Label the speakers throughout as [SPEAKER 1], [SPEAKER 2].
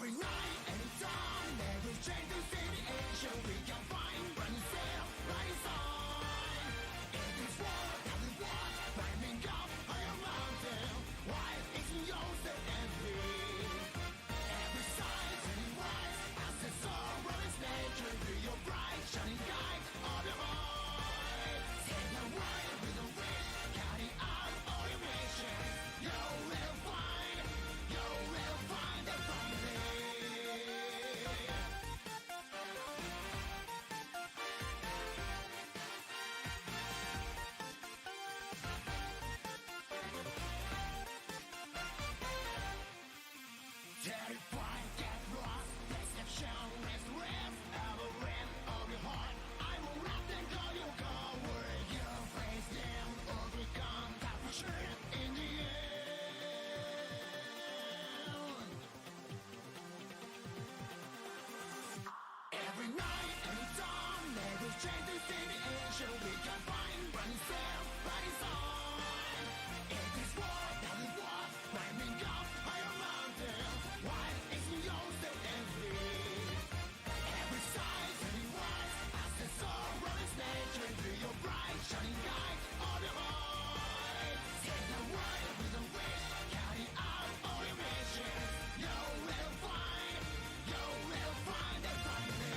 [SPEAKER 1] Every night and dawn, every change to city Asia, we can find brand new sail, riding sign. It is war, every war, climbing up higher mountain, while it's yours and free. Every sight, any rise, as the sorrow is nature, be your bright, shining guide of your mind. Take the way with a wish, carry out all your mission. You will find the family. Terrified, get lost, deception, rest, ever in of your heart. I will not then call you coward. You face them, overcome, that for sure in the end. Every night and dawn, every change to see the Asia, we can find brand new self, riding sign. It is war, that we walk, climbing up higher mountain, while it's yours and free. Every sight, every wise, as the sorrow is nature, be your bright, shining guide of your mind. Take the way with a wish, carry out all your mission. You will find the family.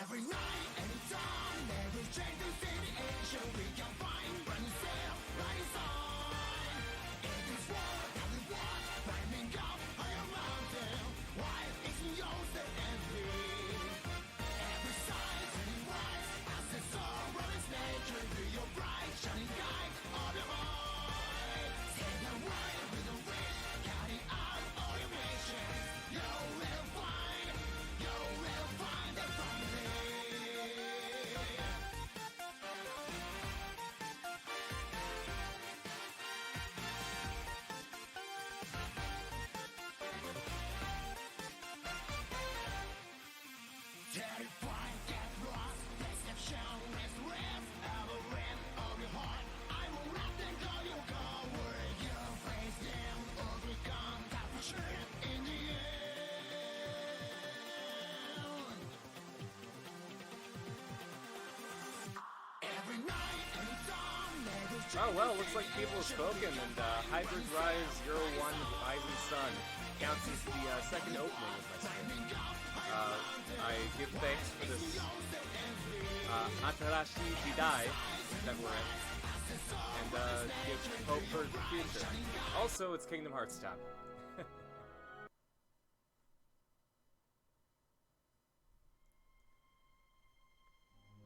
[SPEAKER 1] Every night and dawn, every change to see the Asia, we can find brand new sail, riding sign. It is war, that we walk, climbing up higher mountain, while it's yours and free. Every sight, any wise, as the sorrow is nature, be your bright, shining guide of your mind. Take the way with a wish, carry out all your mission. You will find the family. Terrified, get lost, deception, rest, ever in of your heart. I will not then call you coward. You face them, overcome, that for sure in the end. Every night and dawn, every
[SPEAKER 2] Oh well, looks like people have spoken, and Hybrid Rise 01 Rising Sun counts as the second opening of my stream. I give thanks for this Atarashi Jidai that we're in, and give hope for the future. Also, it's Kingdom Hearts time.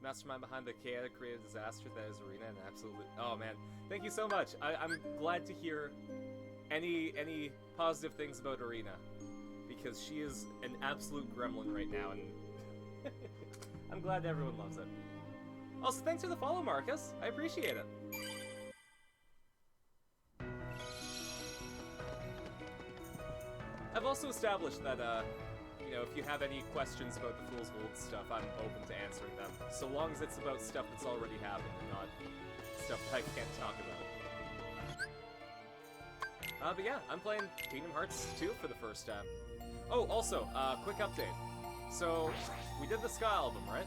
[SPEAKER 2] Mastermind behind the chaotic creative disaster that is Arena, and absolutely. Oh man, thank you so much. I'm glad to hear any positive things about Arena, because she is an absolute gremlin right now, and I'm glad everyone loves it. Also, thanks for the follow, Marcus. I appreciate it. I've also established that, you know, if you have any questions about the Fool's Gold stuff, I'm open to answering them, so long as it's about stuff that's already happened, and not stuff that I can't talk about. But yeah, I'm playing Kingdom Hearts 2 for the first time. Oh, also, quick update. So, we did the Ska album, right?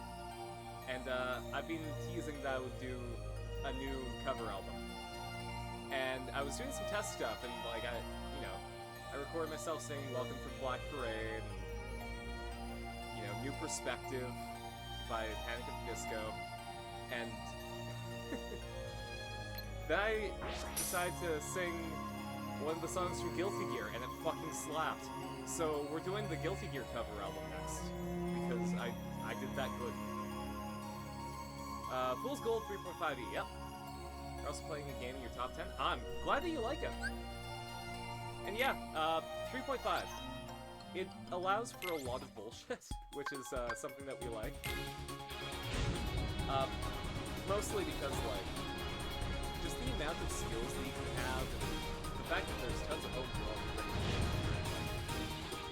[SPEAKER 2] And I've been teasing that I would do a new cover album. And I was doing some test stuff, and like, I recorded myself singing Welcome to Black Parade, and, you know, New Perspective by Panic at the Disco, and then I decided to sing one of the songs from Guilty Gear, and it fucking slapped. So we're doing the Guilty Gear cover album next, because I did that good. Fool's Gold 3.5e, yep. You're also playing a game in your top 10. I'm glad that you like it. And yeah, 3.5. It allows for a lot of bullshit, which is something that we like. Mostly because, like, just the amount of skills that you can have, and the fact that there's tons of hope for all the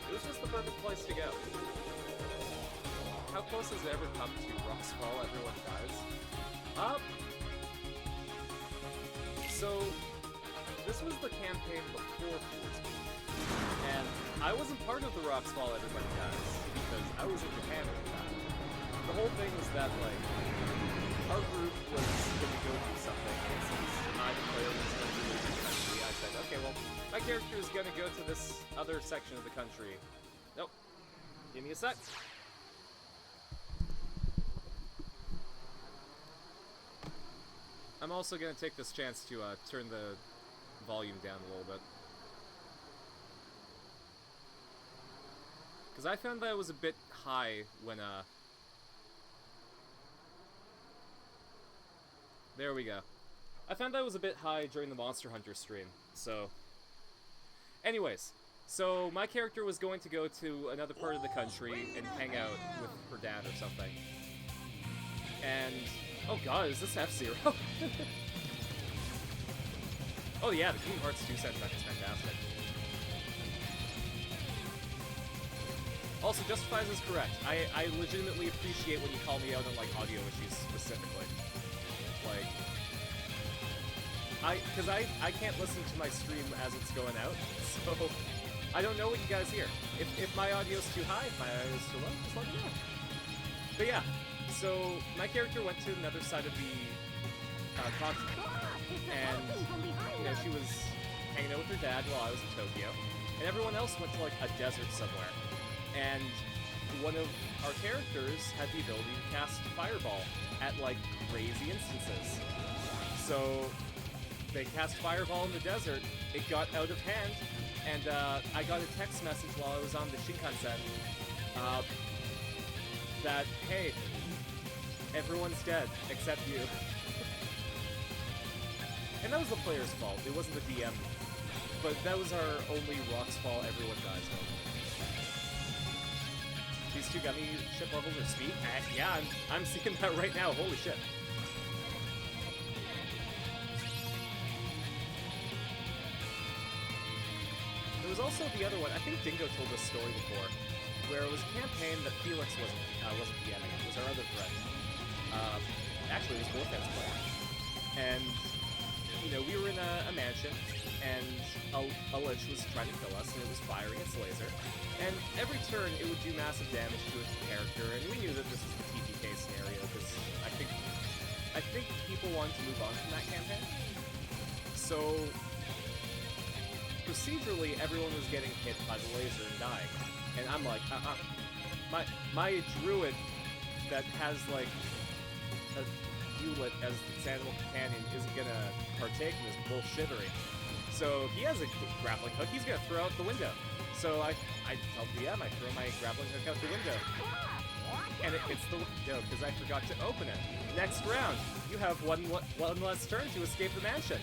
[SPEAKER 2] it was just the perfect place to go. How close has it ever come to Rock's Fall, Everyone Dies? So, this was the campaign before Fool's Gold. And I wasn't part of the Rock's Fall, Everybody Dies, because I was in Japan at the time. The whole thing was that, like, our group was gonna go do something, and since I, the player, was gonna be leaving the country, I said, okay, well, my character is gonna go to this other section of the country. Nope. Give me a sec. I'm also gonna take this chance to turn the volume down a little bit. Because I found that it was a bit high when, there we go. I found that it was a bit high during the Monster Hunter stream, so... Anyways, so my character was going to go to another part of the country and hang out with her dad or something. And... Oh god, is this F-Zero? Oh yeah, the Kingdom Hearts 2 soundtrack is fantastic. Also, Justifies is correct. I legitimately appreciate when you call me out on, like, audio issues specifically. Like, because I can't listen to my stream as it's going out, so I don't know what you guys hear. If my audio's too high, if my audio's too low, just let me know. But yeah, so my character went to another side of the continent, and, you know, she was hanging out with her dad while I was in Tokyo, and everyone else went to, like, a desert somewhere. And one of our characters had the ability to cast Fireball at, like, crazy instances. So they cast Fireball in the desert, it got out of hand, and I got a text message while I was on the Shinkansen that, hey, everyone's dead except you. And that was the player's fault, it wasn't the DM. But that was our only Rock's Fall, Everyone Dies moment. These two gummy ship levels are speed? Yeah, I'm seeing that right now, holy shit. There was also the other one, I think Dingo told this story before, where it was a campaign that Felix wasn't DMing, it was our other friend. Actually, it was Wolfen's plan. And, you know, we were in a mansion, and a lich was trying to kill us, and it was firing its laser. And every turn, it would do massive damage to its character, and we knew that this was the TPK scenario, because I think people wanted to move on from that campaign. So, procedurally, everyone was getting hit by the laser and dying. And I'm like, my druid that has, like, a Hewlett as its animal companion isn't gonna partake in this bullshittery. So he has a grappling hook, he's gonna throw out the window. So I tell DM, I throw my grappling hook out the window. And it hits the window because I forgot to open it. Next round, you have one less turn to escape the mansion.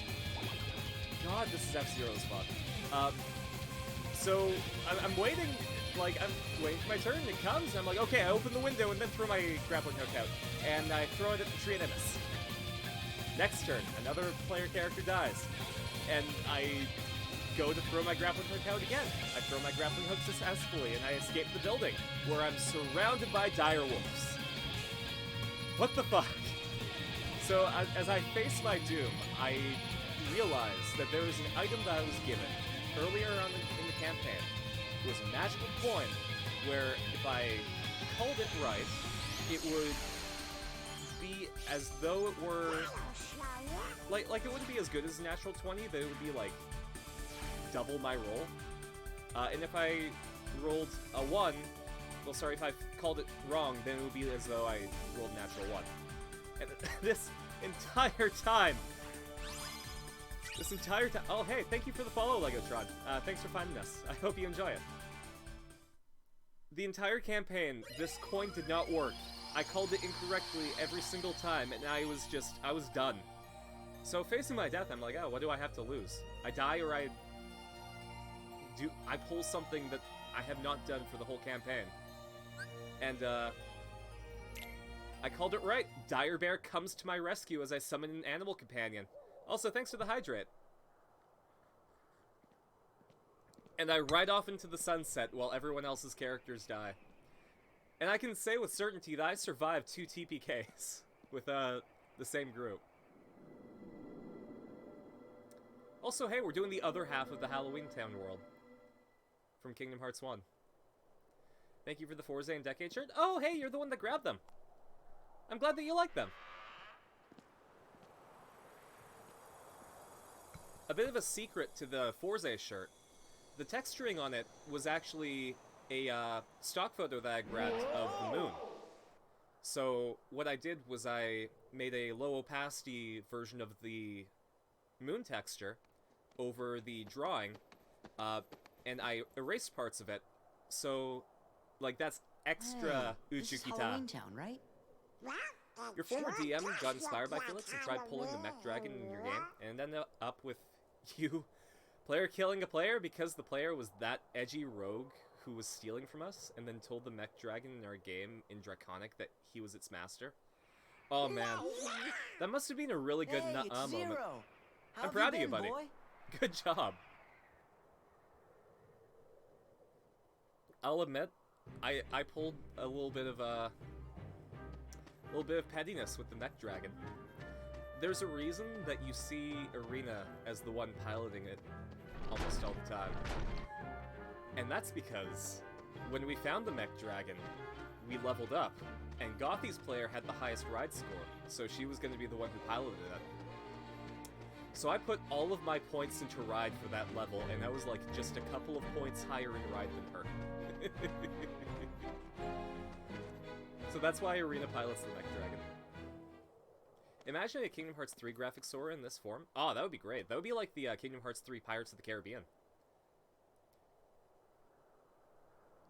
[SPEAKER 2] God, this is F-Zero's fuck. So I'm waiting, like, I'm waiting for my turn, it comes, and I'm like, okay, I open the window and then throw my grappling hook out. And I throw it at the tree and I miss. Next turn, another player character dies. And I go to throw my grappling hook out again. I throw my grappling hook successfully, and I escape the building, where I'm surrounded by dire wolves. What the fuck? So, as I face my doom, I realize that there was an item that I was given earlier on in the campaign. It was a magical coin, where if I called it right, it would be as though it were... Like it wouldn't be as good as a natural 20, but it would be, like, double my roll. And if I rolled a 1, well, sorry, if I called it wrong, then it would be as though I rolled a natural 1. And this entire time... Oh, hey, thank you for the follow, Legotron. Thanks for finding us. I hope you enjoy it. The entire campaign, this coin did not work. I called it incorrectly every single time, and I was done. So facing my death, I'm like, oh, what do I have to lose? I die or I pull something that I have not done for the whole campaign. And, I called it right. Dire Bear comes to my rescue as I summon an animal companion. Also, thanks to the hydrate. And I ride off into the sunset while everyone else's characters die. And I can say with certainty that I survived 2 TPKs with, the same group. Also, hey, we're doing the other half of the Halloween Town world from Kingdom Hearts 1. Thank you for the Forza and Decade shirt. Oh, hey, you're the one that grabbed them. I'm glad that you like them. A bit of a secret to the Forza shirt. The texturing on it was actually a stock photo that I grabbed of the moon. So what I did was I made a low opacity version of the moon texture over the drawing, and I erased parts of it. So, like, that's extra
[SPEAKER 3] This is
[SPEAKER 2] Uchukita.
[SPEAKER 3] Halloween Town, right?
[SPEAKER 2] Your former DM got inspired by Felix and tried pulling the mech dragon in your game, and ended up with you, player killing a player because the player was that edgy rogue who was stealing from us, and then told the mech dragon in our game in Draconic that he was its master. Oh man, that must have been a really good
[SPEAKER 3] Hey, it's
[SPEAKER 2] moment.
[SPEAKER 3] Zero. How
[SPEAKER 2] I'm
[SPEAKER 3] have
[SPEAKER 2] proud of you,
[SPEAKER 3] been,
[SPEAKER 2] buddy.
[SPEAKER 3] boy?
[SPEAKER 2] Good job. I'll admit, I pulled a little bit of pettiness with the mech dragon. There's a reason that you see Irina as the one piloting it almost all the time. And that's because when we found the mech dragon, we leveled up, and Gothi's player had the highest ride score, so she was going to be the one who piloted it. So I put all of my points into ride for that level, and I was like just a couple of points higher in ride than her. So that's why Irina pilots the mech dragon. Imagine a Kingdom Hearts 3 graphic Sora in this form. Oh, that would be great. That would be like the Kingdom Hearts 3 Pirates of the Caribbean.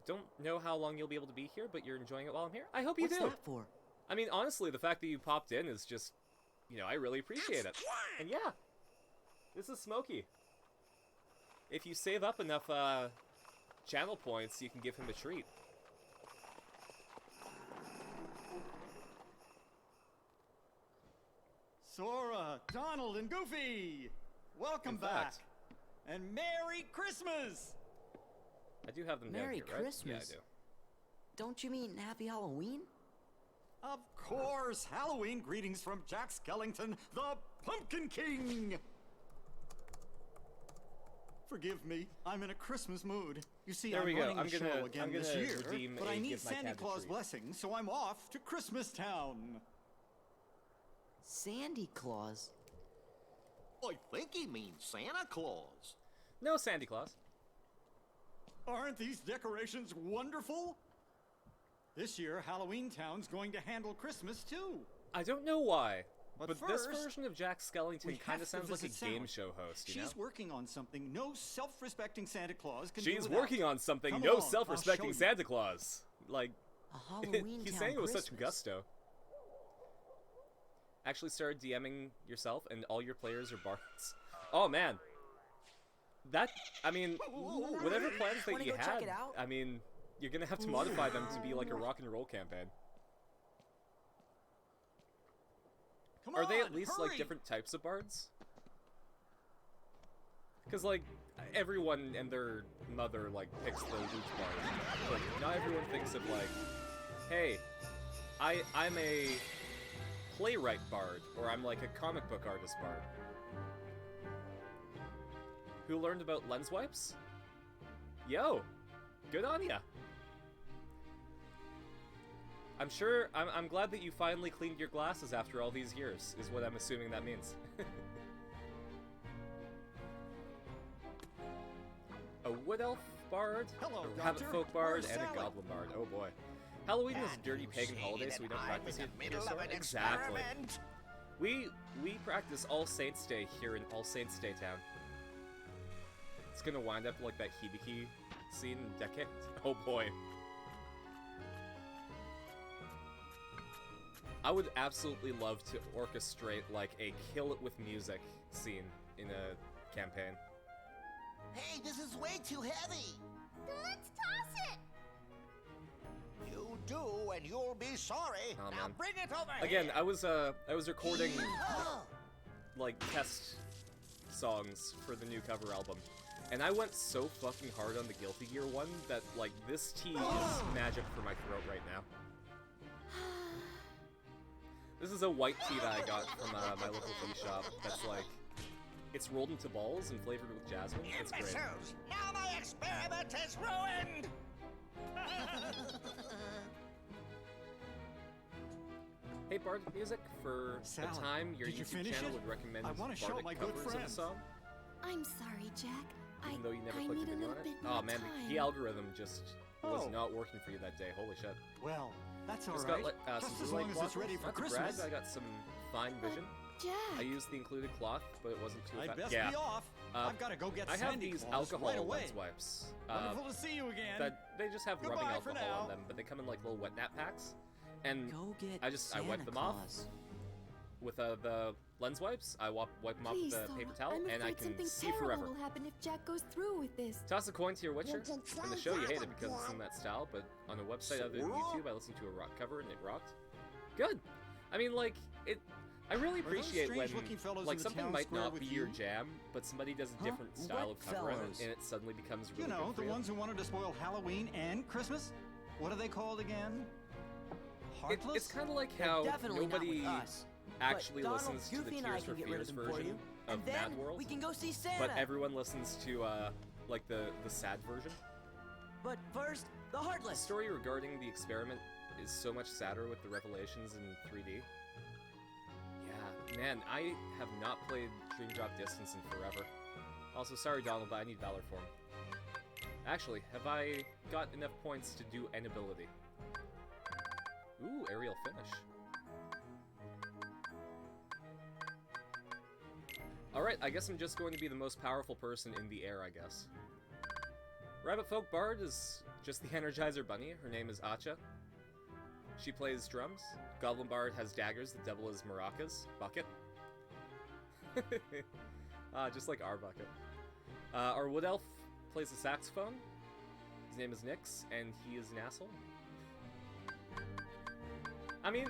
[SPEAKER 2] Don't know how long you'll be able to be here, but you're enjoying it while I'm here? I hope you
[SPEAKER 3] What's
[SPEAKER 2] do!
[SPEAKER 3] that for?
[SPEAKER 2] I mean, honestly, the fact that you popped in is just, you know, I really appreciate it. And yeah, this is Smokey. If you save up enough channel points, you can give him a treat.
[SPEAKER 4] Sora, Donald, and Goofy! Welcome
[SPEAKER 2] In
[SPEAKER 4] back!
[SPEAKER 2] fact.
[SPEAKER 4] And Merry Christmas!
[SPEAKER 2] I do have them down
[SPEAKER 3] Merry
[SPEAKER 2] here, right?
[SPEAKER 3] Christmas.
[SPEAKER 2] Yeah, I do.
[SPEAKER 3] Don't you mean Happy Halloween?
[SPEAKER 4] Of course! Halloween greetings from Jack Skellington, the Pumpkin King! Forgive me, I'm in a Christmas mood. You see,
[SPEAKER 2] There
[SPEAKER 4] I'm
[SPEAKER 2] we go.
[SPEAKER 4] running
[SPEAKER 2] I'm
[SPEAKER 4] the
[SPEAKER 2] gonna-
[SPEAKER 4] show again
[SPEAKER 2] I'm
[SPEAKER 4] this
[SPEAKER 2] gonna
[SPEAKER 4] year,
[SPEAKER 2] redeem
[SPEAKER 4] but
[SPEAKER 2] a
[SPEAKER 4] I need
[SPEAKER 2] Give My
[SPEAKER 4] Santa
[SPEAKER 2] Cat a
[SPEAKER 4] Claus
[SPEAKER 2] Treat.
[SPEAKER 4] blessing, so I'm off to Christmas Town.
[SPEAKER 3] Sandy Claus?
[SPEAKER 5] I think he means Santa Claus.
[SPEAKER 2] No Sandy Claus.
[SPEAKER 4] Aren't these decorations wonderful? This year, Halloween Town's going to handle Christmas too.
[SPEAKER 2] I don't know why,
[SPEAKER 4] But
[SPEAKER 2] this
[SPEAKER 4] first,
[SPEAKER 2] version of Jack Skellington
[SPEAKER 4] we
[SPEAKER 2] kind
[SPEAKER 4] have
[SPEAKER 2] of
[SPEAKER 4] to
[SPEAKER 2] sounds like a
[SPEAKER 4] visit
[SPEAKER 2] game
[SPEAKER 4] Sally.
[SPEAKER 2] show host, you
[SPEAKER 4] She's
[SPEAKER 2] know?
[SPEAKER 4] working on something no self-respecting Santa Claus can do
[SPEAKER 2] She's
[SPEAKER 4] without.
[SPEAKER 2] working on something
[SPEAKER 4] Come
[SPEAKER 2] no
[SPEAKER 4] along, I'll
[SPEAKER 2] self-respecting
[SPEAKER 4] show you.
[SPEAKER 2] Santa Claus. Like,
[SPEAKER 3] A Halloween
[SPEAKER 2] he's
[SPEAKER 3] Town
[SPEAKER 2] saying it with such
[SPEAKER 3] Christmas.
[SPEAKER 2] gusto. Actually started DMing yourself and all your players are bards. Oh man. That, I mean, whatever plans that
[SPEAKER 3] Wanna
[SPEAKER 2] you
[SPEAKER 3] go check
[SPEAKER 2] had,
[SPEAKER 3] it out?
[SPEAKER 2] I mean, you're gonna have to modify them to be like a rock and roll campaign.
[SPEAKER 4] Come
[SPEAKER 2] Are they
[SPEAKER 4] on,
[SPEAKER 2] at least
[SPEAKER 4] hurry!
[SPEAKER 2] like different types of bards? Because like everyone and their mother like picks the Luke bard, but not everyone thinks of like, hey, I'm a playwright bard, or I'm like a comic book artist bard. Who learned about lens wipes? Yo, good on ya. I'm sure, I'm glad that you finally cleaned your glasses after all these years, is what I'm assuming that means. A wood elf bard,
[SPEAKER 4] Hello,
[SPEAKER 2] a rabbit
[SPEAKER 4] Doctor.
[SPEAKER 2] folk bard,
[SPEAKER 4] Where's
[SPEAKER 2] and a
[SPEAKER 4] Sally?
[SPEAKER 2] goblin bard. Oh boy. Halloween is a
[SPEAKER 5] Can't
[SPEAKER 2] dirty
[SPEAKER 5] you
[SPEAKER 2] pagan
[SPEAKER 5] see
[SPEAKER 2] holiday,
[SPEAKER 5] that
[SPEAKER 2] so we don't
[SPEAKER 5] I'm
[SPEAKER 2] practice
[SPEAKER 5] in
[SPEAKER 2] it
[SPEAKER 5] the
[SPEAKER 2] here,
[SPEAKER 5] middle of
[SPEAKER 2] Sora?
[SPEAKER 5] an
[SPEAKER 2] Exactly.
[SPEAKER 5] experiment?
[SPEAKER 2] We practice All Saints Day here in All Saints Day Town. It's gonna wind up like that Hibiki scene in Decade. Oh boy. I would absolutely love to orchestrate like a kill it with music scene in a campaign.
[SPEAKER 5] Hey, this is way too heavy.
[SPEAKER 6] Then let's toss it.
[SPEAKER 5] You do, and you'll be sorry.
[SPEAKER 2] Oh,
[SPEAKER 5] Now
[SPEAKER 2] man.
[SPEAKER 5] bring it over
[SPEAKER 2] Again,
[SPEAKER 5] here.
[SPEAKER 2] I was recording
[SPEAKER 5] Oh.
[SPEAKER 2] like test songs for the new cover album, and I went so fucking hard on the Guilty Gear one that like this tea is magic for my throat right now. This is a white tea that I got from my local tea shop. That's like, it's rolled into balls and flavored with jasmine. It's great.
[SPEAKER 5] Imbeciles! Now my experiment is ruined.
[SPEAKER 2] Hey, Bardic Music, for
[SPEAKER 4] Sally,
[SPEAKER 2] a time your
[SPEAKER 4] did you
[SPEAKER 2] YouTube
[SPEAKER 4] finish
[SPEAKER 2] channel
[SPEAKER 4] it?
[SPEAKER 2] would recommend
[SPEAKER 4] I wanna show
[SPEAKER 2] Bardic
[SPEAKER 4] my good
[SPEAKER 2] covers of a
[SPEAKER 4] friends.
[SPEAKER 2] song,
[SPEAKER 6] I'm sorry, Jack.
[SPEAKER 2] even though you never
[SPEAKER 6] I
[SPEAKER 2] clicked
[SPEAKER 6] need
[SPEAKER 2] a
[SPEAKER 6] a
[SPEAKER 2] video
[SPEAKER 6] little
[SPEAKER 2] on it.
[SPEAKER 6] bit
[SPEAKER 2] Oh
[SPEAKER 6] more
[SPEAKER 2] man,
[SPEAKER 6] time.
[SPEAKER 2] the algorithm just was
[SPEAKER 4] Oh.
[SPEAKER 2] not working for you that day. Holy shit.
[SPEAKER 4] Well, that's all
[SPEAKER 2] Just
[SPEAKER 4] right.
[SPEAKER 2] got
[SPEAKER 4] Just
[SPEAKER 2] some
[SPEAKER 4] as
[SPEAKER 2] blue
[SPEAKER 4] long
[SPEAKER 2] light
[SPEAKER 4] as it's
[SPEAKER 2] blockers.
[SPEAKER 4] ready for
[SPEAKER 2] Not to
[SPEAKER 4] Christmas.
[SPEAKER 2] brag, I got some fine vision.
[SPEAKER 6] Jack.
[SPEAKER 2] I used the included cloth, but it wasn't too
[SPEAKER 4] I'd
[SPEAKER 2] effective.
[SPEAKER 4] best
[SPEAKER 2] Yeah.
[SPEAKER 4] be off. I've got to go get
[SPEAKER 2] I have
[SPEAKER 4] Sandy
[SPEAKER 2] these
[SPEAKER 4] Claus
[SPEAKER 2] alcohol
[SPEAKER 4] right away.
[SPEAKER 2] lens wipes.
[SPEAKER 4] Wonderful to see you again.
[SPEAKER 2] That they just have rubbing
[SPEAKER 4] Goodbye for
[SPEAKER 2] alcohol on
[SPEAKER 4] now.
[SPEAKER 2] them, but they come in like little wet nap packs. And
[SPEAKER 3] Go get
[SPEAKER 2] I
[SPEAKER 3] Santa
[SPEAKER 2] wipe them off
[SPEAKER 3] Claus.
[SPEAKER 2] with the lens wipes, I wipe them off with
[SPEAKER 6] Please,
[SPEAKER 2] the
[SPEAKER 6] Sora,
[SPEAKER 2] paper towel,
[SPEAKER 6] I'm
[SPEAKER 2] and I
[SPEAKER 6] afraid
[SPEAKER 2] can
[SPEAKER 6] something
[SPEAKER 2] see
[SPEAKER 6] terrible
[SPEAKER 2] forever.
[SPEAKER 6] will happen if Jack goes through with this.
[SPEAKER 2] Toss a coin to your Witcher.
[SPEAKER 5] can
[SPEAKER 2] In the
[SPEAKER 5] try
[SPEAKER 2] show, you hate
[SPEAKER 5] that
[SPEAKER 2] it because it's in
[SPEAKER 5] one.
[SPEAKER 2] that style, but on a website other than
[SPEAKER 5] Sora?
[SPEAKER 2] YouTube, I listened to a rock cover and it rocked. Good. I mean, like it. I really
[SPEAKER 4] Are those
[SPEAKER 2] appreciate when
[SPEAKER 4] strange-looking fellows
[SPEAKER 2] like
[SPEAKER 4] in the
[SPEAKER 2] something
[SPEAKER 4] town
[SPEAKER 2] might
[SPEAKER 4] square
[SPEAKER 2] not
[SPEAKER 4] with
[SPEAKER 2] be
[SPEAKER 4] you?
[SPEAKER 2] your jam, but somebody does a
[SPEAKER 3] Huh?
[SPEAKER 2] different style
[SPEAKER 3] What
[SPEAKER 2] of cover on it,
[SPEAKER 3] fellows?
[SPEAKER 2] and it suddenly becomes really
[SPEAKER 4] You know,
[SPEAKER 2] good for
[SPEAKER 4] the ones who wanted to spoil Halloween and Christmas? What are they called again? Heartless?
[SPEAKER 2] It's kind of like
[SPEAKER 3] They're
[SPEAKER 2] how
[SPEAKER 3] definitely
[SPEAKER 2] nobody
[SPEAKER 3] not with us.
[SPEAKER 2] actually
[SPEAKER 3] But Donald,
[SPEAKER 2] listens to the
[SPEAKER 3] Goofy, and I
[SPEAKER 2] Tears
[SPEAKER 3] can
[SPEAKER 2] for
[SPEAKER 3] get rid of
[SPEAKER 2] Fears
[SPEAKER 3] them for
[SPEAKER 2] version
[SPEAKER 3] you,
[SPEAKER 2] of
[SPEAKER 3] and then
[SPEAKER 2] Mad World,
[SPEAKER 3] we can go see Santa.
[SPEAKER 2] but everyone listens to like the sad version.
[SPEAKER 3] But first, the
[SPEAKER 2] The
[SPEAKER 3] Heartless.
[SPEAKER 2] story regarding the experiment is so much sadder with the revelations in 3D. Yeah, man, I have not played Dream Drop Distance in forever. Also, sorry Donald, but I need Valor Form. Actually, have I got enough points to do an ability? Ooh, aerial finish. Alright, I guess I'm just going to be the most powerful person in the air, I guess. Rabbit Folk Bard is just the Energizer Bunny. Her name is Acha. She plays drums. Goblin Bard has daggers that double as maracas. Bucket. Just like our bucket. Our Wood Elf plays the saxophone. His name is Nyx, and he is an asshole. I mean,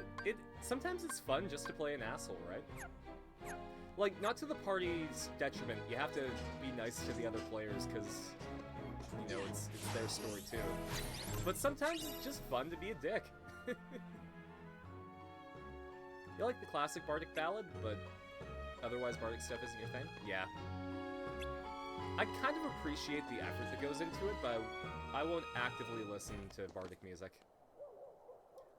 [SPEAKER 2] sometimes it's fun just to play an asshole, right? Like, not to the party's detriment. You have to be nice to the other players, because, you know, it's their story too. But sometimes it's just fun to be a dick. You like the classic Bardic ballad, but otherwise Bardic stuff isn't your thing? Yeah. I kind of appreciate the effort that goes into it, but I won't actively listen to Bardic music.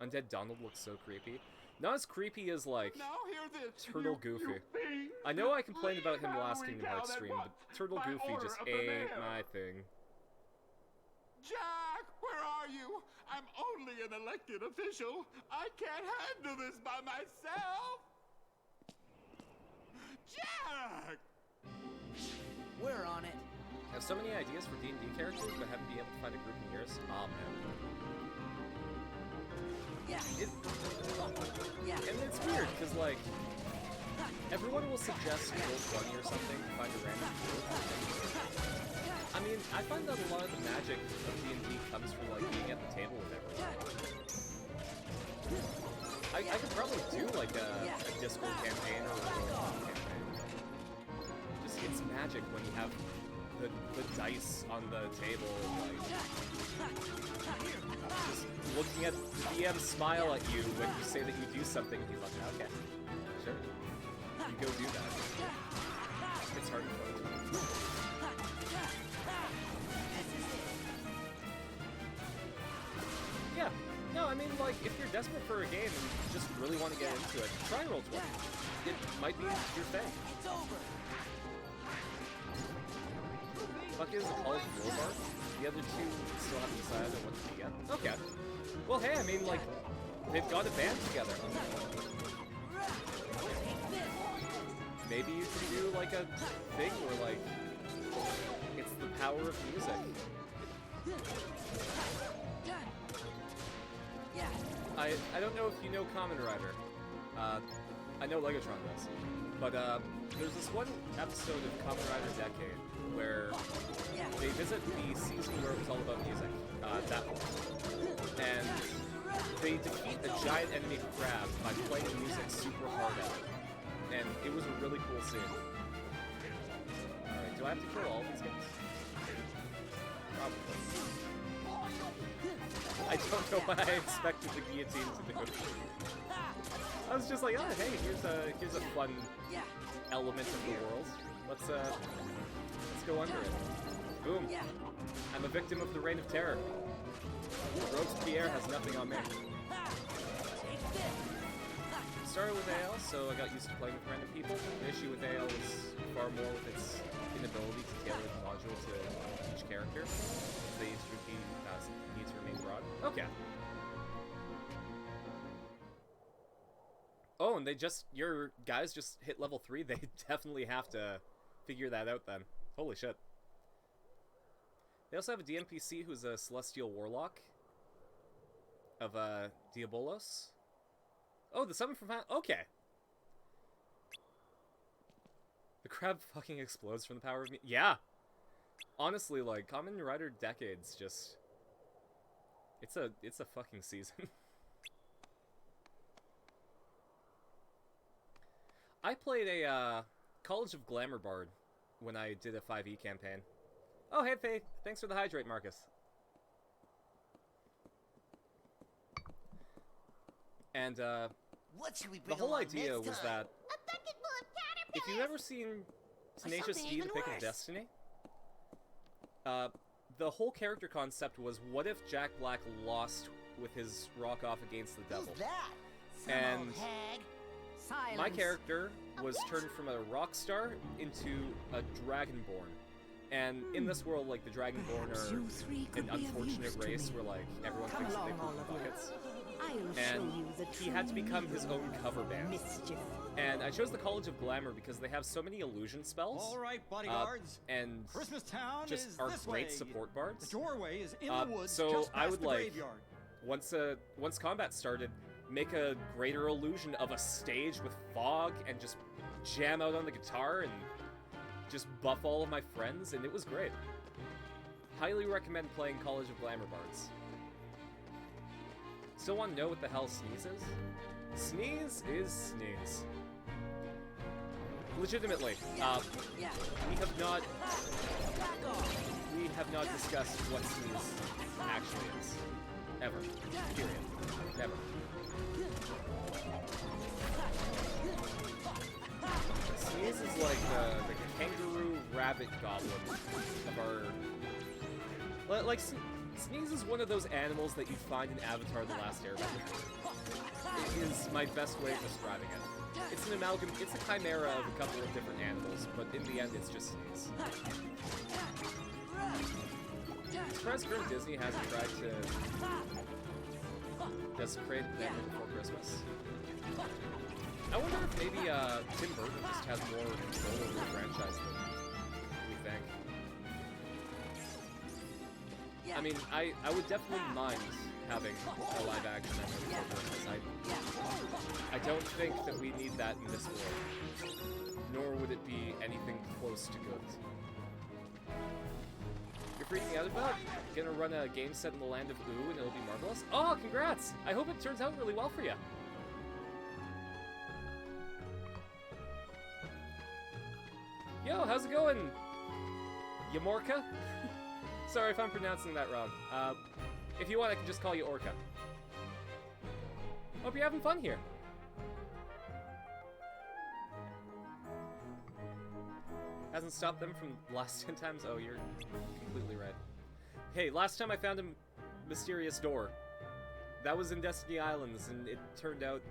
[SPEAKER 2] Undead Donald looks so creepy. Not as creepy as, like,
[SPEAKER 7] Now hear this,
[SPEAKER 2] Turtle
[SPEAKER 7] you
[SPEAKER 2] Goofy.
[SPEAKER 7] fiends.
[SPEAKER 2] I know I complained about him last
[SPEAKER 7] Halloween
[SPEAKER 2] Kingdom Hearts
[SPEAKER 7] Town at
[SPEAKER 2] stream, but
[SPEAKER 7] once,
[SPEAKER 2] Turtle
[SPEAKER 7] by
[SPEAKER 2] Goofy
[SPEAKER 7] order
[SPEAKER 2] just
[SPEAKER 7] of the
[SPEAKER 2] ain't
[SPEAKER 7] mayor.
[SPEAKER 2] my thing.
[SPEAKER 7] Jack, where are you? I'm only an elected official. I can't handle this by myself. Jack!
[SPEAKER 3] We're on it.
[SPEAKER 2] I have so many ideas for D&D characters, but haven't been able to find a group in years. Aw, man.
[SPEAKER 3] Yeah.
[SPEAKER 2] It,
[SPEAKER 3] Yeah.
[SPEAKER 2] and it's weird, because, like, everyone will suggest Roll20 or something to find a random group. I mean, I find that a lot of the magic of D&D comes from, like, being at the table with everyone. I could probably do, like, a Discord campaign or a Roll20 campaign. Just, it's magic when you have the dice on the table, like, just looking at the DM smile at you when you say that you do something, and he's like, okay, sure, you go do that. It's hard to vote. Yeah, no, I mean, like, if you're desperate for a game and you just really want to get into it, try Roll20. It might be your thing.
[SPEAKER 3] It's over.
[SPEAKER 2] Fuck is College Rollbar? The other two still haven't decided on what to be yet. Okay. Well, hey, I mean, like, they've got a band together. Maybe you can do, like, a thing where, like, it's the power of music.
[SPEAKER 3] Yeah.
[SPEAKER 2] I don't know if you know Kamen Rider. I know Legatron does. But there's this one episode of Kamen Rider Decade where
[SPEAKER 3] Yeah.
[SPEAKER 2] they visit the season where it was all about music, that one. And they defeat a giant enemy crab by playing the music super hard at it. And it was a really cool scene. Alright, do I have to kill all these guys? Probably. I don't know what I expected the guillotine to do. I was just like, oh hey, here's a fun
[SPEAKER 3] Yeah.
[SPEAKER 2] element of the world. Let's go under it. Boom.
[SPEAKER 3] Yeah.
[SPEAKER 2] I'm a victim of the Reign of Terror. Robespierre has nothing on me. Started with AL, so I got used to playing with random people. The issue with AL is far more with its inability to tailor the module to each character. They need to remain broad. Okay. Oh, and your guys just hit level 3. They definitely have to figure that out then. Holy shit. They also have a DMPC who's a Celestial Warlock of Diabolos. Oh, the summon from okay. The crab fucking explodes from the power of me. Yeah. Honestly, like Kamen Rider Decades just it's a fucking season. I played a College of Glamour Bard when I did a 5e campaign. Oh, hey Faith, thanks for the hydrate, Marcus. And
[SPEAKER 3] What should we
[SPEAKER 2] the
[SPEAKER 3] bring
[SPEAKER 2] whole
[SPEAKER 3] along
[SPEAKER 2] idea
[SPEAKER 3] next
[SPEAKER 2] was
[SPEAKER 3] time?
[SPEAKER 2] that
[SPEAKER 6] A bucket full of
[SPEAKER 2] if
[SPEAKER 6] caterpillars!
[SPEAKER 2] you've ever seen Tenacious
[SPEAKER 3] something
[SPEAKER 2] D, The
[SPEAKER 3] even
[SPEAKER 2] Pick of
[SPEAKER 3] worse.
[SPEAKER 2] Destiny, the whole character concept was, what if Jack Black lost with his rock off against the devil?
[SPEAKER 3] Who's that? Some
[SPEAKER 2] And
[SPEAKER 3] old hag.
[SPEAKER 6] Silence.
[SPEAKER 2] my character was turned from a rock star into a dragonborn. And in this world, like, the dragonborn
[SPEAKER 3] Perhaps
[SPEAKER 2] are
[SPEAKER 3] you three could
[SPEAKER 2] an
[SPEAKER 3] be of
[SPEAKER 2] unfortunate
[SPEAKER 3] use to
[SPEAKER 2] race
[SPEAKER 3] me.
[SPEAKER 2] where, like, everyone
[SPEAKER 3] Come
[SPEAKER 2] thinks that they
[SPEAKER 3] along,
[SPEAKER 2] poop
[SPEAKER 3] all of you.
[SPEAKER 2] buckets.
[SPEAKER 3] I'll
[SPEAKER 2] And
[SPEAKER 3] show you the
[SPEAKER 2] he
[SPEAKER 3] true
[SPEAKER 2] had to become his
[SPEAKER 3] meaning
[SPEAKER 2] own cover band.
[SPEAKER 3] Mischief.
[SPEAKER 2] And I chose the College of Glamour because they have so many illusion spells.
[SPEAKER 4] All right, bodyguards.
[SPEAKER 2] And
[SPEAKER 4] Christmas Town
[SPEAKER 2] just
[SPEAKER 4] is
[SPEAKER 2] are
[SPEAKER 4] this
[SPEAKER 2] great
[SPEAKER 4] way.
[SPEAKER 2] support
[SPEAKER 4] The
[SPEAKER 2] bards.
[SPEAKER 4] doorway is in
[SPEAKER 2] Uh,
[SPEAKER 4] the woods
[SPEAKER 2] so
[SPEAKER 4] just
[SPEAKER 2] I
[SPEAKER 4] past
[SPEAKER 2] would,
[SPEAKER 4] the
[SPEAKER 2] like,
[SPEAKER 4] graveyard.
[SPEAKER 2] Once combat started, make a greater illusion of a stage with fog and just jam out on the guitar and just buff all of my friends, and it was great. Highly recommend playing College of Glamour Bards. Still want to know what the hell Sneeze is? Sneeze is Sneeze. Legitimately,
[SPEAKER 3] Yeah.
[SPEAKER 2] we have not discussed what Sneeze actually is. Ever. Period. Never. Sneeze is like the kangaroo rabbit goblin of our... Like, Sneeze is one of those animals that you find in Avatar The Last Airbender. It is my best way of describing it. It's an amalgam, it's a chimera of a couple of different animals, but in the end it's just Sneeze. I'm surprised current Disney hasn't tried to desecrate Nightmare Before Christmas. I wonder if maybe Tim Burton just has more control over the franchise than we think.
[SPEAKER 3] Yeah.
[SPEAKER 2] I mean, I would definitely mind having a live action Nightmare Before Christmas. I don't think that we need that in this world. Nor would it be anything close to good. You're freaking out about? Gonna run a game set in the land of Ooh and it'll be marvelous? Oh, congrats! I hope it turns out really well for you. Yo, how's it going? Yamorka? Sorry if I'm pronouncing that wrong. If you want, I can just call you Orca. Hope you're having fun here. Hasn't stopped them from last 10 times? Oh, you're completely right. Hey, last time I found a mysterious door. That was in Destiny Islands, and it turned out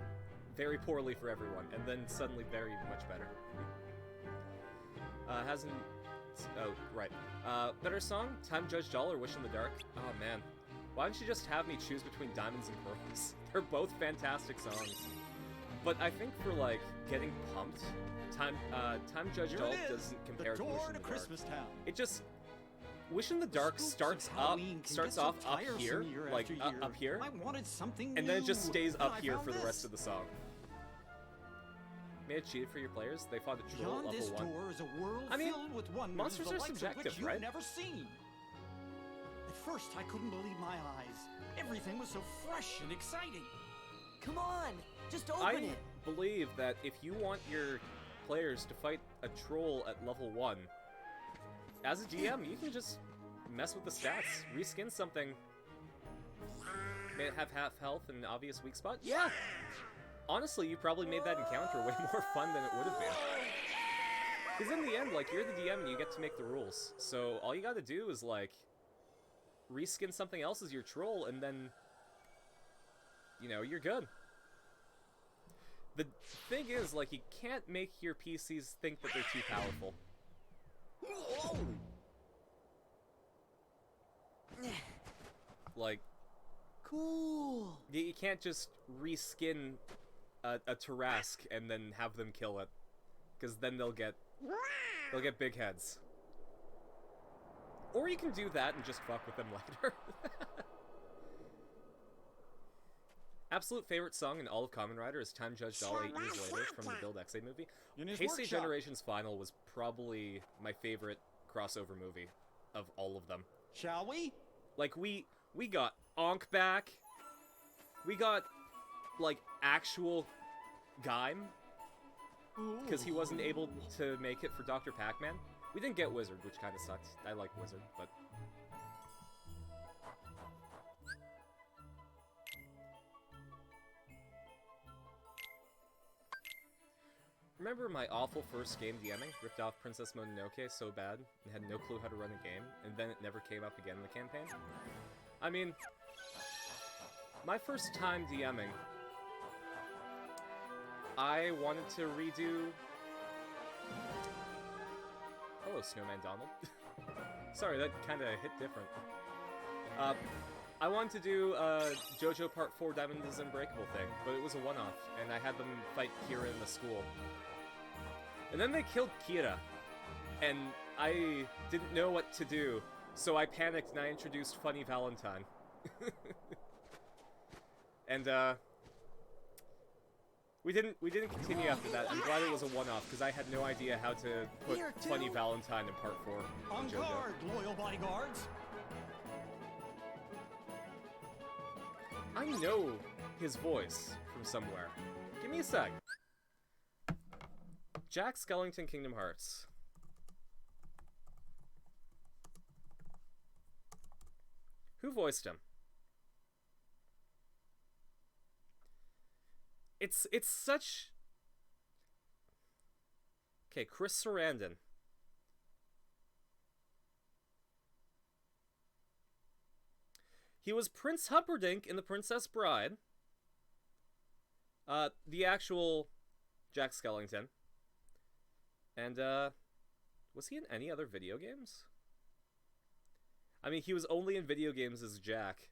[SPEAKER 2] very poorly for everyone, and then suddenly very much better. Hasn't... Oh, right. Better song? Time Judge Dollar, Wish in the Dark. Oh, man. Why don't you just have me choose between Diamonds and Pearls? They're both fantastic songs. But I think for, like, getting pumped, Time Judge
[SPEAKER 4] Here
[SPEAKER 2] Dollar
[SPEAKER 4] it is,
[SPEAKER 2] doesn't
[SPEAKER 4] the
[SPEAKER 2] compare to Wish
[SPEAKER 4] door
[SPEAKER 2] in
[SPEAKER 4] to
[SPEAKER 2] the Dark.
[SPEAKER 4] Christmas Town.
[SPEAKER 2] It just... Wish in the Dark
[SPEAKER 4] Spooks
[SPEAKER 2] starts
[SPEAKER 4] of
[SPEAKER 2] up,
[SPEAKER 4] Halloween can
[SPEAKER 2] starts
[SPEAKER 4] get so
[SPEAKER 2] off up
[SPEAKER 4] tiresome
[SPEAKER 2] here,
[SPEAKER 4] year
[SPEAKER 2] like
[SPEAKER 4] after year.
[SPEAKER 2] up here,
[SPEAKER 4] I wanted something
[SPEAKER 2] and then it just
[SPEAKER 4] new,
[SPEAKER 2] stays
[SPEAKER 4] and
[SPEAKER 2] up
[SPEAKER 4] I
[SPEAKER 2] here
[SPEAKER 4] found
[SPEAKER 2] for the
[SPEAKER 4] this.
[SPEAKER 2] rest of the song. made it cheated for your players. They fought a troll at
[SPEAKER 4] Beyond this
[SPEAKER 2] level 1.
[SPEAKER 4] door is a world
[SPEAKER 2] I mean,
[SPEAKER 4] filled with wonders
[SPEAKER 2] monsters
[SPEAKER 4] the
[SPEAKER 2] are
[SPEAKER 4] likes of
[SPEAKER 2] subjective,
[SPEAKER 4] which you've
[SPEAKER 2] right?
[SPEAKER 4] never seen. At first, I couldn't believe my eyes. Everything was so fresh and exciting.
[SPEAKER 3] Come on, just open
[SPEAKER 2] I
[SPEAKER 3] it.
[SPEAKER 2] believe that if you want your players to fight a troll at level 1, as a DM, you can just mess with the stats, reskin something, may it have half health and an obvious weak spot. Yeah! Honestly, you probably made that encounter way more fun than it would have been. Because in the end, like, you're the DM and you get to make the rules. So all you gotta do is, like, reskin something else as your troll, and then, you know, you're good. The thing is, like, you can't make your PCs think that they're too powerful. Like,
[SPEAKER 3] Cool.
[SPEAKER 2] you can't just reskin a Tarask and then have them kill it, because then they'll get big heads. Or you can do that and just fuck with them later. Absolute favorite song in all of Kamen Rider is Time Judge Doll 8 Years Later from the Build X8 movie.
[SPEAKER 4] In his
[SPEAKER 2] Heisei
[SPEAKER 4] workshop.
[SPEAKER 2] Generations Final was probably my favorite crossover movie of all of them.
[SPEAKER 4] Shall we?
[SPEAKER 2] Like, we got Ankh back. We got, like, actual Gaim, because he wasn't able to make it for Dr. Pac-Man. We didn't get Wizard, which kind of sucked. I like Wizard, but... Remember my awful first game DMing? Ripped off Princess Mononoke so bad, and had no clue how to run a game, and then it never came up again in the campaign? I mean, my first time DMing, I wanted to redo... Hello, Snowman Donald. Sorry, that kinda hit different. I wanted to do JoJo Part 4 Diamond is Unbreakable thing, but it was a one-off, and I had them fight Kira in the school. And then they killed Kira, and I didn't know what to do, so I panicked and I introduced Funny Valentine. And we didn't continue after that. I'm glad it was a one-off because I had no idea how to put
[SPEAKER 3] Here, too.
[SPEAKER 2] Funny Valentine in Part 4
[SPEAKER 4] On
[SPEAKER 2] of JoJo.
[SPEAKER 4] guard, loyal bodyguards.
[SPEAKER 2] I know his voice from somewhere. Give me a sec. Jack Skellington, Kingdom Hearts. Who voiced him? It's such... Okay, Chris Sarandon. He was Prince Humperdinck in The Princess Bride. The actual Jack Skellington. And, was he in any other video games? I mean, he was only in video games as Jack.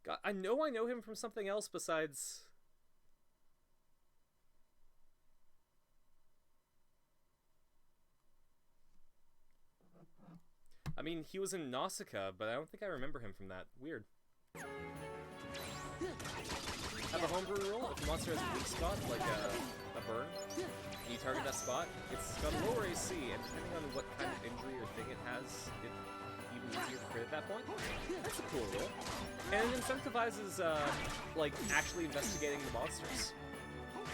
[SPEAKER 2] God, I know him from something else besides... I mean, he was in Nausicaa, but I don't think I remember him from that. Weird. Have a homebrew rule. If a monster has a weak spot, like a burn, and you target that spot, it's got a lower AC, and depending on what kind of injury or thing it has, it's even easier to crit at that point. That's a cool rule. And it incentivizes, like, actually investigating the monsters,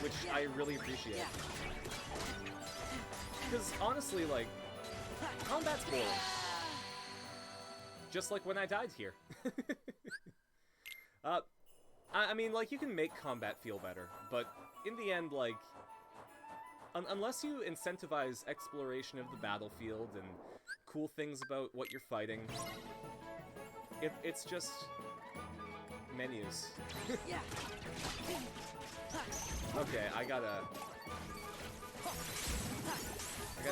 [SPEAKER 2] which I really appreciate. Because, honestly, like, combat's boring. Just like when I died here. I mean, like, you can make combat feel better, but in the end, like, unless you incentivize exploration of the battlefield and cool things about what you're fighting, it's just menus.
[SPEAKER 3] Yeah.
[SPEAKER 2] Okay, I gotta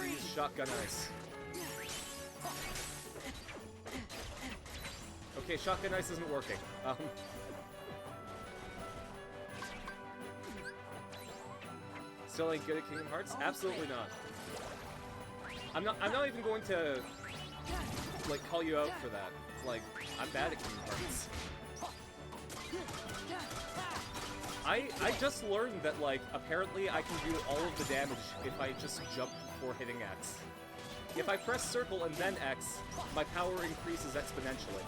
[SPEAKER 2] use shotgun ice. Okay, shotgun ice isn't working. Still ain't good at Kingdom Hearts? Absolutely not. I'm not even going to, like, call you out for that. Like, I'm bad at Kingdom Hearts. I just learned that, like, apparently I can do all of the damage if I just jump before hitting X. If I press circle and then X, my power increases exponentially.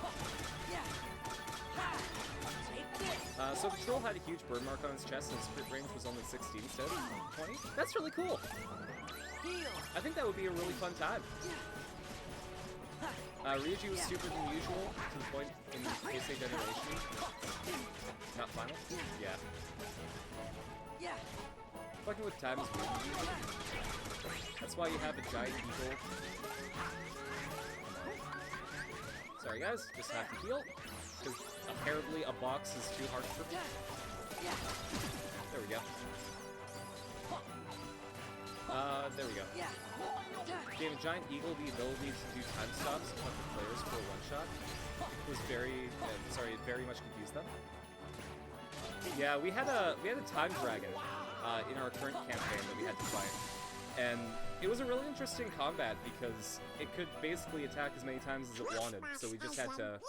[SPEAKER 2] So Patrol had a huge burn mark on his chest and his sprint range was only 16 instead of 20. That's really cool. I think that would be a really fun time. Ryuji was stupid than usual to the point in Heisei Generation. Not final? Yeah. Fucking with time is weird. That's why you have a giant eagle. Sorry guys, just have to heal. Because apparently a box is too hard for me. There we go. There we go. Gave a giant eagle the ability to do time stops and fuck the players for a one-shot. It was very, sorry, it very much confused them. Yeah, we had a time dragon in our current campaign that we had to fight. And it was a really interesting combat because it could basically attack as many times as it wanted, so we just had to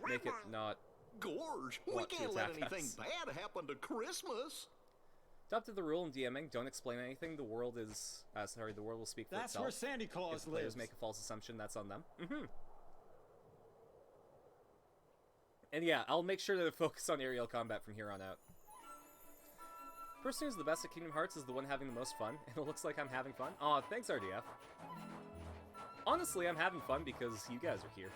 [SPEAKER 2] make it not
[SPEAKER 5] Gorge, we
[SPEAKER 2] want to
[SPEAKER 5] can't let
[SPEAKER 2] attack
[SPEAKER 5] anything
[SPEAKER 2] us.
[SPEAKER 5] bad happen to Christmas.
[SPEAKER 2] Adopted the rule in DMing, don't explain anything, the world is, sorry, the world will speak for
[SPEAKER 4] That's
[SPEAKER 2] itself.
[SPEAKER 4] where Santa Claus
[SPEAKER 2] If players
[SPEAKER 4] lives.
[SPEAKER 2] make a false assumption, that's on them. And yeah, I'll make sure to focus on aerial combat from here on out. Person who's the best at Kingdom Hearts is the one having the most fun, and it looks like I'm having fun. Aw, thanks RDF. Honestly, I'm having fun because you guys are here.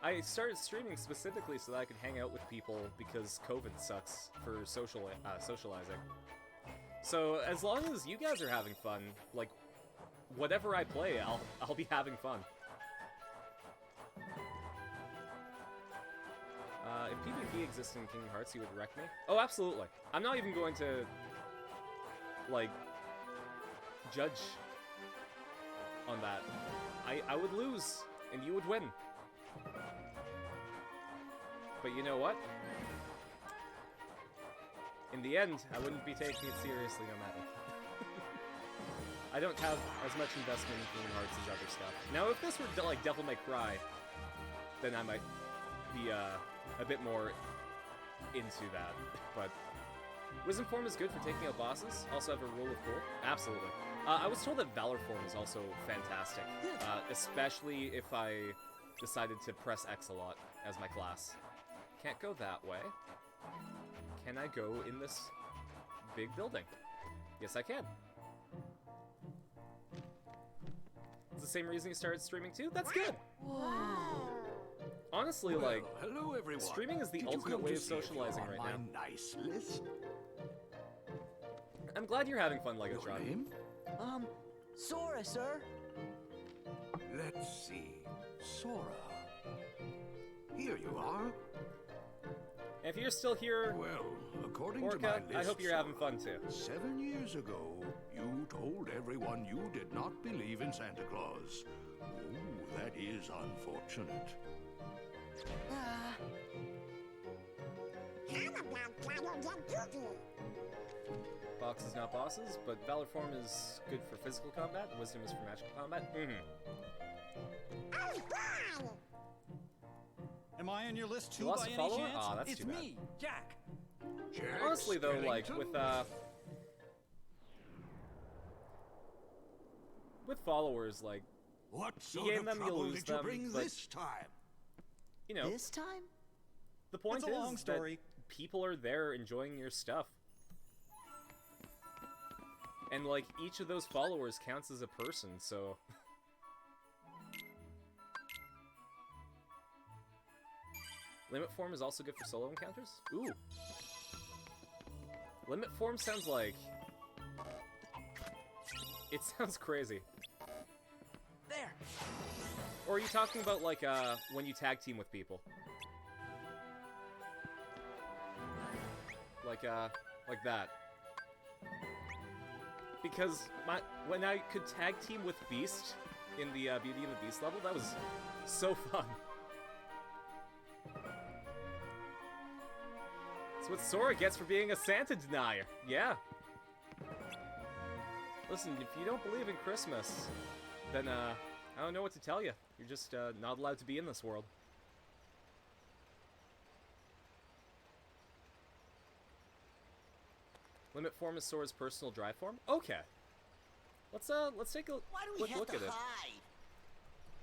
[SPEAKER 2] I started streaming specifically so that I could hang out with people because COVID sucks for socializing. So as long as you guys are having fun, like, whatever I play, I'll be having fun. If PvP existed in Kingdom Hearts, you would wreck me? Oh, absolutely. I'm not even going to, like, judge on that. I would lose, and you would win. But you know what? In the end, I wouldn't be taking it seriously no matter. I don't have as much investment in Kingdom Hearts as other stuff. Now, if this were like Devil May Cry, then I might be a bit more into that. But Wisdom Form is good for taking out bosses. Also have a rule of cool. Absolutely. I was told that Valor Form is also fantastic, especially if I decided to press X a lot as my class. Can't go that way. Can I go in this big building? Yes, I can. It's the same reason you started streaming too? That's good! Honestly, like,
[SPEAKER 8] hello everyone.
[SPEAKER 2] streaming is the
[SPEAKER 8] Did you
[SPEAKER 2] ultimate
[SPEAKER 8] come
[SPEAKER 2] way
[SPEAKER 8] to
[SPEAKER 2] of
[SPEAKER 8] see if
[SPEAKER 2] socializing
[SPEAKER 8] you're
[SPEAKER 2] right
[SPEAKER 8] on
[SPEAKER 2] now.
[SPEAKER 8] my nice list.
[SPEAKER 2] I'm glad you're having fun, Lego
[SPEAKER 8] Your
[SPEAKER 2] Tron.
[SPEAKER 8] name?
[SPEAKER 3] Sora, sir.
[SPEAKER 8] Let's see. Sora. Here you are.
[SPEAKER 2] If you're still here,
[SPEAKER 8] Well, according to my
[SPEAKER 2] Orca,
[SPEAKER 8] list,
[SPEAKER 2] I hope you're having
[SPEAKER 8] Sora,
[SPEAKER 2] fun too.
[SPEAKER 8] 7 years ago, you told everyone you did not believe in Santa Claus. Oh, that is unfortunate.
[SPEAKER 2] Boxes, not bosses, but Valor Form is good for physical combat, Wisdom is for magical combat.
[SPEAKER 4] Am I on your list too,
[SPEAKER 2] You lost
[SPEAKER 4] by
[SPEAKER 2] a
[SPEAKER 4] any
[SPEAKER 2] follower?
[SPEAKER 4] chance?
[SPEAKER 2] Aw, that's
[SPEAKER 3] It's
[SPEAKER 2] too bad.
[SPEAKER 3] me, Jack.
[SPEAKER 8] Jack
[SPEAKER 2] Honestly though, like,
[SPEAKER 8] Skellington?
[SPEAKER 2] with followers, like,
[SPEAKER 8] What
[SPEAKER 2] you
[SPEAKER 8] sort
[SPEAKER 2] gain
[SPEAKER 8] of
[SPEAKER 2] them, you
[SPEAKER 8] trouble
[SPEAKER 2] lose
[SPEAKER 8] did you
[SPEAKER 2] them,
[SPEAKER 8] bring
[SPEAKER 2] but-
[SPEAKER 8] this time?
[SPEAKER 2] you know,
[SPEAKER 3] This time?
[SPEAKER 2] the point
[SPEAKER 4] It's a
[SPEAKER 2] is
[SPEAKER 4] long story.
[SPEAKER 2] that people are there enjoying your stuff. And, like, each of those followers counts as a person, so... Limit Form is also good for solo encounters? Ooh. Limit Form sounds like... It sounds crazy.
[SPEAKER 3] There.
[SPEAKER 2] Or are you talking about, like, when you tag team with people? Like that. Because when I could tag team with Beast in the Beauty and the Beast level, that was so fun. That's what Sora gets for being a Santa denier. Yeah. Listen, if you don't believe in Christmas, then I don't know what to tell you. You're just not allowed to be in this world. Limit form is Sora's personal drive form? Okay. Let's take a
[SPEAKER 3] Why do we
[SPEAKER 2] quick
[SPEAKER 3] have
[SPEAKER 2] look
[SPEAKER 3] to
[SPEAKER 2] at it.
[SPEAKER 3] hide?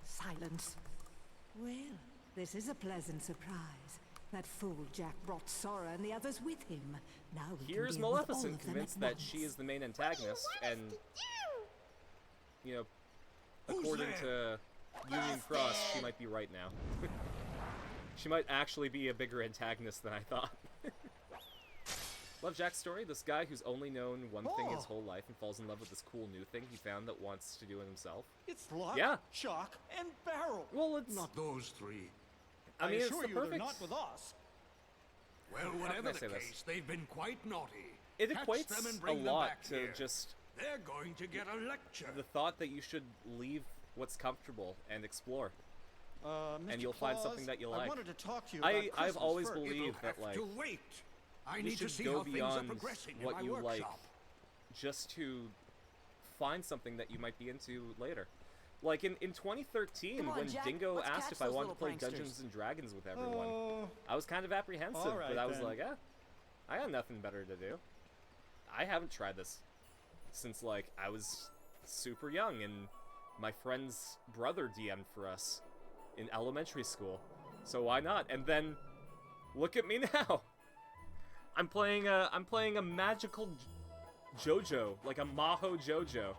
[SPEAKER 6] Silence. Well, this is a pleasant surprise. That fool Jack brought Sora and the others with him. Now we can
[SPEAKER 2] Here's
[SPEAKER 6] deal with all
[SPEAKER 2] Maleficent,
[SPEAKER 6] of them
[SPEAKER 2] convinced
[SPEAKER 6] at
[SPEAKER 2] that
[SPEAKER 6] once.
[SPEAKER 2] she is the main antagonist, and, you know, according to Union Cross, she might be right now. She might actually be a bigger antagonist than I thought. Love Jack's story? This guy who's only known one thing his whole life and falls in love with this cool new thing he found that wants to do it himself.
[SPEAKER 4] It's Lock,
[SPEAKER 2] Yeah.
[SPEAKER 4] Shock, and Barrel.
[SPEAKER 2] Well, it's...
[SPEAKER 8] Not those three.
[SPEAKER 2] I mean, it's
[SPEAKER 4] assure
[SPEAKER 2] the
[SPEAKER 4] you
[SPEAKER 2] perfect...
[SPEAKER 4] they're not with us.
[SPEAKER 8] Well,
[SPEAKER 2] can
[SPEAKER 8] whatever
[SPEAKER 2] I
[SPEAKER 8] the
[SPEAKER 2] say
[SPEAKER 8] case,
[SPEAKER 2] this?
[SPEAKER 8] they've been quite naughty.
[SPEAKER 2] It
[SPEAKER 8] Catch
[SPEAKER 2] equates
[SPEAKER 8] them and
[SPEAKER 2] a
[SPEAKER 8] bring them
[SPEAKER 2] lot
[SPEAKER 8] back
[SPEAKER 2] to
[SPEAKER 8] here.
[SPEAKER 2] just
[SPEAKER 8] They're going to get a lecture.
[SPEAKER 2] the thought that you should leave what's comfortable and explore.
[SPEAKER 4] Mr.
[SPEAKER 2] And you'll find
[SPEAKER 4] Claus,
[SPEAKER 2] something that you
[SPEAKER 4] I
[SPEAKER 2] like.
[SPEAKER 4] wanted to talk to you about
[SPEAKER 2] I've
[SPEAKER 4] Christmas
[SPEAKER 2] always
[SPEAKER 4] first.
[SPEAKER 2] believed
[SPEAKER 8] It'll
[SPEAKER 2] that,
[SPEAKER 8] have
[SPEAKER 2] like,
[SPEAKER 8] to wait. I
[SPEAKER 2] you
[SPEAKER 8] need to
[SPEAKER 2] should
[SPEAKER 8] see
[SPEAKER 2] go
[SPEAKER 8] how things are
[SPEAKER 2] beyond
[SPEAKER 8] progressing in
[SPEAKER 2] what
[SPEAKER 8] my
[SPEAKER 2] you
[SPEAKER 8] workshop.
[SPEAKER 2] like just to find something that you might be into later. Like in 2013,
[SPEAKER 3] Come on,
[SPEAKER 2] when
[SPEAKER 3] Jack,
[SPEAKER 2] Dingo
[SPEAKER 3] let's
[SPEAKER 2] asked
[SPEAKER 3] catch
[SPEAKER 2] if I
[SPEAKER 3] those
[SPEAKER 2] wanted to
[SPEAKER 3] little
[SPEAKER 2] play
[SPEAKER 3] pranksters.
[SPEAKER 2] Dungeons and Dragons with everyone,
[SPEAKER 4] Oh,
[SPEAKER 2] I was kind of apprehensive,
[SPEAKER 4] all right
[SPEAKER 2] but I was
[SPEAKER 4] then.
[SPEAKER 2] like, I got nothing better to do. I haven't tried this since, like, I was super young, and my friend's brother DM'd for us in elementary school. So why not? And then, look at me now! I'm playing a magical JoJo, like a Maho JoJo,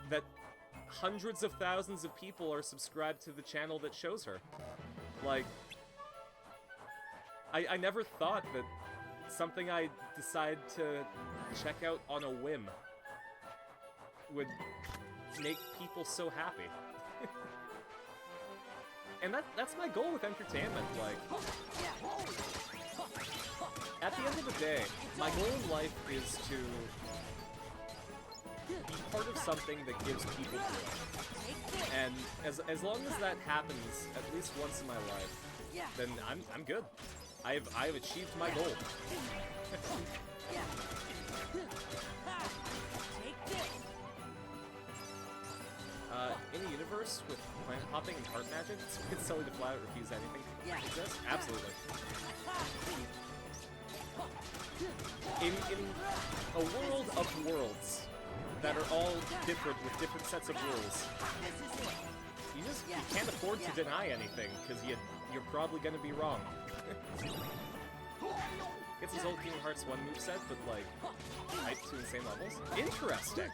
[SPEAKER 2] that hundreds of thousands of people are subscribed to the channel that shows her. Like, I never thought that something I decide to check out on a whim would make people so happy. And that's my goal with entertainment, like, at the end of the day, my goal in life is to be part of something that gives people joy. And as long as that happens at least once in my life, then I'm good. I've achieved my goal. In a universe with planet hopping and heart magic, it's silly to flat out refuse anything exists. Absolutely. In a world of worlds that are all different with different sets of rules, you can't afford to deny anything because you're probably gonna be wrong. It's his old Kingdom Hearts 1 moveset, but like type to insane levels. Interesting.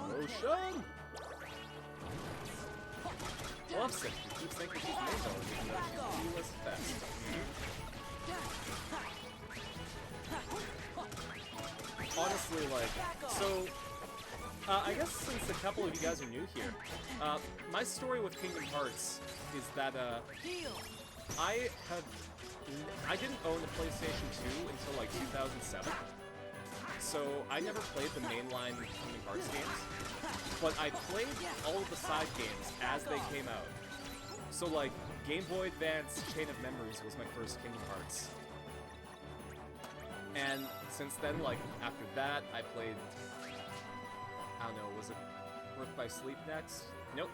[SPEAKER 2] Motion. Lovesick, who keeps thinking she's Mazo, even though she was best. Honestly, like, so, I guess since a couple of you guys are new here, my story with Kingdom Hearts is that, I didn't own a PlayStation 2 until, like, 2007, so I never played the mainline Kingdom Hearts games, but I played all of the side games as they came out. So, like, Game Boy Advance Chain of Memories was my first Kingdom Hearts. And since then, like, after that, I played, I don't know, was it Birth by Sleep next? Nope.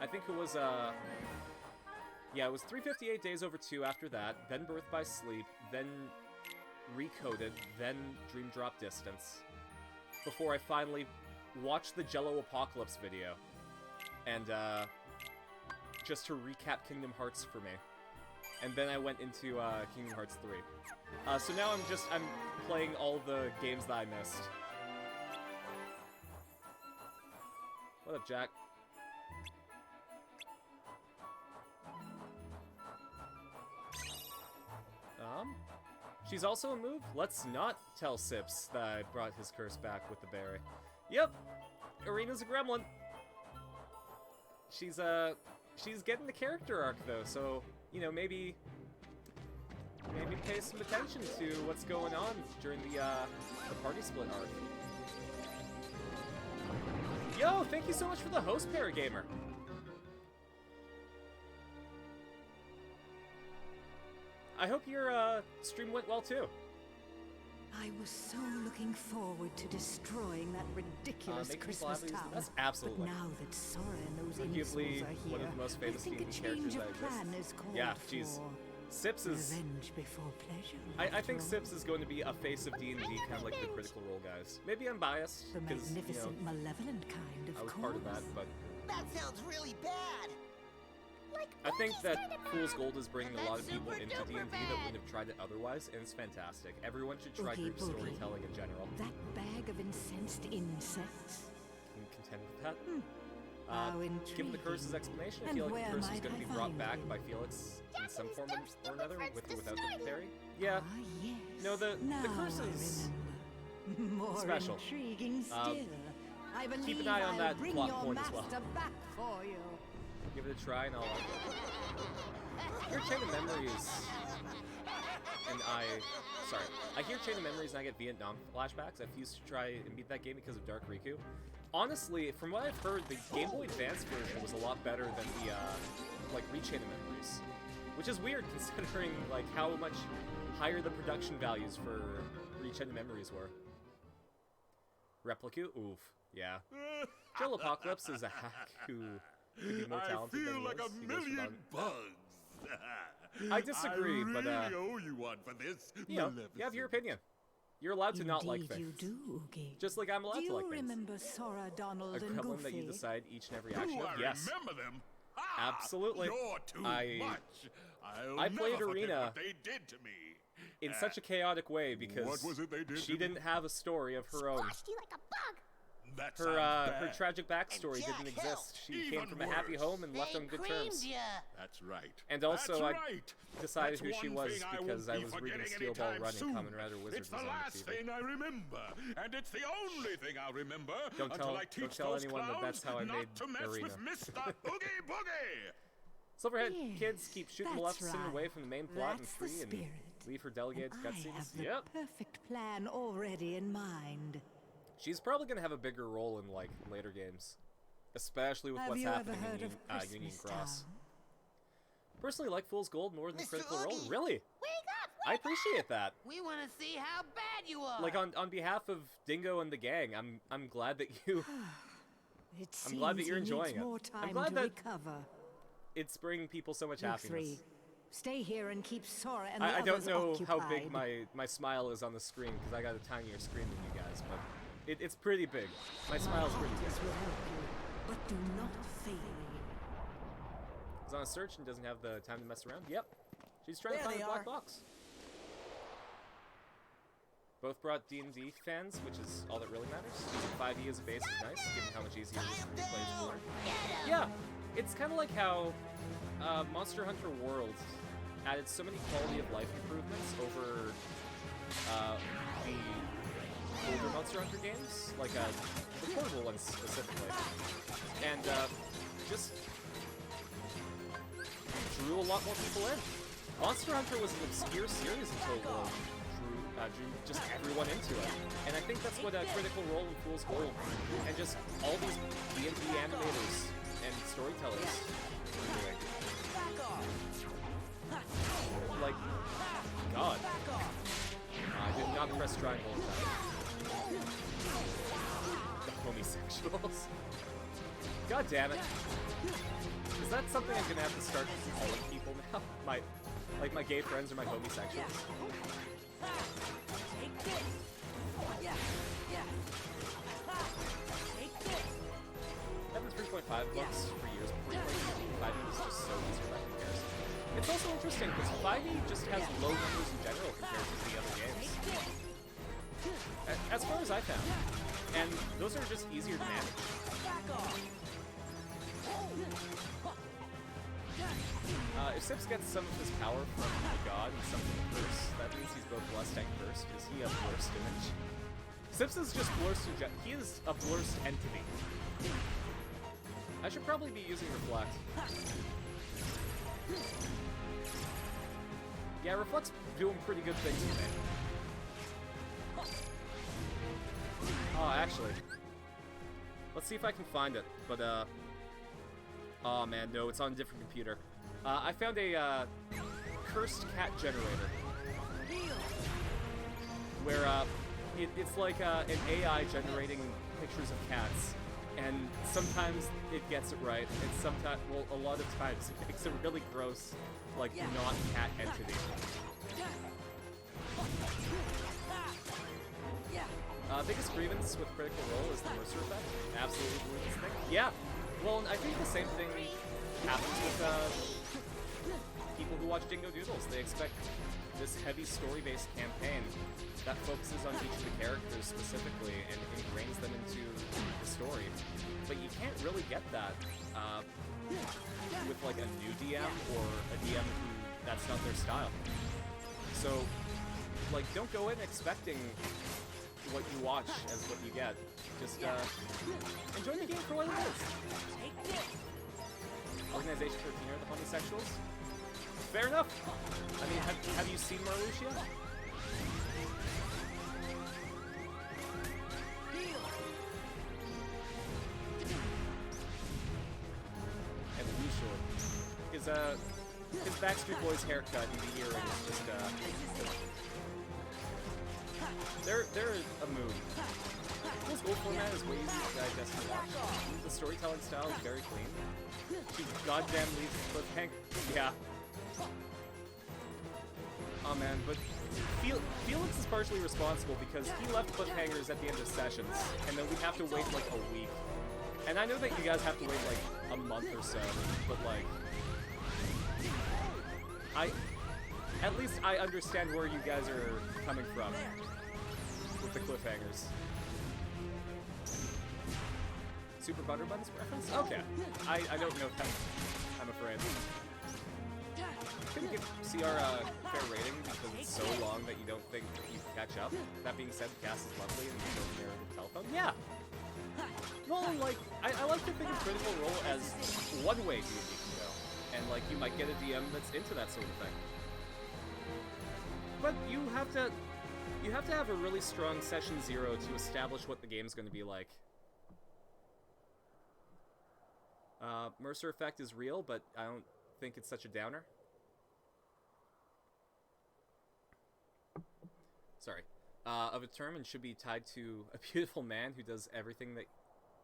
[SPEAKER 2] I think it was, yeah, it was 358 Days Over 2 after that, then Birth by Sleep, then Recoded, then Dream Drop Distance, before I finally watched the Jello Apocalypse video, and, just to recap Kingdom Hearts for me. And then I went into, Kingdom Hearts 3. So now I'm playing all the games that I missed. What up, Jack? She's also a move? Let's not tell Sips that I brought his curse back with the berry. Yep! Irina's a gremlin. She's getting the character arc, though, so, you know, maybe pay some attention to what's going on during the party split arc. Yo, thank you so much for the host, Paragamer. I hope your stream went well too.
[SPEAKER 6] I was so looking forward to destroying that ridiculous
[SPEAKER 2] making people
[SPEAKER 6] Christmas
[SPEAKER 2] happy is-
[SPEAKER 6] town.
[SPEAKER 2] that's absolutely.
[SPEAKER 6] But now that Sora and those
[SPEAKER 2] Arguably
[SPEAKER 6] imbeciles are here,
[SPEAKER 2] one of the most famous
[SPEAKER 6] I think a
[SPEAKER 2] TV
[SPEAKER 6] change
[SPEAKER 2] characters
[SPEAKER 6] of
[SPEAKER 2] that exists.
[SPEAKER 6] plan is called
[SPEAKER 2] Yeah, she's
[SPEAKER 6] for.
[SPEAKER 2] Sips is...
[SPEAKER 6] Revenge before pleasure.
[SPEAKER 2] I think
[SPEAKER 6] after all.
[SPEAKER 2] Sips is going to be a face of D&D, kind of like the Critical Role guys. Maybe I'm biased,
[SPEAKER 6] The
[SPEAKER 2] because, you know,
[SPEAKER 6] magnificent, malevolent kind, of
[SPEAKER 2] I was
[SPEAKER 6] course.
[SPEAKER 2] part of that, but
[SPEAKER 9] That sounds really bad. Like
[SPEAKER 2] I think
[SPEAKER 9] Monkey's
[SPEAKER 2] that
[SPEAKER 9] kinda
[SPEAKER 2] Fool's
[SPEAKER 9] bad,
[SPEAKER 2] Gold is bringing
[SPEAKER 9] but
[SPEAKER 2] a lot of
[SPEAKER 9] that's
[SPEAKER 2] people into
[SPEAKER 9] super
[SPEAKER 2] D&D that
[SPEAKER 9] duper
[SPEAKER 2] wouldn't
[SPEAKER 9] bad.
[SPEAKER 2] have tried it otherwise, and it's fantastic. Everyone should try
[SPEAKER 6] Oogie
[SPEAKER 2] group
[SPEAKER 6] boogie.
[SPEAKER 2] storytelling in general.
[SPEAKER 6] That bag of incensed insects.
[SPEAKER 2] Can contend with that.
[SPEAKER 6] How
[SPEAKER 2] Given the curse's
[SPEAKER 6] intriguing.
[SPEAKER 2] explanation, I
[SPEAKER 6] And
[SPEAKER 2] feel like
[SPEAKER 6] where
[SPEAKER 2] the curse is
[SPEAKER 6] might
[SPEAKER 2] going to
[SPEAKER 6] I
[SPEAKER 2] be brought
[SPEAKER 6] find
[SPEAKER 2] back
[SPEAKER 6] him?
[SPEAKER 2] by Felix in some form
[SPEAKER 9] dumb,
[SPEAKER 2] or
[SPEAKER 9] stupid
[SPEAKER 2] another,
[SPEAKER 9] friends
[SPEAKER 2] with or
[SPEAKER 9] to
[SPEAKER 2] without
[SPEAKER 9] study.
[SPEAKER 2] the fairy. Yeah,
[SPEAKER 6] Ah, yes.
[SPEAKER 2] No, the
[SPEAKER 6] now
[SPEAKER 2] curse
[SPEAKER 6] I
[SPEAKER 2] is
[SPEAKER 6] remember. More
[SPEAKER 2] special.
[SPEAKER 6] intriguing still. I believe
[SPEAKER 2] keep an eye on
[SPEAKER 6] I'll
[SPEAKER 2] that
[SPEAKER 6] bring
[SPEAKER 2] plot
[SPEAKER 6] your
[SPEAKER 2] point as
[SPEAKER 6] master
[SPEAKER 2] well.
[SPEAKER 6] back for you.
[SPEAKER 2] give it a try and I'll like it. I hear Chain of Memories, and I hear Chain of Memories and I get Vietnam flashbacks. I used to try and beat that game because of Dark Riku. Honestly, from what I've heard, the Game Boy Advance version was a lot better than the, like, Re-Chain of Memories. Which is weird considering, like, how much higher the production values for Re-Chain of Memories were. Replicute? Oof. Yeah. Jill Apocalypse is a hack who could be more
[SPEAKER 7] I
[SPEAKER 2] talented
[SPEAKER 7] feel
[SPEAKER 2] than he
[SPEAKER 7] like
[SPEAKER 2] is.
[SPEAKER 7] a
[SPEAKER 2] He goes for
[SPEAKER 7] million
[SPEAKER 2] fun.
[SPEAKER 7] bugs.
[SPEAKER 2] I disagree,
[SPEAKER 7] I
[SPEAKER 2] but,
[SPEAKER 7] really owe you one for this.
[SPEAKER 2] You know, you have your opinion. You're allowed to not like
[SPEAKER 6] Indeed
[SPEAKER 2] things.
[SPEAKER 6] you do, Oogie.
[SPEAKER 2] Just like I'm allowed
[SPEAKER 6] Do
[SPEAKER 2] to like
[SPEAKER 6] you
[SPEAKER 2] things.
[SPEAKER 6] remember Sora, Donald,
[SPEAKER 2] A
[SPEAKER 6] and
[SPEAKER 2] gremlin
[SPEAKER 6] Goofy?
[SPEAKER 2] that you decide each and every
[SPEAKER 7] Do
[SPEAKER 2] action of?
[SPEAKER 7] I
[SPEAKER 2] Yes.
[SPEAKER 7] remember them? Ah,
[SPEAKER 2] Absolutely.
[SPEAKER 7] You're too
[SPEAKER 2] I-
[SPEAKER 7] much. I'll
[SPEAKER 2] I
[SPEAKER 7] never
[SPEAKER 2] played
[SPEAKER 7] forget
[SPEAKER 2] Arena
[SPEAKER 7] what they did to me.
[SPEAKER 2] In such a chaotic way because
[SPEAKER 7] What was it they did
[SPEAKER 2] she
[SPEAKER 7] to me?
[SPEAKER 2] didn't have a story of her own.
[SPEAKER 9] Squashed you like a bug.
[SPEAKER 7] That
[SPEAKER 2] Her
[SPEAKER 7] sounds
[SPEAKER 2] her
[SPEAKER 7] bad.
[SPEAKER 2] tragic backstory
[SPEAKER 9] And Jack,
[SPEAKER 2] didn't
[SPEAKER 9] hell,
[SPEAKER 2] exist. She came
[SPEAKER 7] even
[SPEAKER 2] from a happy
[SPEAKER 7] worse.
[SPEAKER 2] home and left
[SPEAKER 9] They
[SPEAKER 2] on good
[SPEAKER 9] creamed
[SPEAKER 2] terms.
[SPEAKER 9] ya.
[SPEAKER 7] That's right.
[SPEAKER 2] And also,
[SPEAKER 7] That's
[SPEAKER 2] I
[SPEAKER 7] right.
[SPEAKER 2] decided
[SPEAKER 7] That's
[SPEAKER 2] who she
[SPEAKER 7] one
[SPEAKER 2] was
[SPEAKER 7] thing
[SPEAKER 2] because I
[SPEAKER 7] won't be
[SPEAKER 2] was reading
[SPEAKER 7] forgetting
[SPEAKER 2] Steel Ball
[SPEAKER 7] anytime
[SPEAKER 2] Run and
[SPEAKER 7] soon.
[SPEAKER 2] Kamen Rider Wizard
[SPEAKER 7] It's the
[SPEAKER 2] was on
[SPEAKER 7] last
[SPEAKER 2] TV.
[SPEAKER 7] thing I remember, and it's the only thing I'll remember
[SPEAKER 2] Don't
[SPEAKER 7] until
[SPEAKER 2] tell-
[SPEAKER 7] I teach
[SPEAKER 2] don't tell
[SPEAKER 7] those
[SPEAKER 2] anyone that that's
[SPEAKER 7] clowns
[SPEAKER 2] how I
[SPEAKER 7] not
[SPEAKER 2] made
[SPEAKER 7] to mess
[SPEAKER 2] Arena.
[SPEAKER 7] with Mr. Oogie Boogie.
[SPEAKER 2] Silverhead
[SPEAKER 6] Yes,
[SPEAKER 2] kids keep shooting
[SPEAKER 6] that's
[SPEAKER 2] Maleficent
[SPEAKER 6] right.
[SPEAKER 2] away from the main plot and
[SPEAKER 6] That's the
[SPEAKER 2] free and
[SPEAKER 6] spirit.
[SPEAKER 2] leave her delegated
[SPEAKER 6] And I have
[SPEAKER 2] cutscenes.
[SPEAKER 6] the
[SPEAKER 2] Yep.
[SPEAKER 6] perfect plan already in mind.
[SPEAKER 2] She's probably gonna have a bigger role in like later games, especially with
[SPEAKER 6] Have
[SPEAKER 2] what's
[SPEAKER 6] you ever
[SPEAKER 2] happening
[SPEAKER 6] heard
[SPEAKER 2] in
[SPEAKER 6] of
[SPEAKER 2] Union
[SPEAKER 6] Christmas
[SPEAKER 2] Cross.
[SPEAKER 6] Town?
[SPEAKER 2] Personally, like Fool's Gold more than
[SPEAKER 9] Mr.
[SPEAKER 2] Critical Role.
[SPEAKER 9] Oogie.
[SPEAKER 2] Really,
[SPEAKER 9] Wake up!
[SPEAKER 2] I appreciate that.
[SPEAKER 9] We want to see how bad you are.
[SPEAKER 2] Like on behalf of Dingo and the gang, I'm glad that you.
[SPEAKER 6] It
[SPEAKER 2] I'm glad that
[SPEAKER 6] seems
[SPEAKER 2] you're
[SPEAKER 6] he needs
[SPEAKER 2] enjoying it.
[SPEAKER 6] more
[SPEAKER 2] I'm
[SPEAKER 6] time
[SPEAKER 2] glad
[SPEAKER 6] to
[SPEAKER 2] that-
[SPEAKER 6] recover.
[SPEAKER 2] It's bringing people so much
[SPEAKER 6] You
[SPEAKER 2] happiness.
[SPEAKER 6] three, stay here and keep Sora and the
[SPEAKER 2] I don't
[SPEAKER 6] others
[SPEAKER 2] know
[SPEAKER 6] occupied.
[SPEAKER 2] how big my smile is on the screen because I got a tinier screen than you guys, but it's pretty big. My smile's pretty big.
[SPEAKER 6] Hunters will help you, but do not fail me.
[SPEAKER 2] He's on a search and doesn't have the time to mess around. Yep. She's trying to
[SPEAKER 3] There
[SPEAKER 2] find
[SPEAKER 3] they
[SPEAKER 2] a black
[SPEAKER 3] are.
[SPEAKER 2] box. Both brought D&D fans, which is all that really matters. Using 5e as a base is nice, given how much easier it is for new players to learn. Yeah, it's kind of like how Monster Hunter World added so many quality of life improvements over the older Monster Hunter games, like the portable ones specifically, and just drew a lot more people in. Monster Hunter was an obscure series until World drew just everyone into it, and I think that's what Critical Role and Fool's Gold, and just all these D&D animators and storytellers are doing. Like, God, I did not press triangle in time. The homosexuals. God damn it. Is that something I'm gonna have to start calling people now? My gay friends are my homosexuals. Having 3.5 bucks for years before you play 5e is just so easy by comparison. It's also interesting because 5e just has low numbers in general compared to the other games. As far as I found. And those are just easier to manage. If Sips gets some of his power from the god and some from the curse, that means he's both blessed and cursed. Is he a blurst image? Sips is just blurst he is a blurst entity. I should probably be using Reflect. Yeah, Reflect's doing pretty good things for me. Oh, actually. Let's see if I can find it, but, oh man, no, it's on a different computer. I found a, cursed cat generator. Where, it's like, an AI generating pictures of cats. And sometimes it gets it right, and sometimes, well, a lot of times it makes a really gross, like, not cat entity. Biggest grievance with Critical Role is the Mercer effect. Absolutely believe this thing. Yeah, well, I think the same thing happens with people who watch Dingo Doodles. They expect this heavy story-based campaign that focuses on each of the characters specifically and ingrains them into the story. But you can't really get that with like a new DM or a DM who that's not their style. So, like, don't go in expecting what you watch as what you get. Just enjoy the game for what it is. Organization 13 are the homosexuals? Fair enough. I mean, have you seen Marluxia? And Lucian. His Backstreet Boys haircut and the earring is just they're a mood. This gold format is way easier to digest and watch. The storytelling style is very clean. She goddamn leaves the cliffhanger. Yeah. Oh man, but Felix is partially responsible because he left cliffhangers at the end of sessions, and then we have to wait like a week. And I know that you guys have to wait like a month or so, but like, at least I understand where you guys are coming from with the cliffhangers. Super Butter Buns reference? Okay. I don't know that, I'm afraid. Couldn't give CR a fair rating because it's so long that you don't think you can catch up. That being said, the cast is lovely and you don't hear the telephone. Yeah! Well, like, I like to think of Critical Role as one-way D&D can go. And, like, you might get a DM that's into that sort of thing. But you have to have a really strong session 0 to establish what the game's going to be like. Mercer effect is real, but I don't think it's such a downer. Sorry. Of a term and should be tied to a beautiful man who does everything that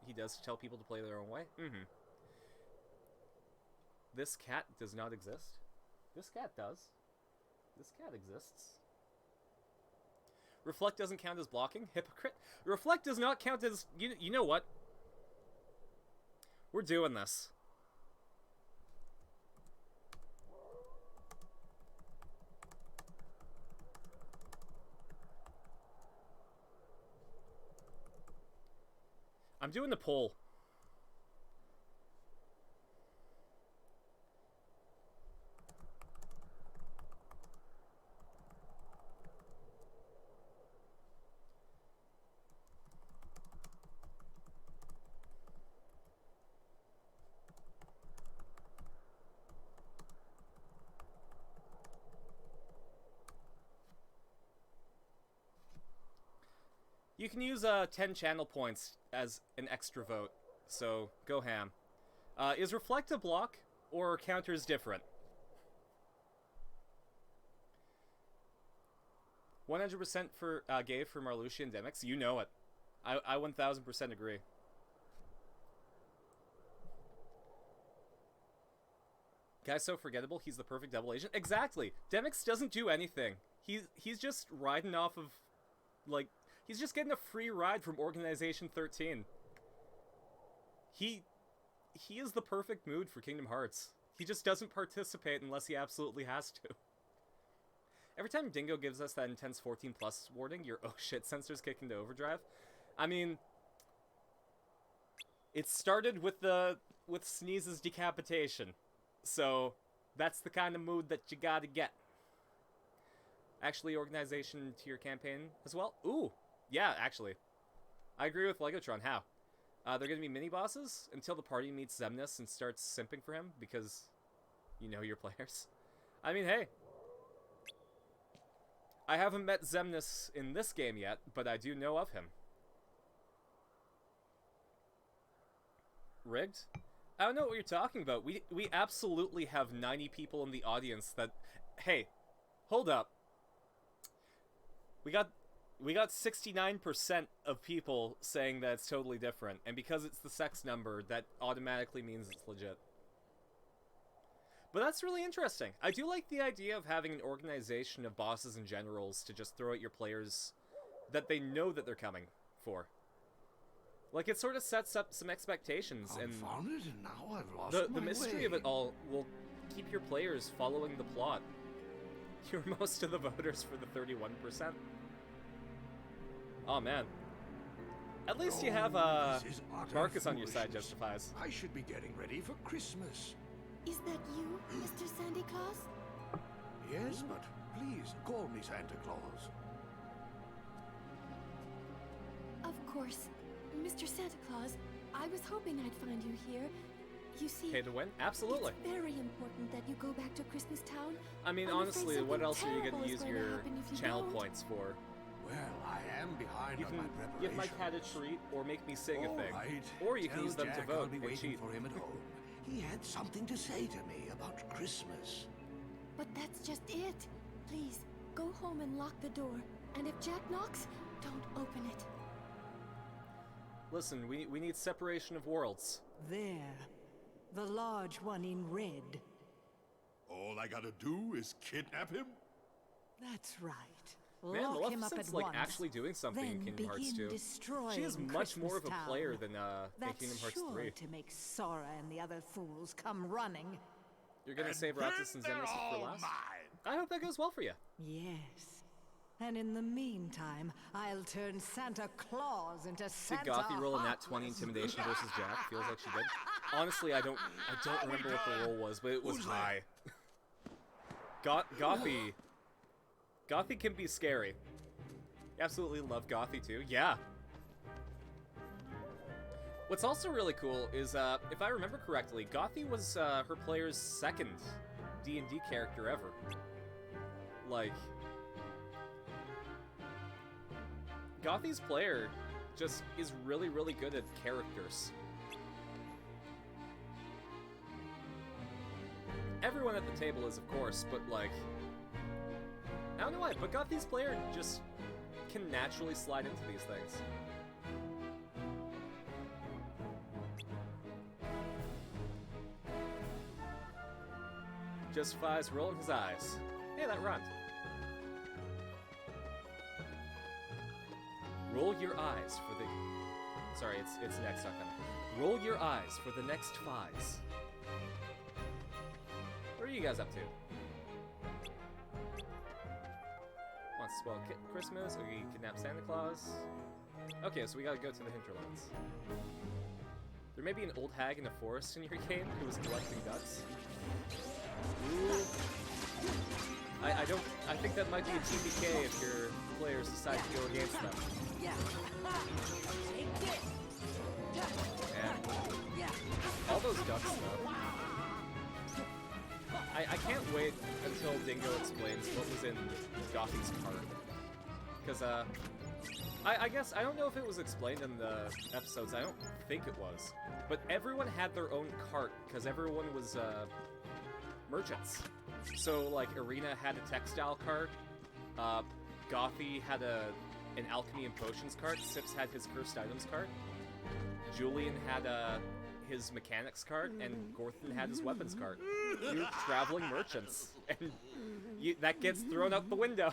[SPEAKER 2] he does to tell people to play their own way. Mm-hmm. This cat does not exist. This cat does. This cat exists. Reflect doesn't count as blocking. Hypocrite. Reflect does not count as... You know what? We're doing this. I'm doing the poll. You can use 10 channel points as an extra vote, so go ham. Is Reflect a block, or counters different? 100% for gay for Marluxia and Demix. You know it. I 1000% agree. Guy's so forgettable, he's the perfect double agent. Exactly! Demix doesn't do anything. He's just riding off of, like... He's just getting a free ride from Organization 13. He is the perfect mood for Kingdom Hearts. He just doesn't participate unless he absolutely has to. Every time Dingo gives us that intense 14+ warning, your oh shit sensors kick into overdrive. I mean, it started with Sneeze's decapitation. So, that's the kind of mood that you gotta get. Actually, Organization to your campaign as well? Ooh! Yeah, actually. I agree with Legotron. How? They're gonna be mini-bosses until the party meets Xemnas and starts simping for him because you know your players. I mean, hey. I haven't met Xemnas in this game yet, but I do know of him. Rigged? I don't know what you're talking about. We absolutely have 90 people in the audience that... Hey, hold up. We got We got 69% of people saying that it's totally different, and because it's the sex number, that automatically means it's legit. But that's really interesting. I do like the idea of having an organization of bosses and generals to just throw at your players that they know that they're coming for. Like, it sort of sets up some expectations, and
[SPEAKER 8] Confounded, and now I've lost
[SPEAKER 2] the
[SPEAKER 8] my
[SPEAKER 2] mystery
[SPEAKER 8] way.
[SPEAKER 2] of it all will keep your players following the plot. You're most of the voters for the 31%. Oh, man. At least you have,
[SPEAKER 8] This is utter
[SPEAKER 2] Marcus on your side,
[SPEAKER 8] foolishness.
[SPEAKER 2] Justifies.
[SPEAKER 8] I should be getting ready for Christmas.
[SPEAKER 10] Is that you, Mr. Santa Claus?
[SPEAKER 8] Yes, but please call me Santa Claus.
[SPEAKER 10] Of course. Mr. Santa Claus, I was hoping I'd find you here. You see,
[SPEAKER 2] Pay to win? Absolutely.
[SPEAKER 10] it's very important that you go back to Christmas Town.
[SPEAKER 2] I mean,
[SPEAKER 10] I'm afraid
[SPEAKER 2] honestly, what
[SPEAKER 10] something
[SPEAKER 2] else are you
[SPEAKER 10] terrible
[SPEAKER 2] going to
[SPEAKER 10] is
[SPEAKER 2] use
[SPEAKER 10] going to
[SPEAKER 2] your
[SPEAKER 10] happen if you
[SPEAKER 2] channel
[SPEAKER 10] don't.
[SPEAKER 2] points for?
[SPEAKER 8] Well, I am behind
[SPEAKER 2] You
[SPEAKER 8] on
[SPEAKER 2] can
[SPEAKER 8] my
[SPEAKER 2] give
[SPEAKER 8] preparations.
[SPEAKER 2] my cat a treat, or make me sing a
[SPEAKER 8] All
[SPEAKER 2] thing.
[SPEAKER 8] right.
[SPEAKER 2] Or you can
[SPEAKER 8] Tell
[SPEAKER 2] use them to
[SPEAKER 8] Jack
[SPEAKER 2] vote
[SPEAKER 8] I'll be
[SPEAKER 2] and
[SPEAKER 8] waiting
[SPEAKER 2] cheat.
[SPEAKER 8] for him at home. He had something to say to me about Christmas.
[SPEAKER 10] But that's just it. Please, go home and lock the door. And if Jack knocks, don't open it.
[SPEAKER 2] Listen, we need separation of worlds.
[SPEAKER 6] There. The large one in red.
[SPEAKER 7] All I gotta do is kidnap him?
[SPEAKER 6] That's right.
[SPEAKER 2] Man,
[SPEAKER 6] Lock him up at
[SPEAKER 2] Maleficent's like
[SPEAKER 6] once.
[SPEAKER 2] actually doing something in
[SPEAKER 6] Then
[SPEAKER 2] Kingdom Hearts
[SPEAKER 6] begin
[SPEAKER 2] 2.
[SPEAKER 6] destroying
[SPEAKER 2] She is much more of a
[SPEAKER 6] Christmas
[SPEAKER 2] player
[SPEAKER 6] Town.
[SPEAKER 2] than in
[SPEAKER 6] That's
[SPEAKER 2] Kingdom Hearts
[SPEAKER 6] sure
[SPEAKER 2] 3.
[SPEAKER 6] to make Sora and the other fools come running.
[SPEAKER 2] You're gonna
[SPEAKER 7] And
[SPEAKER 2] save
[SPEAKER 7] then
[SPEAKER 2] Ratzus and
[SPEAKER 7] they're
[SPEAKER 2] Nemesis for
[SPEAKER 7] all
[SPEAKER 2] last?
[SPEAKER 7] mine.
[SPEAKER 2] I hope that goes well for you.
[SPEAKER 6] Yes. And in the meantime, I'll turn Santa Claus into
[SPEAKER 2] Did
[SPEAKER 6] Santa
[SPEAKER 2] Gothy roll a nat 20
[SPEAKER 6] Heartless.
[SPEAKER 2] intimidation versus Jack? Feels like she did. Honestly, I don't remember what the roll was, but it was
[SPEAKER 8] Who's
[SPEAKER 2] high. Gothy can be scary. Absolutely love Gothy too. Yeah. What's also really cool is, if I remember correctly, Gothy was her player's second D&D character ever. Like, Gothy's player just is really, really good at characters. Everyone at the table is, of course, but like, I don't know why, but Gothy's player just can naturally slide into these things. Justifies rolling his eyes. Hey, that rhymed. Roll your eyes for the... Sorry, it's next, not coming. Roll your eyes for the next fives. What are you guys up to? Wants to spoil Christmas, or you kidnap Santa Claus. Okay, so we gotta go to the hinterlands. There may be an old hag in a forest in your game who was collecting ducks. Ooh. I think that might be a TPK if your players decide to go against them.
[SPEAKER 6] Yeah. Take it.
[SPEAKER 2] And
[SPEAKER 6] Yeah.
[SPEAKER 2] all those ducks, though. I can't wait until Dingo explains what was in Gothy's cart. Because, I guess, I don't know if it was explained in the episodes, I don't think it was. But everyone had their own cart, because everyone was, merchants. So, like, Irina had a textile cart, Gothy had an alchemy and potions cart, Sips had his cursed items cart, Julian had, his mechanics cart, and Gorthon had his weapons cart. You're traveling merchants, and that gets thrown out the window.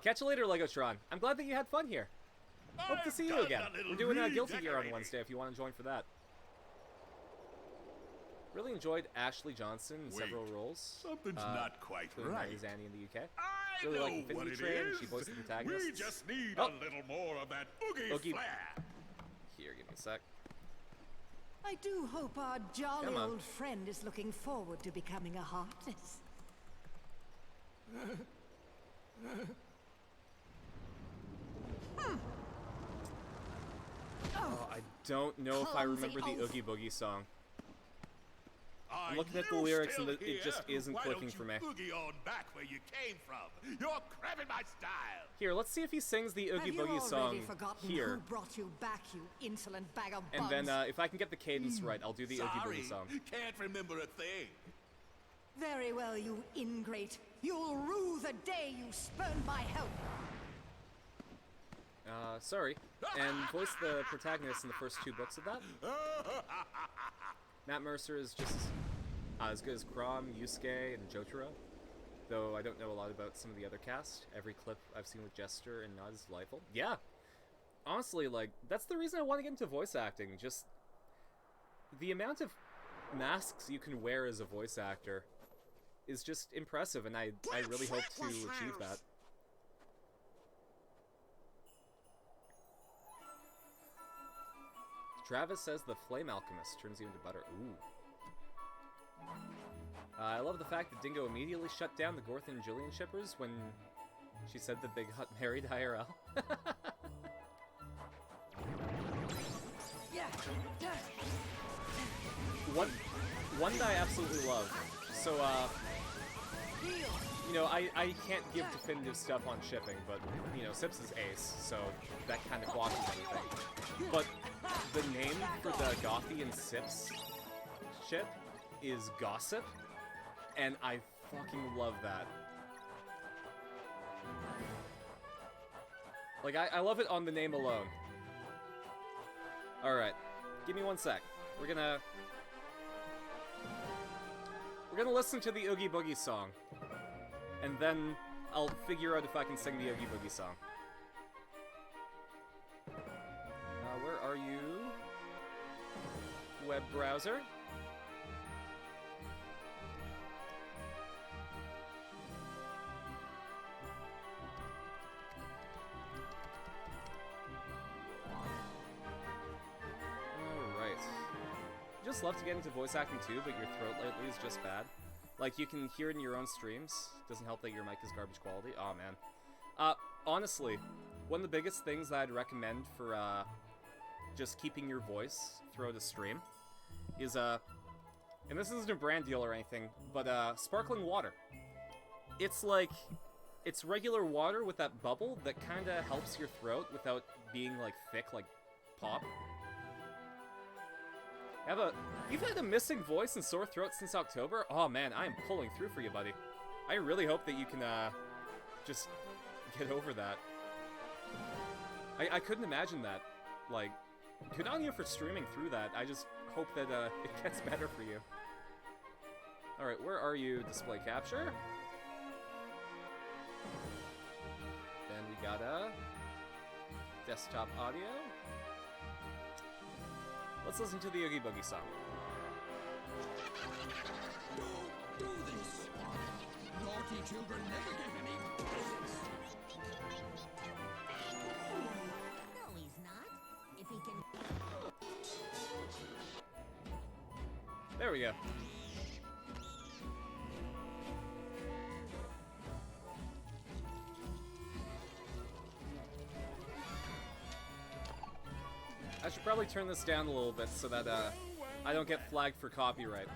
[SPEAKER 2] Catch you later, Legotron. I'm glad that you had fun here. Hope to see you again. We're doing a Guilty Gear on Wednesday if you want to join for that. Really enjoyed Ashley Johnson in several roles.
[SPEAKER 7] Something's not quite
[SPEAKER 2] including
[SPEAKER 7] right.
[SPEAKER 2] 90s Annie in the UK.
[SPEAKER 7] I
[SPEAKER 2] Really
[SPEAKER 7] know
[SPEAKER 2] like Infinity
[SPEAKER 7] what it
[SPEAKER 2] Train.
[SPEAKER 7] is.
[SPEAKER 2] She voiced the protagonists.
[SPEAKER 7] We just need
[SPEAKER 2] Oh.
[SPEAKER 7] a little more of that oogie
[SPEAKER 2] Oogie-
[SPEAKER 7] flair.
[SPEAKER 2] Here, give me a sec.
[SPEAKER 6] I do hope our jolly
[SPEAKER 2] Come on.
[SPEAKER 6] old friend is looking forward to becoming a Heartless.
[SPEAKER 2] Oh, I don't know if I
[SPEAKER 6] Clumsy
[SPEAKER 2] remember the
[SPEAKER 6] oaf.
[SPEAKER 2] Oogie Boogie song.
[SPEAKER 7] Are
[SPEAKER 2] I'm looking at the
[SPEAKER 7] you
[SPEAKER 2] lyrics
[SPEAKER 7] still
[SPEAKER 2] and it just
[SPEAKER 7] here?
[SPEAKER 2] isn't
[SPEAKER 7] Why
[SPEAKER 2] clicking
[SPEAKER 7] don't
[SPEAKER 2] for
[SPEAKER 7] you
[SPEAKER 2] me.
[SPEAKER 7] Oogie on back where you came from. You're cramping my style.
[SPEAKER 2] Here, let's see if he sings the Oogie
[SPEAKER 6] Have you
[SPEAKER 2] Boogie
[SPEAKER 6] already
[SPEAKER 2] song
[SPEAKER 6] forgotten
[SPEAKER 2] here.
[SPEAKER 6] who brought you back, you insolent bag of
[SPEAKER 2] And
[SPEAKER 6] bugs?
[SPEAKER 2] then, if I can get the cadence right, I'll do the Oogie
[SPEAKER 7] Sorry,
[SPEAKER 2] Boogie song.
[SPEAKER 7] can't remember a thing.
[SPEAKER 6] Very well, you ingrate. You'll rue the day you spurned my help.
[SPEAKER 2] Sorry. And voiced the protagonist in the first 2 books of that. Matt Mercer is just as good as Chrom, Yusuke, and Jotaro. Though I don't know a lot about some of the other cast. Every clip I've seen with Jester and Nod is delightful. Yeah! Honestly, like, that's the reason I want to get into voice acting. Just the amount of masks you can wear as a voice actor is just impressive, and I really hope to achieve that. Travis says the Flame Alchemist turns you into butter. Ooh. I love the fact that Dingo immediately shut down the Gorth and Julian shippers when she said that they got married IRL. One that I absolutely love. So, you know, I can't give definitive stuff on shipping, but, you know, Sips is ace, so that kind of blocks everything. But the name for the Gothy and Sips ship is Gossip, and I fucking love that. Like, I love it on the name alone. Alright, give me 1 sec. We're gonna listen to the Oogie Boogie song, and then I'll figure out if I can sing the Oogie Boogie song. Where are you? Web browser? Just love to get into voice acting too, but your throat lately is just bad. Like, you can hear it in your own streams. Doesn't help that your mic is garbage quality. Aw, man. Honestly, one of the biggest things that I'd recommend for, just keeping your voice throughout a stream is, and this isn't a brand deal or anything, but, sparkling water. It's like, it's regular water with that bubble that kinda helps your throat without being, like, thick like pop. You've had a missing voice and sore throat since October? Oh man, I am pulling through for you, buddy. I really hope that you can, just get over that. I couldn't imagine that. Like, good on you for streaming through that. I just hope that, it gets better for you. Alright, where are you, display capture? Then we got, desktop audio. Let's listen to the Oogie Boogie song.
[SPEAKER 1] Don't do this! Naughty children never get any presents!
[SPEAKER 9] No, he's not. If he can...
[SPEAKER 2] There we go. I should probably turn this down a little bit so that I don't get flagged for copyright.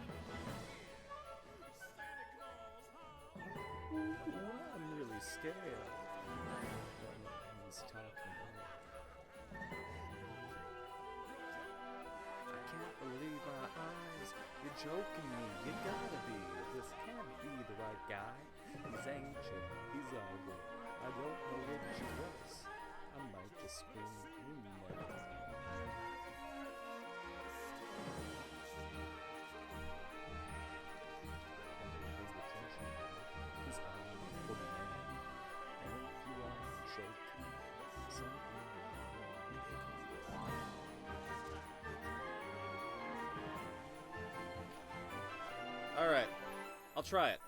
[SPEAKER 2] I'm really scared. He's talking about. I can't believe my eyes. You're joking me. You gotta be. This can't be the right guy. He's ancient. He's ugly. I don't know which is worse. I might just scream. You never know. Alright, I'll try it.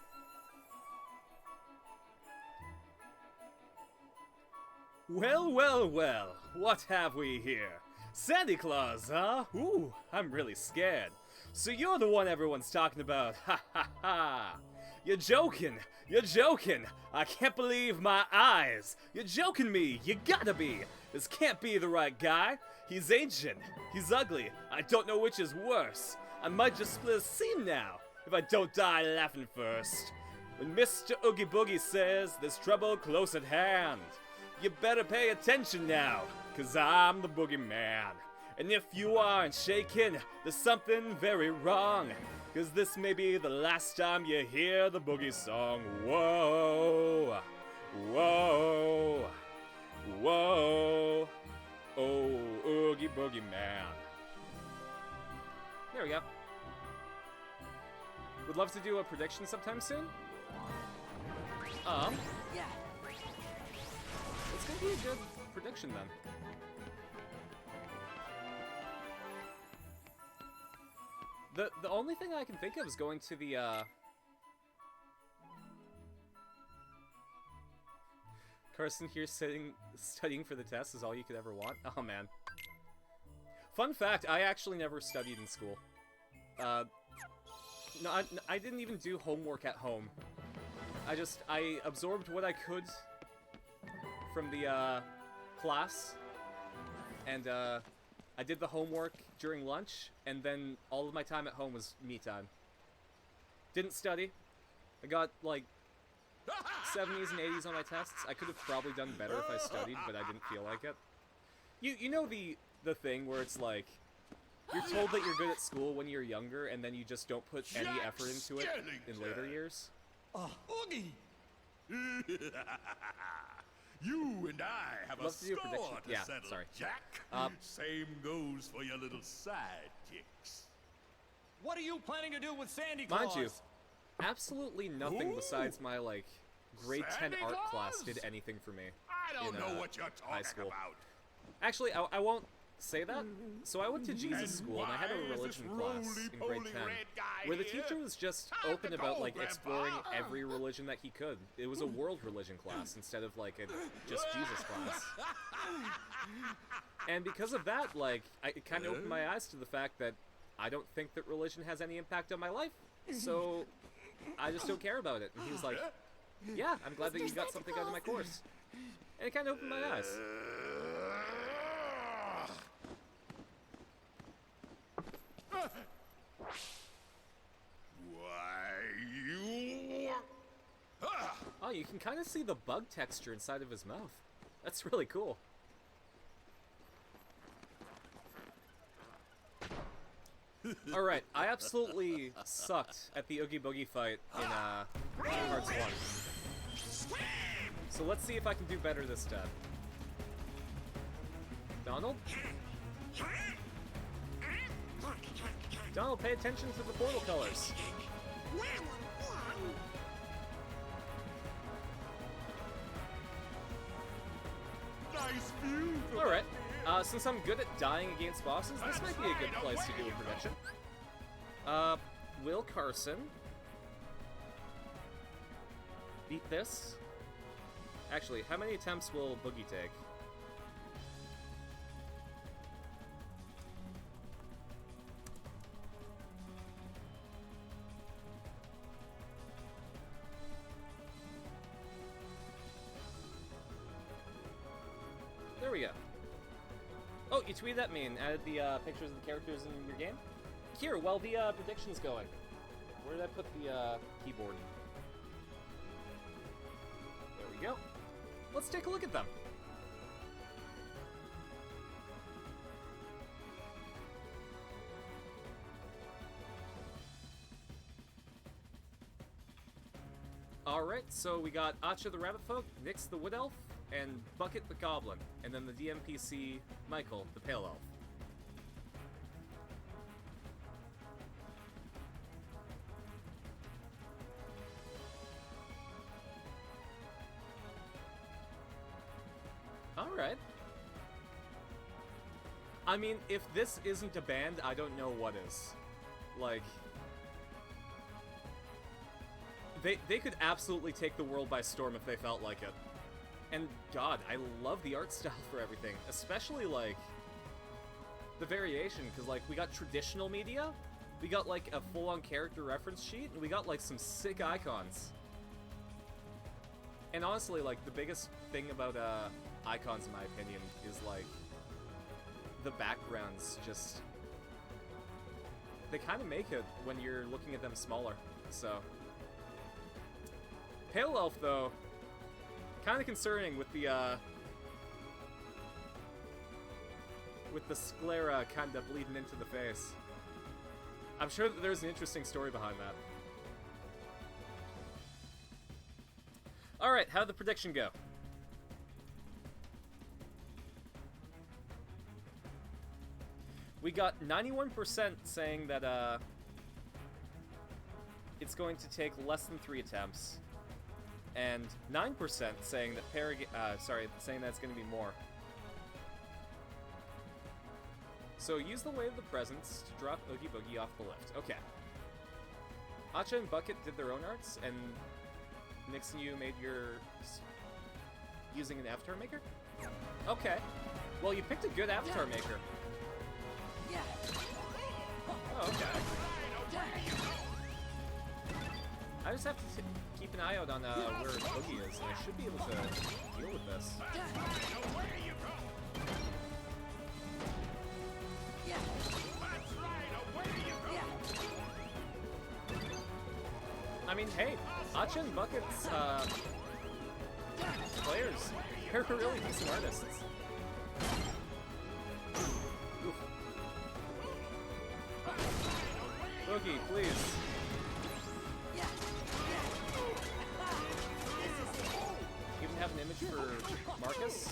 [SPEAKER 2] Well, well, well, what have we here? Santa Claus, huh? Ooh, I'm really scared. So you're the one everyone's talking about, ha ha ha! You're joking! You're joking! I can't believe my eyes! You're joking me! You gotta be! This can't be the right guy! He's ancient! He's ugly! I don't know which is worse! I might just split a seam now, if I don't die laughing first! When Mr. Oogie Boogie says there's trouble close at hand, you better pay attention now, 'cause I'm the boogeyman. And if you aren't shaking, there's something very wrong. Cause this may be the last time you hear the boogie song. Whoa, whoa, whoa, oh, Oogie Boogie Man. There we go. Would love to do a prediction sometime soon.
[SPEAKER 3] Yeah.
[SPEAKER 2] It's gonna be a good prediction then. The only thing I can think of is going to the Carson here studying for the test is all you could ever want. Oh man. Fun fact, I actually never studied in school. No, I didn't even do homework at home. I absorbed what I could from the class, and I did the homework during lunch, and then all of my time at home was me time. Didn't study. I got like 70s and 80s on my tests. I could have probably done better if I studied, but I didn't feel like it. You know the thing where it's like you're told that you're good at school when you're younger, and then you just don't put any effort into it in later years.
[SPEAKER 8] Oogie! You and I have a
[SPEAKER 2] Love to do a prediction.
[SPEAKER 8] score to
[SPEAKER 2] Yeah,
[SPEAKER 8] settle,
[SPEAKER 2] sorry.
[SPEAKER 8] Jack. Same goes for your little sidekicks.
[SPEAKER 4] What are you planning to do with Sandy Claus?
[SPEAKER 2] Mind you, absolutely nothing
[SPEAKER 8] Ooh.
[SPEAKER 2] besides my like grade 10
[SPEAKER 8] Santa
[SPEAKER 2] art class
[SPEAKER 8] Claus?
[SPEAKER 2] did anything for me.
[SPEAKER 8] I don't
[SPEAKER 2] in,
[SPEAKER 8] know what you're
[SPEAKER 2] high
[SPEAKER 8] talking
[SPEAKER 2] school.
[SPEAKER 8] about.
[SPEAKER 2] Actually, I won't say that. So I went to Jesus school, and I had
[SPEAKER 8] why
[SPEAKER 2] a
[SPEAKER 8] is this
[SPEAKER 2] religion class in grade
[SPEAKER 8] roly-poly
[SPEAKER 2] 10,
[SPEAKER 8] red guy
[SPEAKER 2] where the
[SPEAKER 8] here?
[SPEAKER 2] teacher was just
[SPEAKER 8] Time
[SPEAKER 2] open
[SPEAKER 8] to
[SPEAKER 2] about
[SPEAKER 8] go,
[SPEAKER 2] like
[SPEAKER 8] Grandpa.
[SPEAKER 2] exploring every religion that he could. It was a world religion class instead of like a just Jesus class. And because of that, like, it kind of opened my eyes to the fact that I don't think that religion has any impact on my life, so I just don't care about it. And he was like, yeah, I'm glad that you got something out of my course. And it kind of opened my eyes.
[SPEAKER 8] Why, you...
[SPEAKER 2] Oh, you can kind of see the bug texture inside of his mouth. That's really cool. Alright, I absolutely sucked at the Oogie Boogie fight in Kingdom Hearts 1. So let's see if I can do better this time. Donald? Donald, pay attention to the portal colors.
[SPEAKER 8] Nice view.
[SPEAKER 2] Alright, since I'm good at dying against bosses, this might be a good place to do a prediction. Will Carson beat this? Actually, how many attempts will Boogie take? There we go. Oh, you tweeted at me and added the pictures of the characters in your game? Here, while the prediction's going. Where did I put the keyboard? There we go. Let's take a look at them. Alright, so we got Acha the Rabbit Folk, Nyx the Wood Elf, and Bucket the Goblin, and then the DMPC Michael the Pale Elf. Alright. I mean, if this isn't a band, I don't know what is. Like... They could absolutely take the world by storm if they felt like it. And God, I love the art style for everything. Especially, like, the variation, because, like, we got traditional media, we got, like, a full-on character reference sheet, and we got, like, some sick icons. And honestly, like, the biggest thing about, icons, in my opinion, is, like, the backgrounds just... They kind of make it when you're looking at them smaller, so... Pale Elf, though, kind of concerning with the with the sclera kinda bleeding into the face. I'm sure that there's an interesting story behind that. Alright, how'd the prediction go? We got 91% saying that, it's going to take less than 3 attempts. And 9% saying that saying that it's going to be more. So use the Way of the Presence to drop Oogie Boogie off the lift. Okay. Acha and Bucket did their own arts, and Nixon, you made yours using an avatar maker? Okay. Well, you picked a good avatar maker.
[SPEAKER 3] Yeah.
[SPEAKER 2] Oh, okay. I just have to keep an eye out on where Boogie is, and I should be able to deal with this. I mean, hey, Acha and Bucket's players, they're really decent artists. Oof. Boogie, please. Even have an image for Marcus?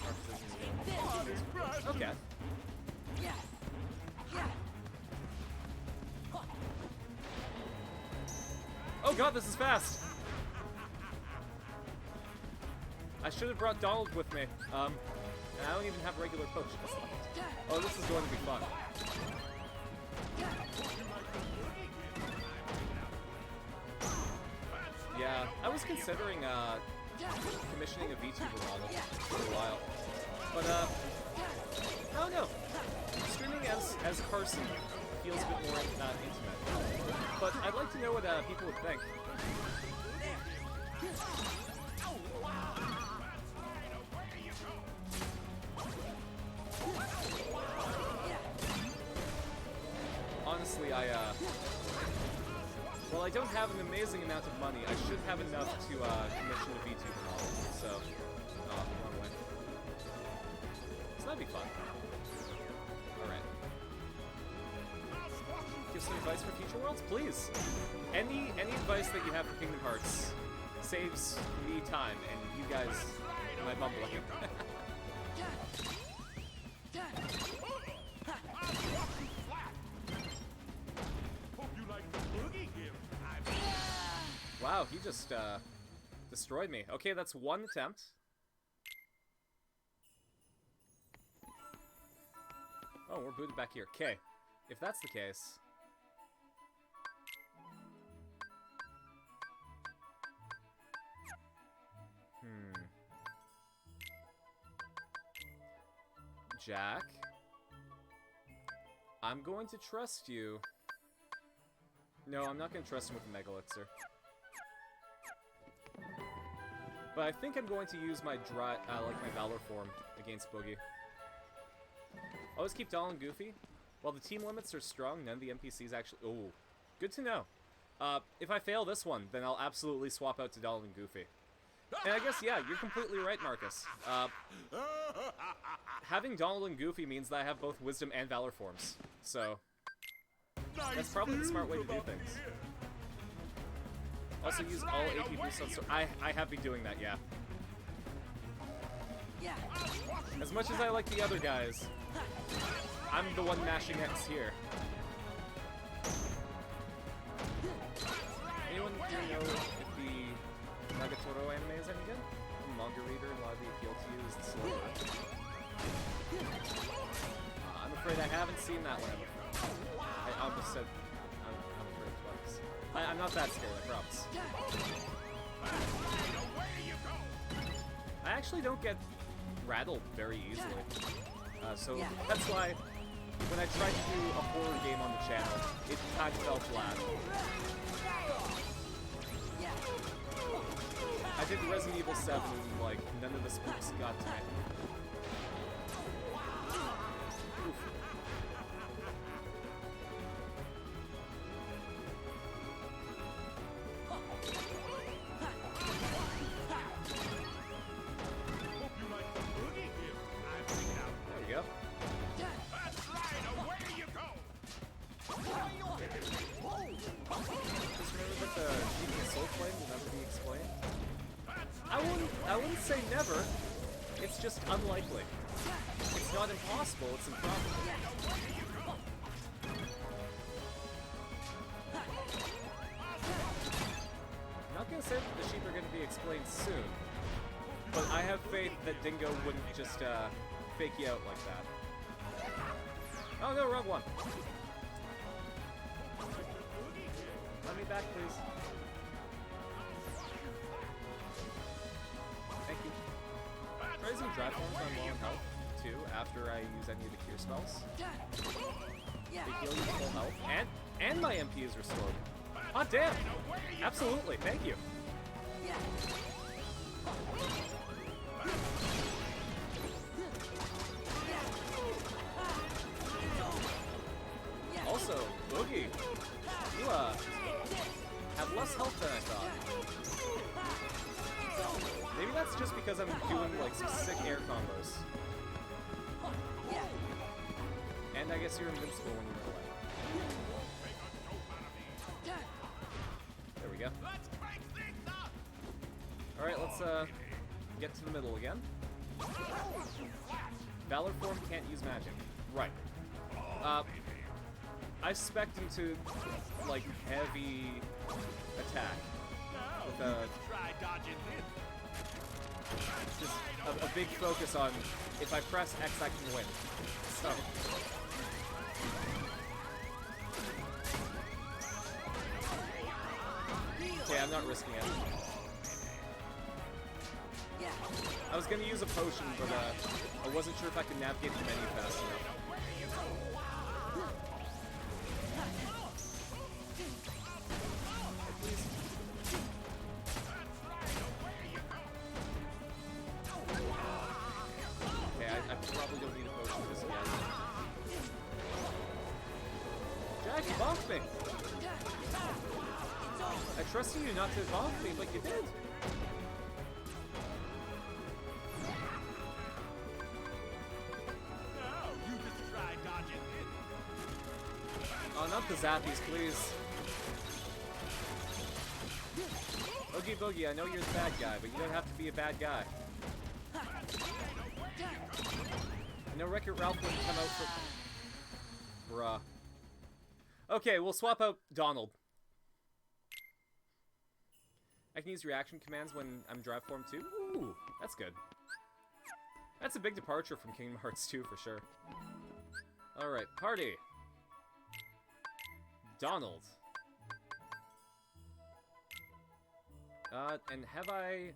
[SPEAKER 2] Marcus isn't. Okay. Oh god, this is fast! I should have brought Donald with me. And I don't even have regular potions left. Oh, this is going to be fun. Yeah, I was considering commissioning a VTuber model for a while. But I don't know. Streaming as Carson feels a bit more intimate. But I'd like to know what people would think. Honestly, well, I don't have an amazing amount of money. I should have enough to commission a VTuber model. So, wrong way. So that'd be fun. Alright. Give some advice for future worlds, please. Any advice that you have for Kingdom Hearts saves me time and you guys my mumbling. Wow, he just destroyed me. Okay, that's one attempt. Oh, we're booted back here. Okay, if that's the case. Jack, I'm going to trust you. No, I'm not going to trust him with the Mega Elixir. But I think I'm going to use my my Valor form against Boogie. Always keep Donald and Goofy. While the team limits are strong, none of the NPCs actually... Ooh, good to know. If I fail this one, then I'll absolutely swap out to Donald and Goofy. And I guess, yeah, you're completely right, Marcus. Having Donald and Goofy means that I have both Wisdom and Valor forms. So, that's probably the smart way to do things. Also use all AP boosts on I have been doing that, yeah. As much as I like the other guys, I'm the one mashing X here. Anyone here know if the Nagatoro anime is any good? I'm a manga reader, and a lot of the appeal to you is the slow work. I'm afraid I haven't seen that one. I almost said I'm afraid twice. I'm not that scared, I promise. I actually don't get rattled very easily. So that's why when I tried to do a horror game on the channel, it kind of fell flat. I did Resident Evil 7 and like none of the spooks got to me. Oof. There we go. Just remember that the Demon Soul Flame will never be explained. I wouldn't say never. It's just unlikely. It's not impossible, it's improbable. I'm not gonna say that the sheep are gonna be explained soon, but I have faith that Dingo wouldn't just fake you out like that. Oh no, wrong one. Let me back, please. Thank you. Raising drive forms on low on health, too, after I use any of the cure spells. They heal you to full health, and my MP is restored. Hot damn! Absolutely, thank you. Also, Boogie, you have less health than I thought. Maybe that's just because I'm doing like some sick air combos. And I guess you're invincible when you're away. There we go. Alright, let's get to the middle again. Valor form can't use magic. Right. I expect him to, like, heavy attack with just a big focus on if I press X, I can win. So. Okay, I'm not risking it. I was gonna use a potion, but I wasn't sure if I could navigate the menu fast enough. Me. I trusted you not to bonk me, but you did. Oh, not the zappies, please. Oogie Boogie, I know you're the bad guy, but you don't have to be a bad guy. I know Wreck-It Ralph wouldn't come out for... Bruh. Okay, we'll swap out Donald. I can use reaction commands when I'm drive form too? Ooh, that's good. That's a big departure from Kingdom Hearts 2 for sure. Alright, party. Donald. And have I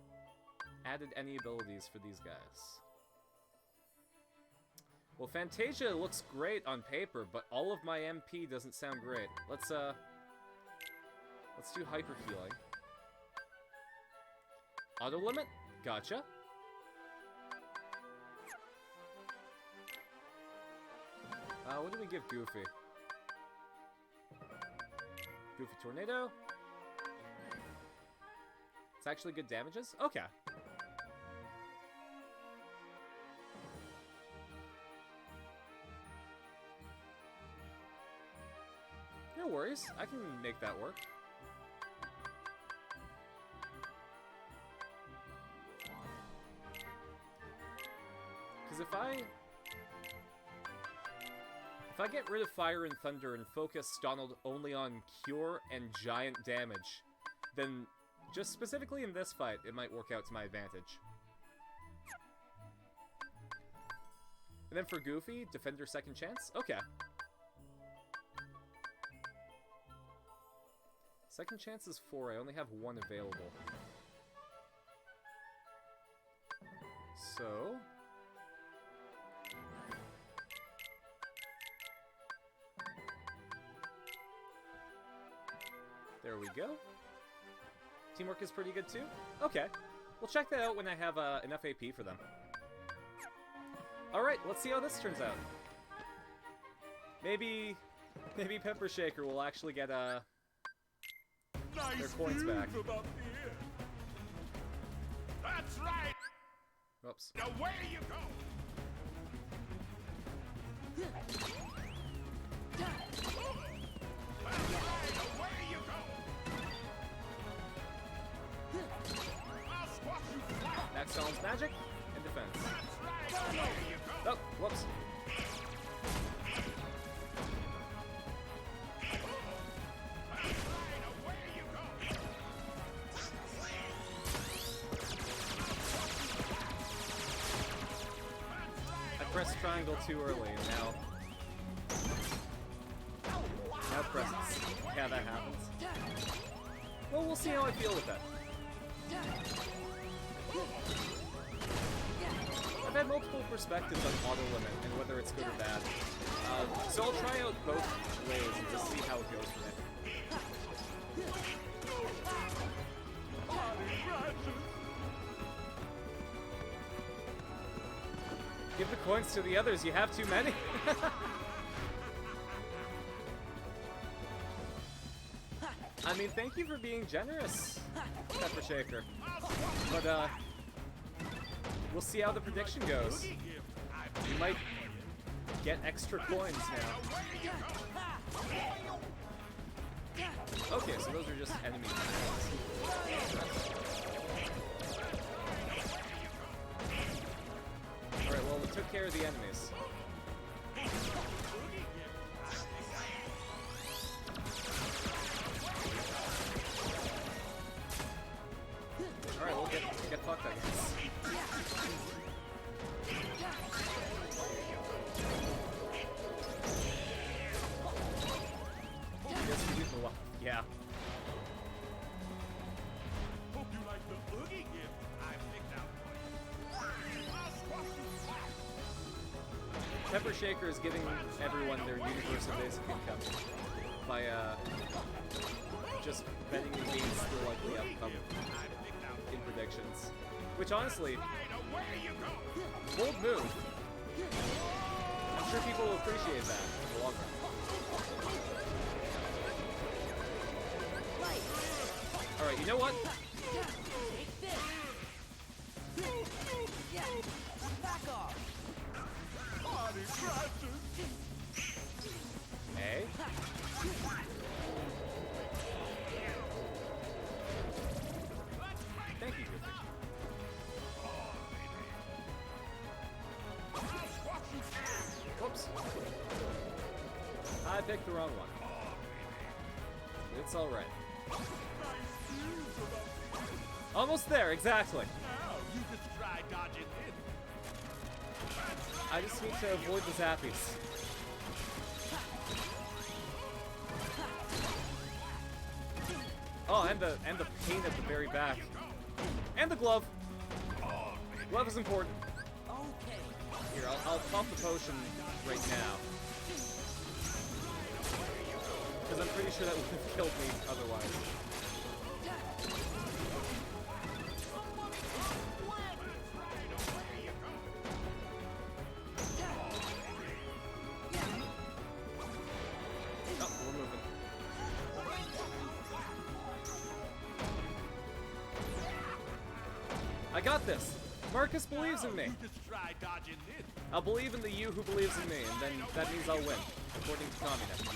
[SPEAKER 2] added any abilities for these guys? Well, Fantasia looks great on paper, but all of my MP doesn't sound great. Let's do hyper healing. Auto limit? Gotcha. What do we give Goofy? Goofy Tornado? It's actually good damages? Okay. No worries, I can make that work. Because if I get rid of Fire and Thunder and focus Donald only on Cure and Giant damage, then just specifically in this fight, it might work out to my advantage. And then for Goofy, Defender Second Chance? Okay. Second Chance is 4, I only have 1 available. So... there we go. Teamwork is pretty good too? Okay. We'll check that out when I have enough AP for them. Alright, let's see how this turns out. Maybe Pepper Shaker will actually get their coins back.
[SPEAKER 7] That's right!
[SPEAKER 2] Whoops.
[SPEAKER 7] Now where you go?
[SPEAKER 2] triangle too early, and now presence. Yeah, that happens. Well, we'll see how I feel with that. I've had multiple perspectives on auto limit and whether it's good or bad. So I'll try out both ways and just see how it goes for me. Give the coins to the others, you have too many. I mean, thank you for being generous, Pepper Shaker. But, we'll see how the prediction goes. You might get extra coins now. Okay, so those are just enemies. Alright, well, we took care of the enemies. Alright, we'll get fucked, I guess. Yes, we do the luck. Yeah.
[SPEAKER 7] Hope you like the boogie gift I picked out for you.
[SPEAKER 2] Pepper Shaker is giving everyone their universal basic income by just betting against the likely outcome in predictions. Which honestly, bold move. I'm sure people will appreciate that in the long run. Alright, you know what?
[SPEAKER 3] Back off.
[SPEAKER 2] Hey? Thank you, Goofy. Whoops. I picked the wrong one. It's alright. Almost there, exactly.
[SPEAKER 7] Now you just try dodging this.
[SPEAKER 2] I just need to avoid the zappies. Oh, and the pain at the very back. And the glove. Glove is important.
[SPEAKER 3] Okay.
[SPEAKER 2] Here, I'll pump the potion right now. Because I'm pretty sure that would have killed me otherwise. Oh, we're moving. I got this! Marcus believes in me!
[SPEAKER 7] You just try dodging this.
[SPEAKER 2] I'll believe in the you who believes in me, and then that means I'll win, according to Communist.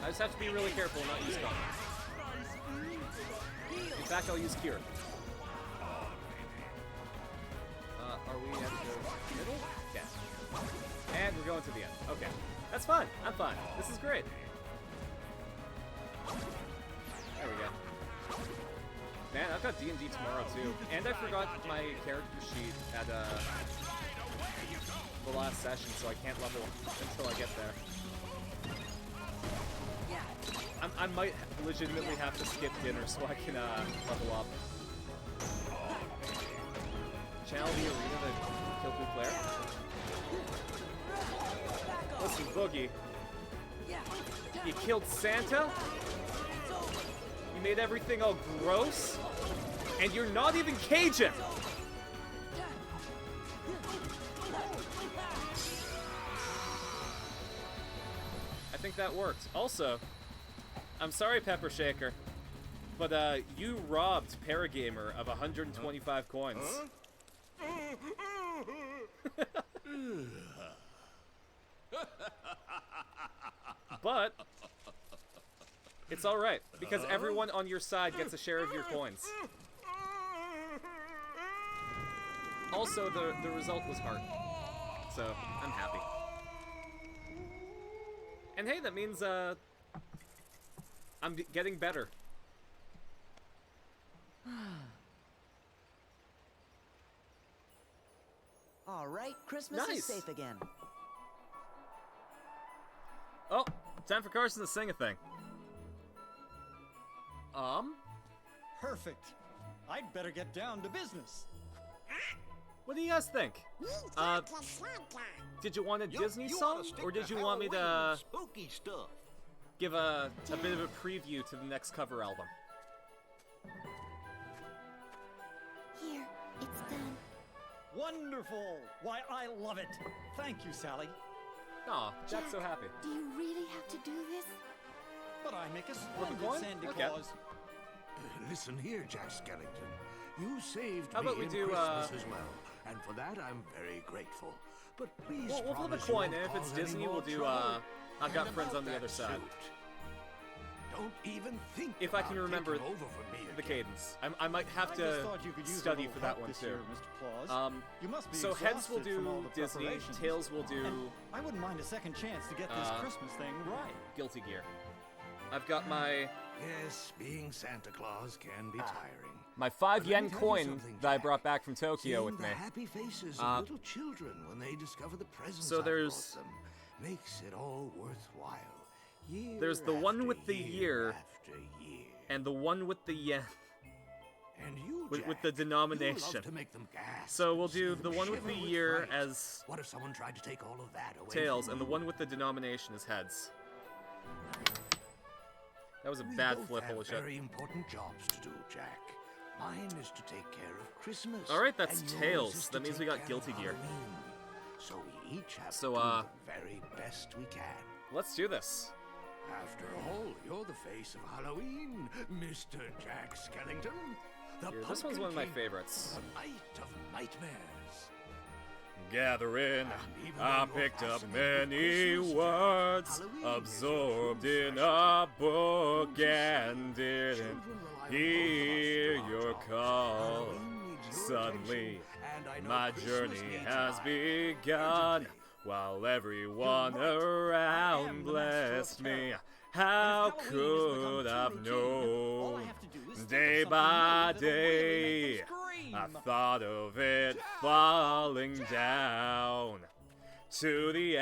[SPEAKER 2] I just have to be really careful and not use Communist. In fact, I'll use Cure. Are we at the middle? Yeah. And we're going to the end. Okay. That's fine. I'm fine. This is great. There we go. Man, I've got D&D tomorrow too. And I forgot my character sheet at the last session, so I can't level until I get there. I might legitimately have to skip dinner so I can level up. Channel the arena to kill Blue Claire. Listen, Boogie. You killed Santa? You made everything all gross? And you're not even Cajun! I think that worked. Also, I'm sorry, Pepper Shaker, but you robbed Paragamer of 125 coins. But it's all right because everyone on your side gets a share of your coins. Also, the result was hard, so I'm happy. And hey, that means, I'm getting better.
[SPEAKER 3] All right, Christmas
[SPEAKER 2] Nice.
[SPEAKER 3] is safe again.
[SPEAKER 2] Oh, time for Carson to sing a thing.
[SPEAKER 4] Perfect. I'd better get down to business.
[SPEAKER 2] What do you guys think? Did you want a Disney song, or did you want me to
[SPEAKER 5] spooky stuff?
[SPEAKER 2] give a bit of a preview to the next cover album?
[SPEAKER 10] Here, it's done.
[SPEAKER 4] Wonderful. Why, I love it. Thank you, Sally.
[SPEAKER 2] Aw, Jack's so happy.
[SPEAKER 10] Do you really have to do this?
[SPEAKER 4] But I make a
[SPEAKER 2] Flip a
[SPEAKER 4] splendid
[SPEAKER 2] coin?
[SPEAKER 4] Santa
[SPEAKER 2] Okay.
[SPEAKER 4] Claus.
[SPEAKER 8] Listen here, Jack Skellington. You saved
[SPEAKER 2] How
[SPEAKER 8] me
[SPEAKER 2] about we
[SPEAKER 8] in
[SPEAKER 2] do,
[SPEAKER 8] Christmas as well, and for that I'm very grateful. But please
[SPEAKER 2] We'll flip a
[SPEAKER 8] promise you
[SPEAKER 2] coin,
[SPEAKER 8] won't
[SPEAKER 2] and if it's
[SPEAKER 8] cause any
[SPEAKER 2] Disney,
[SPEAKER 8] more
[SPEAKER 2] we'll do,
[SPEAKER 8] trouble.
[SPEAKER 2] I've Got
[SPEAKER 8] And
[SPEAKER 2] Friends
[SPEAKER 8] about
[SPEAKER 2] on the
[SPEAKER 8] that
[SPEAKER 2] Other Side.
[SPEAKER 8] suit, don't even think
[SPEAKER 2] If I
[SPEAKER 8] about
[SPEAKER 2] can remember
[SPEAKER 8] taking over for me
[SPEAKER 2] the
[SPEAKER 8] again.
[SPEAKER 2] cadence. I might have
[SPEAKER 4] I
[SPEAKER 2] to
[SPEAKER 4] just thought you could use a
[SPEAKER 2] study
[SPEAKER 4] little
[SPEAKER 2] for that
[SPEAKER 4] help
[SPEAKER 2] one
[SPEAKER 4] this
[SPEAKER 2] too.
[SPEAKER 4] year, Mr. Claus. You must be
[SPEAKER 2] So Heads will
[SPEAKER 4] exhausted from all
[SPEAKER 2] do
[SPEAKER 4] the
[SPEAKER 2] Disney,
[SPEAKER 4] preparations.
[SPEAKER 2] Tails will do
[SPEAKER 4] And I wouldn't mind a second chance to get this Christmas thing right.
[SPEAKER 2] Guilty Gear. I've got my
[SPEAKER 8] Yes, being Santa Claus can be tiring.
[SPEAKER 2] 5
[SPEAKER 8] But let
[SPEAKER 2] yen
[SPEAKER 8] me tell you
[SPEAKER 2] coin
[SPEAKER 8] something,
[SPEAKER 2] that I
[SPEAKER 8] Jack.
[SPEAKER 2] brought back from Tokyo
[SPEAKER 8] Seeing
[SPEAKER 2] with
[SPEAKER 8] the
[SPEAKER 2] me.
[SPEAKER 8] happy faces
[SPEAKER 2] Uh,
[SPEAKER 8] of little children when they discover the presents
[SPEAKER 2] so
[SPEAKER 8] I've
[SPEAKER 2] there's-
[SPEAKER 8] brought them makes it all worthwhile. Year
[SPEAKER 2] There's the one
[SPEAKER 8] after
[SPEAKER 2] with the year,
[SPEAKER 8] after year.
[SPEAKER 2] and the one with the yen.
[SPEAKER 8] And you,
[SPEAKER 2] with
[SPEAKER 8] Jack,
[SPEAKER 2] the
[SPEAKER 8] you
[SPEAKER 2] denomination.
[SPEAKER 8] love to make them gasp
[SPEAKER 2] So we'll
[SPEAKER 8] and
[SPEAKER 2] do
[SPEAKER 8] see
[SPEAKER 2] the
[SPEAKER 8] them
[SPEAKER 2] one with the
[SPEAKER 8] shiver
[SPEAKER 2] year
[SPEAKER 8] fright.
[SPEAKER 2] as
[SPEAKER 8] What if someone tried to take all of that away
[SPEAKER 2] Tails,
[SPEAKER 8] from
[SPEAKER 2] and the
[SPEAKER 8] you?
[SPEAKER 2] one with the denomination is Heads. That was a
[SPEAKER 8] We
[SPEAKER 2] bad
[SPEAKER 8] both
[SPEAKER 2] flip,
[SPEAKER 8] have
[SPEAKER 2] holy shit.
[SPEAKER 8] very important jobs to do, Jack. Mine is to take care of Christmas.
[SPEAKER 2] Alright, that's
[SPEAKER 8] and yours
[SPEAKER 2] Tails.
[SPEAKER 8] is to
[SPEAKER 2] That means we
[SPEAKER 8] take
[SPEAKER 2] got
[SPEAKER 8] care of
[SPEAKER 2] Guilty Gear.
[SPEAKER 8] Halloween. So we each have
[SPEAKER 2] So,
[SPEAKER 8] to do the very best we can.
[SPEAKER 2] Let's do this.
[SPEAKER 8] After all, you're the face of Halloween, Mr. Jack Skellington. The
[SPEAKER 2] Here, this one's
[SPEAKER 8] Pumpkin
[SPEAKER 2] one of my
[SPEAKER 8] King,
[SPEAKER 2] favorites.
[SPEAKER 8] The Night of Nightmares.
[SPEAKER 2] Gathering,
[SPEAKER 8] even
[SPEAKER 2] I
[SPEAKER 8] though you're
[SPEAKER 2] picked up
[SPEAKER 8] fascinated with
[SPEAKER 2] many
[SPEAKER 8] Christmas, Jack,
[SPEAKER 2] words,
[SPEAKER 8] Halloween is
[SPEAKER 2] absorbed
[SPEAKER 8] your true
[SPEAKER 2] in
[SPEAKER 8] specialty.
[SPEAKER 2] a book,
[SPEAKER 8] Don't you see?
[SPEAKER 2] and didn't
[SPEAKER 8] Children rely on
[SPEAKER 2] hear
[SPEAKER 8] both of us to do
[SPEAKER 2] your
[SPEAKER 8] our job.
[SPEAKER 2] call.
[SPEAKER 8] Halloween needs your
[SPEAKER 2] Suddenly,
[SPEAKER 8] attention, and I know
[SPEAKER 2] my
[SPEAKER 8] Christmas
[SPEAKER 2] journey
[SPEAKER 8] needs
[SPEAKER 2] has
[SPEAKER 8] mine.
[SPEAKER 2] begun,
[SPEAKER 8] Urgently.
[SPEAKER 2] while everyone
[SPEAKER 8] You're right. I
[SPEAKER 2] around
[SPEAKER 8] am the master of
[SPEAKER 2] blessed me.
[SPEAKER 8] terror.
[SPEAKER 2] How
[SPEAKER 4] But if Halloween has
[SPEAKER 2] could
[SPEAKER 4] become
[SPEAKER 2] I've
[SPEAKER 4] too routine, all I
[SPEAKER 2] known?
[SPEAKER 4] have to do is think
[SPEAKER 2] Day
[SPEAKER 4] of something
[SPEAKER 2] by
[SPEAKER 4] new that'll really make
[SPEAKER 2] day,
[SPEAKER 4] them scream.
[SPEAKER 2] I thought of it falling down to the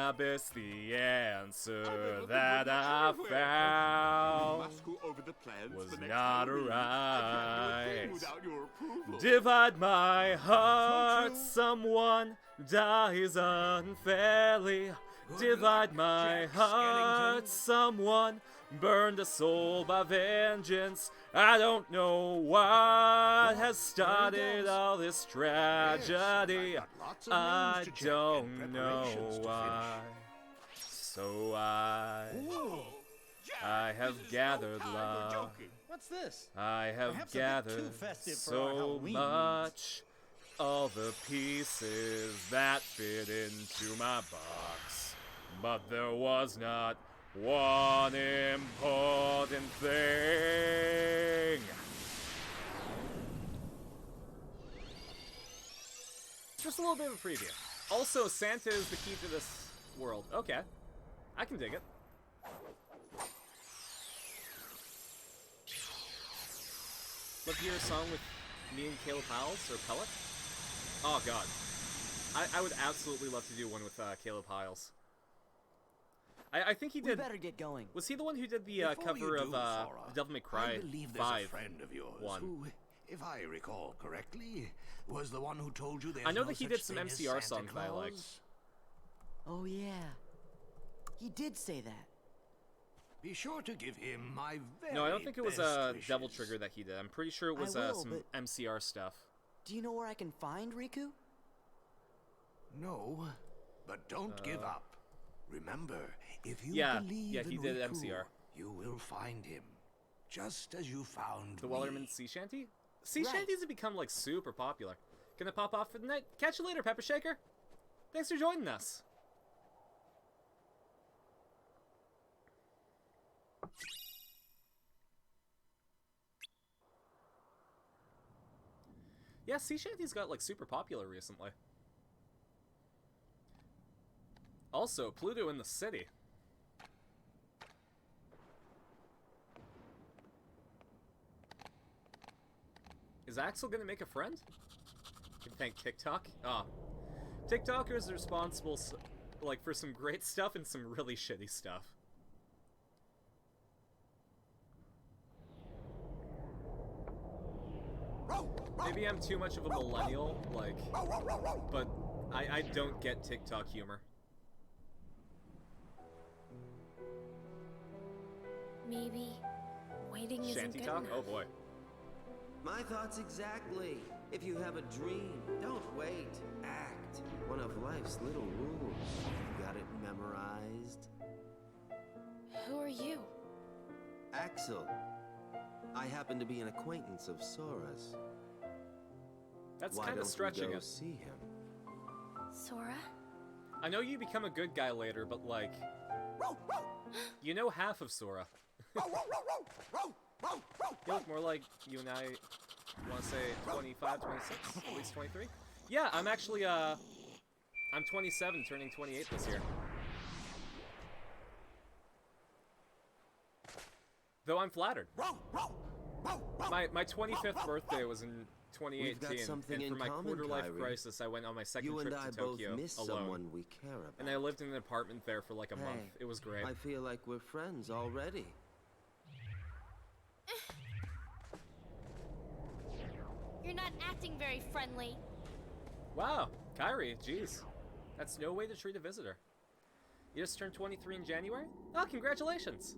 [SPEAKER 2] abyss. The answer that I
[SPEAKER 7] You
[SPEAKER 2] found
[SPEAKER 7] must go over the plans
[SPEAKER 2] was
[SPEAKER 7] for next
[SPEAKER 2] not
[SPEAKER 7] Halloween. I can't do a thing
[SPEAKER 2] right.
[SPEAKER 7] without your approval.
[SPEAKER 2] Divide my heart,
[SPEAKER 7] true.
[SPEAKER 2] someone dies unfairly. Divide my
[SPEAKER 8] Jack
[SPEAKER 2] heart,
[SPEAKER 8] Skellington.
[SPEAKER 2] someone burned a soul by vengeance. I don't know what has started all this tragedy.
[SPEAKER 8] I've got lots of
[SPEAKER 2] I
[SPEAKER 8] names to check and
[SPEAKER 2] don't know
[SPEAKER 8] preparations to
[SPEAKER 2] why. So I have gathered love.
[SPEAKER 4] What's this?
[SPEAKER 2] I have
[SPEAKER 4] Perhaps a bit too
[SPEAKER 2] gathered
[SPEAKER 4] festive for our
[SPEAKER 2] so
[SPEAKER 4] Halloween
[SPEAKER 2] much. All the pieces that fit into my box. But there was not one important thing. Just a little bit of a preview. Also, Santa is the key to this world. Okay. I can dig it. Love to hear a song with me and Caleb Hiles, or Pellet. Oh god. I would absolutely love to do one with Caleb Hiles. I think he
[SPEAKER 3] We
[SPEAKER 2] did...
[SPEAKER 3] better get going.
[SPEAKER 2] Was he the one who did the
[SPEAKER 8] Before
[SPEAKER 2] cover
[SPEAKER 8] you
[SPEAKER 2] of
[SPEAKER 8] do, Sora,
[SPEAKER 2] Devil May Cry
[SPEAKER 8] I believe there's
[SPEAKER 2] 5?
[SPEAKER 8] a friend of yours
[SPEAKER 2] one.
[SPEAKER 8] who, if I recall correctly, was the one who told you there's
[SPEAKER 2] I know
[SPEAKER 8] no
[SPEAKER 2] that he
[SPEAKER 8] such
[SPEAKER 2] did some
[SPEAKER 8] thing as
[SPEAKER 2] MCR
[SPEAKER 8] Santa
[SPEAKER 2] songs that I liked.
[SPEAKER 8] Claus.
[SPEAKER 3] Oh, yeah. He did say that.
[SPEAKER 8] Be sure to give him my very
[SPEAKER 2] No, I don't think it was
[SPEAKER 8] best
[SPEAKER 2] Devil
[SPEAKER 8] wishes.
[SPEAKER 2] Trigger that he did. I'm pretty sure it was
[SPEAKER 3] will,
[SPEAKER 2] some
[SPEAKER 3] but-
[SPEAKER 2] MCR stuff.
[SPEAKER 3] Do you know where I can find Riku?
[SPEAKER 8] No, but don't give up. Remember, if you
[SPEAKER 2] Yeah,
[SPEAKER 8] believe
[SPEAKER 2] yeah, he
[SPEAKER 8] in
[SPEAKER 2] did
[SPEAKER 8] Riku,
[SPEAKER 2] MCR.
[SPEAKER 8] you will find him, just as you found
[SPEAKER 2] The
[SPEAKER 8] me.
[SPEAKER 2] Wellerman Sea Shanty? Sea
[SPEAKER 3] Right.
[SPEAKER 2] Shanties have become, like, super popular. Gonna pop off for the night. Catch you later, Pepper Shaker. Thanks for joining us. Yeah, Sea Shanties got, like, super popular recently. Also, Pluto in the City. Is Axel gonna make a friend? Can thank TikTok? Ah. TikTokers are responsible, like, for some great stuff and some really shitty stuff. Maybe I'm too much of a millennial, like, but I don't get TikTok humor.
[SPEAKER 10] Maybe waiting isn't
[SPEAKER 2] Shanty
[SPEAKER 10] good
[SPEAKER 2] talk?
[SPEAKER 10] enough.
[SPEAKER 2] Oh boy.
[SPEAKER 3] My thoughts exactly. If you have a dream, don't wait. Act. One of life's little rules. You got it memorized?
[SPEAKER 10] Who are you?
[SPEAKER 3] Axel. I happen to be an acquaintance of Sora's.
[SPEAKER 2] That's
[SPEAKER 3] Why
[SPEAKER 2] kind of
[SPEAKER 3] don't we
[SPEAKER 2] stretching
[SPEAKER 3] go
[SPEAKER 2] it.
[SPEAKER 3] see him?
[SPEAKER 10] Sora?
[SPEAKER 2] I know you become a good guy later, but like, you know half of Sora. You look more like you and I want to say 25, 26, at least 23. Yeah, I'm actually, I'm 27, turning 28 this year. Though I'm flattered. My 25th birthday was in 2018, and for my quarter-life crisis, I went on my second trip to Tokyo alone.
[SPEAKER 3] We care about.
[SPEAKER 2] And I lived in an apartment there for like a month. It was great.
[SPEAKER 3] I feel like we're friends already.
[SPEAKER 10] You're not acting very friendly.
[SPEAKER 2] Wow, Kyrie, jeez. That's no way to treat a visitor. You just turned 23 in January? Oh, congratulations!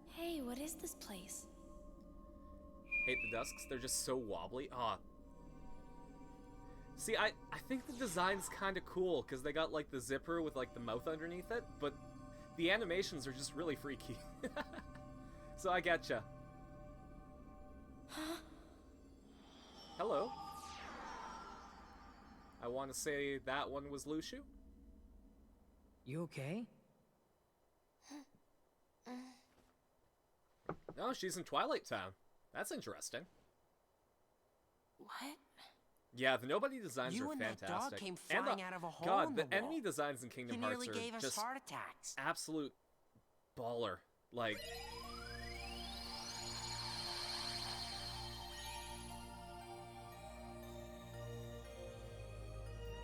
[SPEAKER 10] Hey, what is this place?
[SPEAKER 2] Hate the Dusks, they're just so wobbly. Aw. See, I think the design's kinda cool, because they got like the zipper with like the mouth underneath it, but the animations are just really freaky. So I getcha.
[SPEAKER 10] Huh?
[SPEAKER 2] Hello. I want to say that one was Lushu.
[SPEAKER 11] You okay?
[SPEAKER 2] No, she's in Twilight Town. That's interesting.
[SPEAKER 10] What?
[SPEAKER 2] Yeah, the nobody designs
[SPEAKER 11] You
[SPEAKER 2] are
[SPEAKER 11] and
[SPEAKER 2] fantastic.
[SPEAKER 11] that dog came
[SPEAKER 2] And
[SPEAKER 11] flying out of a hole
[SPEAKER 2] God,
[SPEAKER 11] in
[SPEAKER 2] the
[SPEAKER 11] the wall.
[SPEAKER 2] enemy designs in Kingdom
[SPEAKER 11] He
[SPEAKER 2] Hearts
[SPEAKER 11] nearly
[SPEAKER 2] are
[SPEAKER 11] gave us
[SPEAKER 2] just
[SPEAKER 11] heart attacks.
[SPEAKER 2] absolute baller. Like,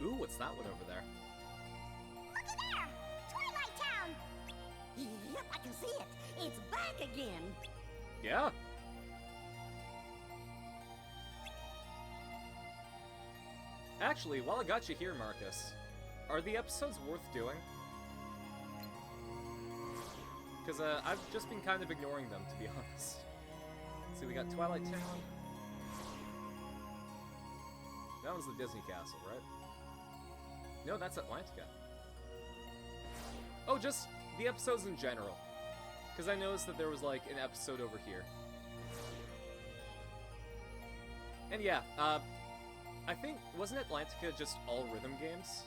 [SPEAKER 2] ooh, what's that one over there?
[SPEAKER 9] Looky there! Twilight Town! Yep, I can see it. It's back again.
[SPEAKER 2] Yeah. Actually, while I got you here, Marcus, are the episodes worth doing? Because I've just been kind of ignoring them, to be honest. See, we got Twilight Town. That was the Disney Castle, right? No, that's Atlantica. Oh, just the episodes in general. Because I noticed that there was, like, an episode over here. And yeah, I think, wasn't Atlantica just all rhythm games?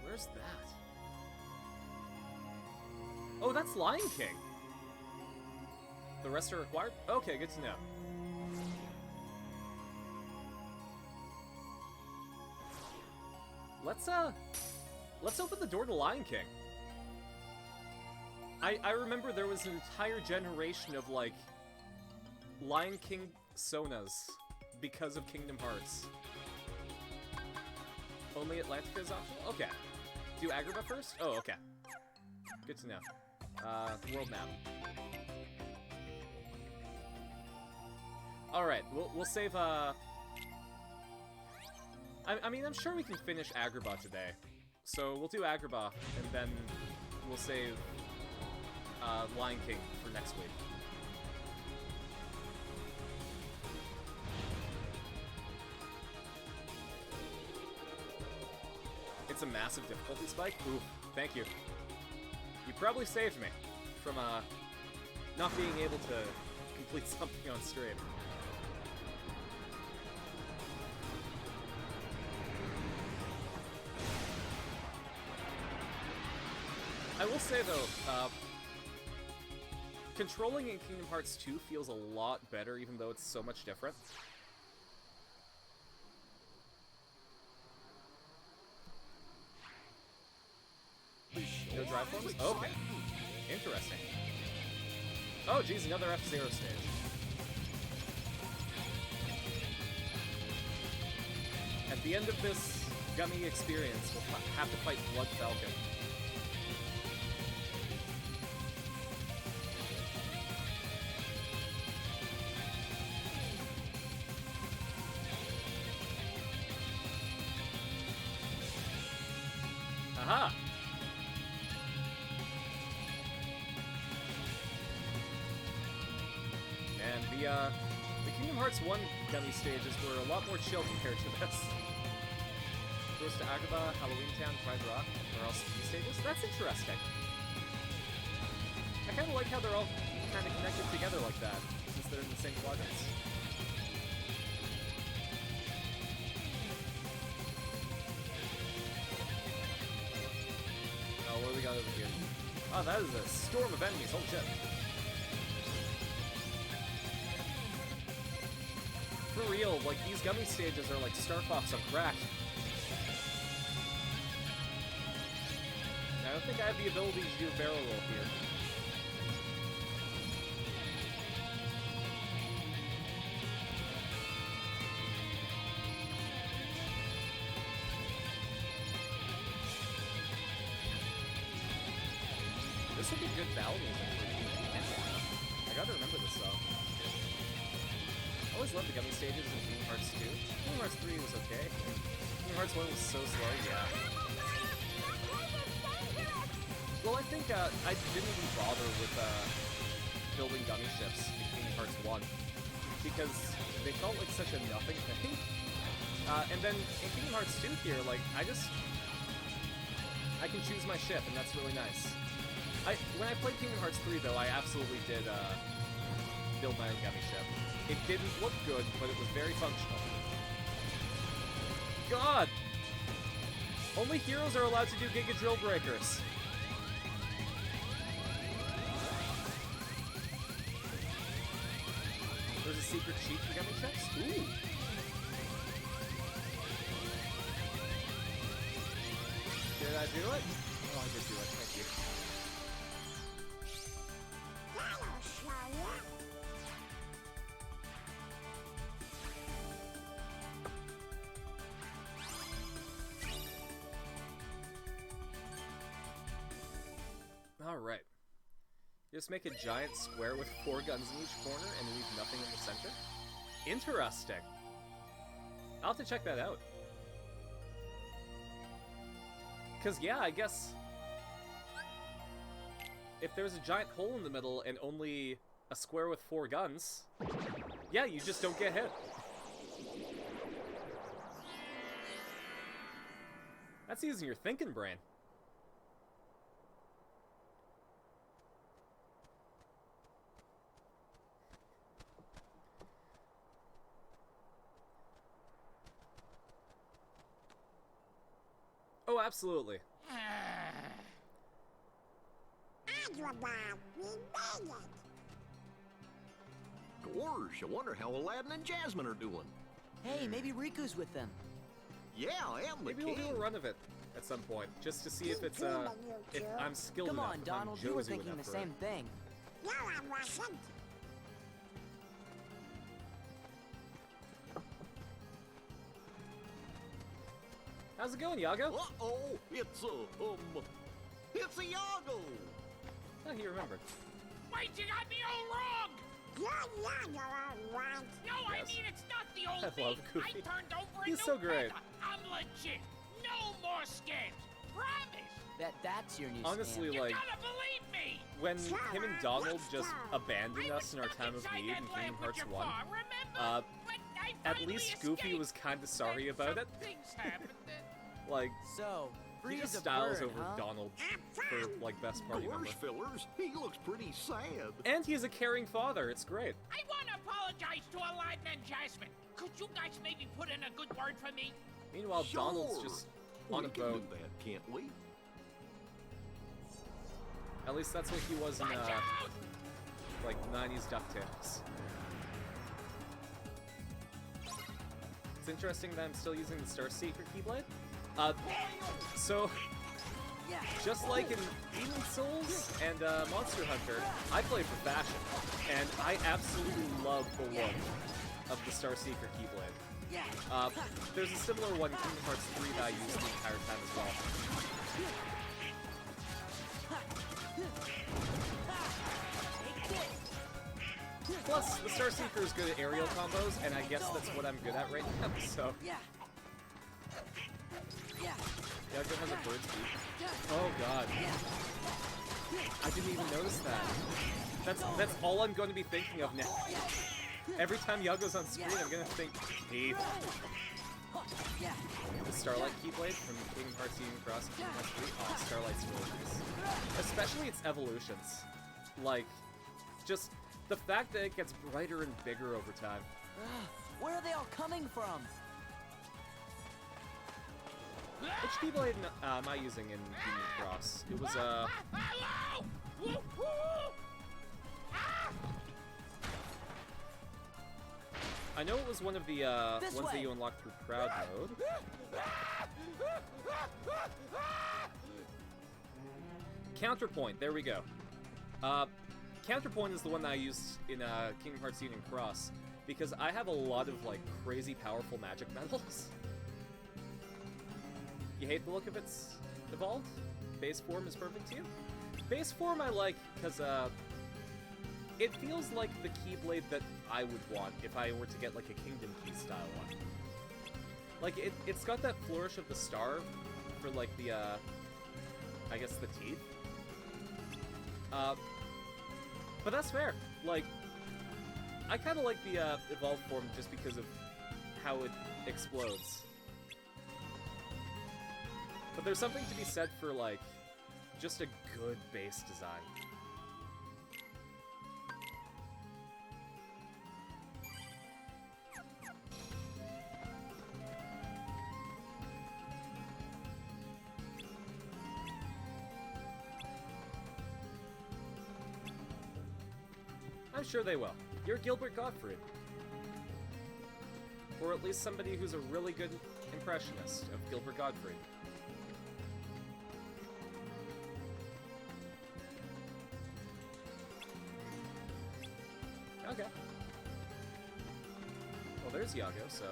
[SPEAKER 2] Where's that? Oh, that's Lion King! The rest are required? Okay, good to know. Let's open the door to Lion King. I remember there was an entire generation of, like, Lion King Sonas because of Kingdom Hearts. Only Atlantica is optional? Okay. Do Agrabah first? Oh, okay. Good to know. World map. Alright, we'll save, I mean, I'm sure we can finish Agrabah today. So we'll do Agrabah, and then we'll save, Lion King for next week. It's a massive difficulty spike? Ooh, thank you. You probably saved me from, not being able to complete something on stream. I will say, though, controlling in Kingdom Hearts 2 feels a lot better, even though it's so much different. No drive forms? Okay. Interesting. Oh, geez, another F-Zero stage. At the end of this gummy experience, we'll have to fight Blood Falcon. Aha! And the Kingdom Hearts 1 gummy stages were a lot more chill compared to this. Goes to Agrabah, Halloween Town, Pride Rock, or else these stages? That's interesting. I kind of like how they're all kind of connected together like that, since they're in the same quadrants. Oh, what do we got over here? Oh, that is a storm of enemies, holy shit. For real, like, these gummy stages are like Star Fox on crack. I don't think I have the ability to do a barrel roll here. This would be good battle music for Kingdom. I gotta remember this though. I always loved the gummy stages in Kingdom Hearts 2. Kingdom Hearts 3 was okay. Kingdom Hearts 1 was so slow, yeah. Well, I think I didn't even bother with building gummy ships in Kingdom Hearts 1 because they felt like such a nothing thing. And then in Kingdom Hearts 2 here, like, I can choose my ship, and that's really nice. When I played Kingdom Hearts 3, though, I absolutely did build my own gummy ship. It didn't look good, but it was very functional. God! Only heroes are allowed to do Giga Drill Breakers. There's a secret cheat for gummy ships? Ooh! Did I do it? Oh, I did do it. Thank you. Alright. Just make a giant square with 4 guns in each corner and leave nothing in the center? Interesting. I'll have to check that out. Because, yeah, I guess if there's a giant hole in the middle and only a square with 4 guns, yeah, you just don't get hit. That's using your thinking brain. Oh, absolutely.
[SPEAKER 5] Gosh, I wonder how Aladdin and Jasmine are doing.
[SPEAKER 11] Hey, maybe Riku's with them.
[SPEAKER 5] Yeah, I am the
[SPEAKER 2] Maybe we'll
[SPEAKER 5] king.
[SPEAKER 2] do a run of it at some point, just to see if it's if I'm skilled
[SPEAKER 11] Come
[SPEAKER 2] enough.
[SPEAKER 11] on,
[SPEAKER 2] if
[SPEAKER 11] Donald,
[SPEAKER 2] I'm
[SPEAKER 11] you were
[SPEAKER 2] Josie
[SPEAKER 11] thinking
[SPEAKER 2] enough
[SPEAKER 11] the
[SPEAKER 2] for it.
[SPEAKER 11] same thing.
[SPEAKER 9] No, I wasn't.
[SPEAKER 2] How's it going, Yago?
[SPEAKER 5] Uh-oh, it's a Yago.
[SPEAKER 2] Oh, he remembered.
[SPEAKER 12] Wait, you got me all wrong!
[SPEAKER 9] You're all right.
[SPEAKER 12] No, I
[SPEAKER 2] Yes.
[SPEAKER 12] mean it's not the old
[SPEAKER 2] I
[SPEAKER 12] me.
[SPEAKER 2] love Goofy.
[SPEAKER 12] I turned over
[SPEAKER 2] He's
[SPEAKER 12] a
[SPEAKER 2] so
[SPEAKER 12] new
[SPEAKER 2] great.
[SPEAKER 12] feather. I'm legit. No more scams. Promise.
[SPEAKER 11] That's your new
[SPEAKER 2] Honestly,
[SPEAKER 11] scam.
[SPEAKER 12] You
[SPEAKER 2] like,
[SPEAKER 12] gotta believe me.
[SPEAKER 2] when him and Donald just abandoned us in our time of need in Kingdom Hearts 1, at least Goofy was kinda sorry about it.
[SPEAKER 12] Things happened.
[SPEAKER 2] Like,
[SPEAKER 11] So,
[SPEAKER 2] he
[SPEAKER 11] free
[SPEAKER 2] just
[SPEAKER 11] as a
[SPEAKER 2] styles
[SPEAKER 11] bird,
[SPEAKER 2] over
[SPEAKER 11] huh?
[SPEAKER 2] Donald for, like, best party member.
[SPEAKER 5] Gosh, fellers, he looks pretty sad.
[SPEAKER 2] And he's a caring father, it's great.
[SPEAKER 12] I want to apologize to Aladdin and Jasmine. Could you guys maybe put in a good word for me?
[SPEAKER 2] Meanwhile,
[SPEAKER 5] Sure.
[SPEAKER 2] Donald's just on
[SPEAKER 5] we
[SPEAKER 2] a
[SPEAKER 5] can
[SPEAKER 2] boat.
[SPEAKER 5] do that, can't we?
[SPEAKER 2] At least that's what he was in,
[SPEAKER 12] Watch out!
[SPEAKER 2] like, 90s DuckTales. It's interesting that I'm still using the Star Seeker Keyblade. So, just like in Demon Souls and Monster Hunter, I play for fashion, and I absolutely love the look of the Starseeker Keyblade. There's a similar one in Kingdom Hearts 3 that I used the entire time as well. Plus, the Starseeker is good at aerial combos, and I guess that's what I'm good at right now, so... Yago has a bird's beak. Oh god. I didn't even notice that. That's all I'm going to be thinking of now. Every time Yago's on screen, I'm going to think, Teeth. The Starlight Keyblade from Kingdom Hearts Union Cross and Kingdom Hearts 3. Oh, Starlight's really nice. Especially its evolutions. Like, just the fact that it gets brighter and bigger over time.
[SPEAKER 11] Where are they all coming from?
[SPEAKER 2] Which Keyblade am I using in Union Cross? It was, I know it was one of the, ones that you unlock through Proud Mode. Counterpoint, there we go. Counterpoint is the one that I used in, Kingdom Hearts Union Cross, because I have a lot of, like, crazy powerful magic medals. You hate the look of its evolved? Base form is perfect to you? Base form I like, because, it feels like the Keyblade that I would want if I were to get, like, a Kingdom Key style one. Like, it's got that flourish of the star for, like, the, I guess the teeth. But that's fair. Like, I kind of like the, evolved form just because of how it explodes. But there's something to be said for, like, just a good base design. I'm sure they will. You're Gilbert Gottfried. Or at least somebody who's a really good impressionist of Gilbert Gottfried. Okay. Well, there's Yago, so...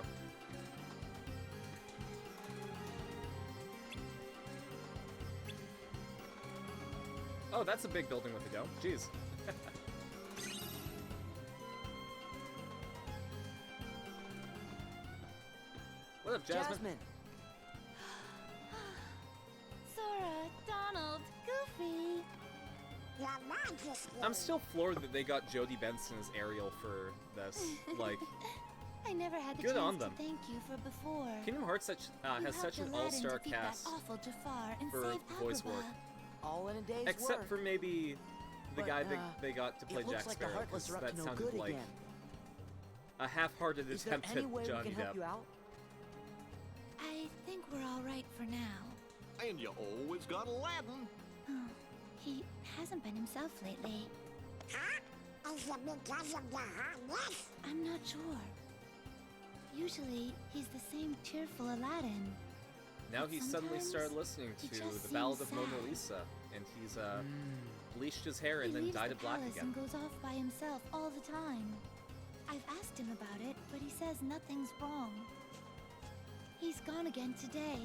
[SPEAKER 2] Oh, that's a big building with a dome. Jeez. What up, Jasmine?
[SPEAKER 9] Sora, Donald, Goofy.
[SPEAKER 2] I'm still floored that they got Jodie Benson as Ariel for this. Like,
[SPEAKER 9] I never had the
[SPEAKER 2] good
[SPEAKER 9] chance
[SPEAKER 2] on them.
[SPEAKER 9] to thank you for before.
[SPEAKER 2] Kingdom Hearts has such an all-star cast for voice work.
[SPEAKER 11] All in a day's
[SPEAKER 2] Except
[SPEAKER 11] work.
[SPEAKER 2] for maybe the guy that they got to play
[SPEAKER 11] it looks
[SPEAKER 2] Jack
[SPEAKER 11] like the
[SPEAKER 2] Sparrow,
[SPEAKER 11] Heartless
[SPEAKER 2] because
[SPEAKER 11] are up
[SPEAKER 2] that
[SPEAKER 11] to no
[SPEAKER 2] sounded
[SPEAKER 11] good
[SPEAKER 2] like
[SPEAKER 11] again.
[SPEAKER 2] a half-hearted
[SPEAKER 11] Is there
[SPEAKER 2] attempt
[SPEAKER 11] any
[SPEAKER 2] at
[SPEAKER 11] way
[SPEAKER 2] Johnny
[SPEAKER 11] we can help
[SPEAKER 2] Depp.
[SPEAKER 11] you out?
[SPEAKER 9] I think we're all right for now.
[SPEAKER 5] And you always got Aladdin.
[SPEAKER 9] He hasn't been himself lately. Huh? Is it because of the hotness? I'm not sure. Usually, he's the same cheerful Aladdin.
[SPEAKER 2] Now
[SPEAKER 9] But
[SPEAKER 2] he suddenly
[SPEAKER 9] sometimes
[SPEAKER 2] started listening
[SPEAKER 9] he
[SPEAKER 2] to
[SPEAKER 9] just
[SPEAKER 2] the Ballad of
[SPEAKER 9] seems
[SPEAKER 2] Mona
[SPEAKER 9] sad.
[SPEAKER 2] Lisa, and he's bleached his hair and
[SPEAKER 9] He
[SPEAKER 2] then
[SPEAKER 9] leaves
[SPEAKER 2] dyed
[SPEAKER 9] the
[SPEAKER 2] it black
[SPEAKER 9] palace
[SPEAKER 2] again.
[SPEAKER 9] and goes off by himself all the time. I've asked him about it, but he says nothing's wrong. He's gone again today.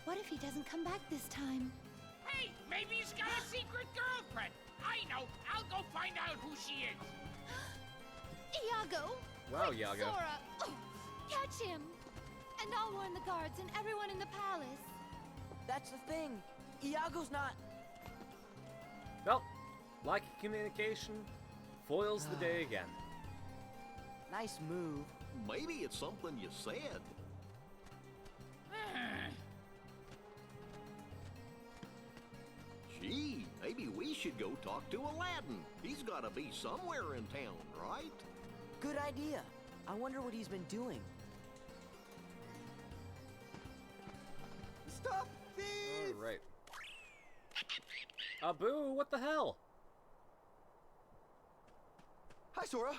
[SPEAKER 9] What if he doesn't come back this time?
[SPEAKER 12] Hey, maybe he's got a secret girlfriend. I know. I'll go find out who she is.
[SPEAKER 9] Iago!
[SPEAKER 2] Wow,
[SPEAKER 9] Quick,
[SPEAKER 2] Iago.
[SPEAKER 9] Sora! Oh, catch him! And I'll warn the guards and everyone in the palace.
[SPEAKER 11] That's the thing. Iago's not...
[SPEAKER 2] Well, lack of communication foils the day again.
[SPEAKER 11] Nice move.
[SPEAKER 5] Maybe it's something you said. Gee, maybe we should go talk to Aladdin. He's gotta be somewhere in town, right?
[SPEAKER 11] Good idea. I wonder what he's been doing.
[SPEAKER 5] Stop this!
[SPEAKER 2] Alright. Abu, what the hell?
[SPEAKER 5] Hi, Sora.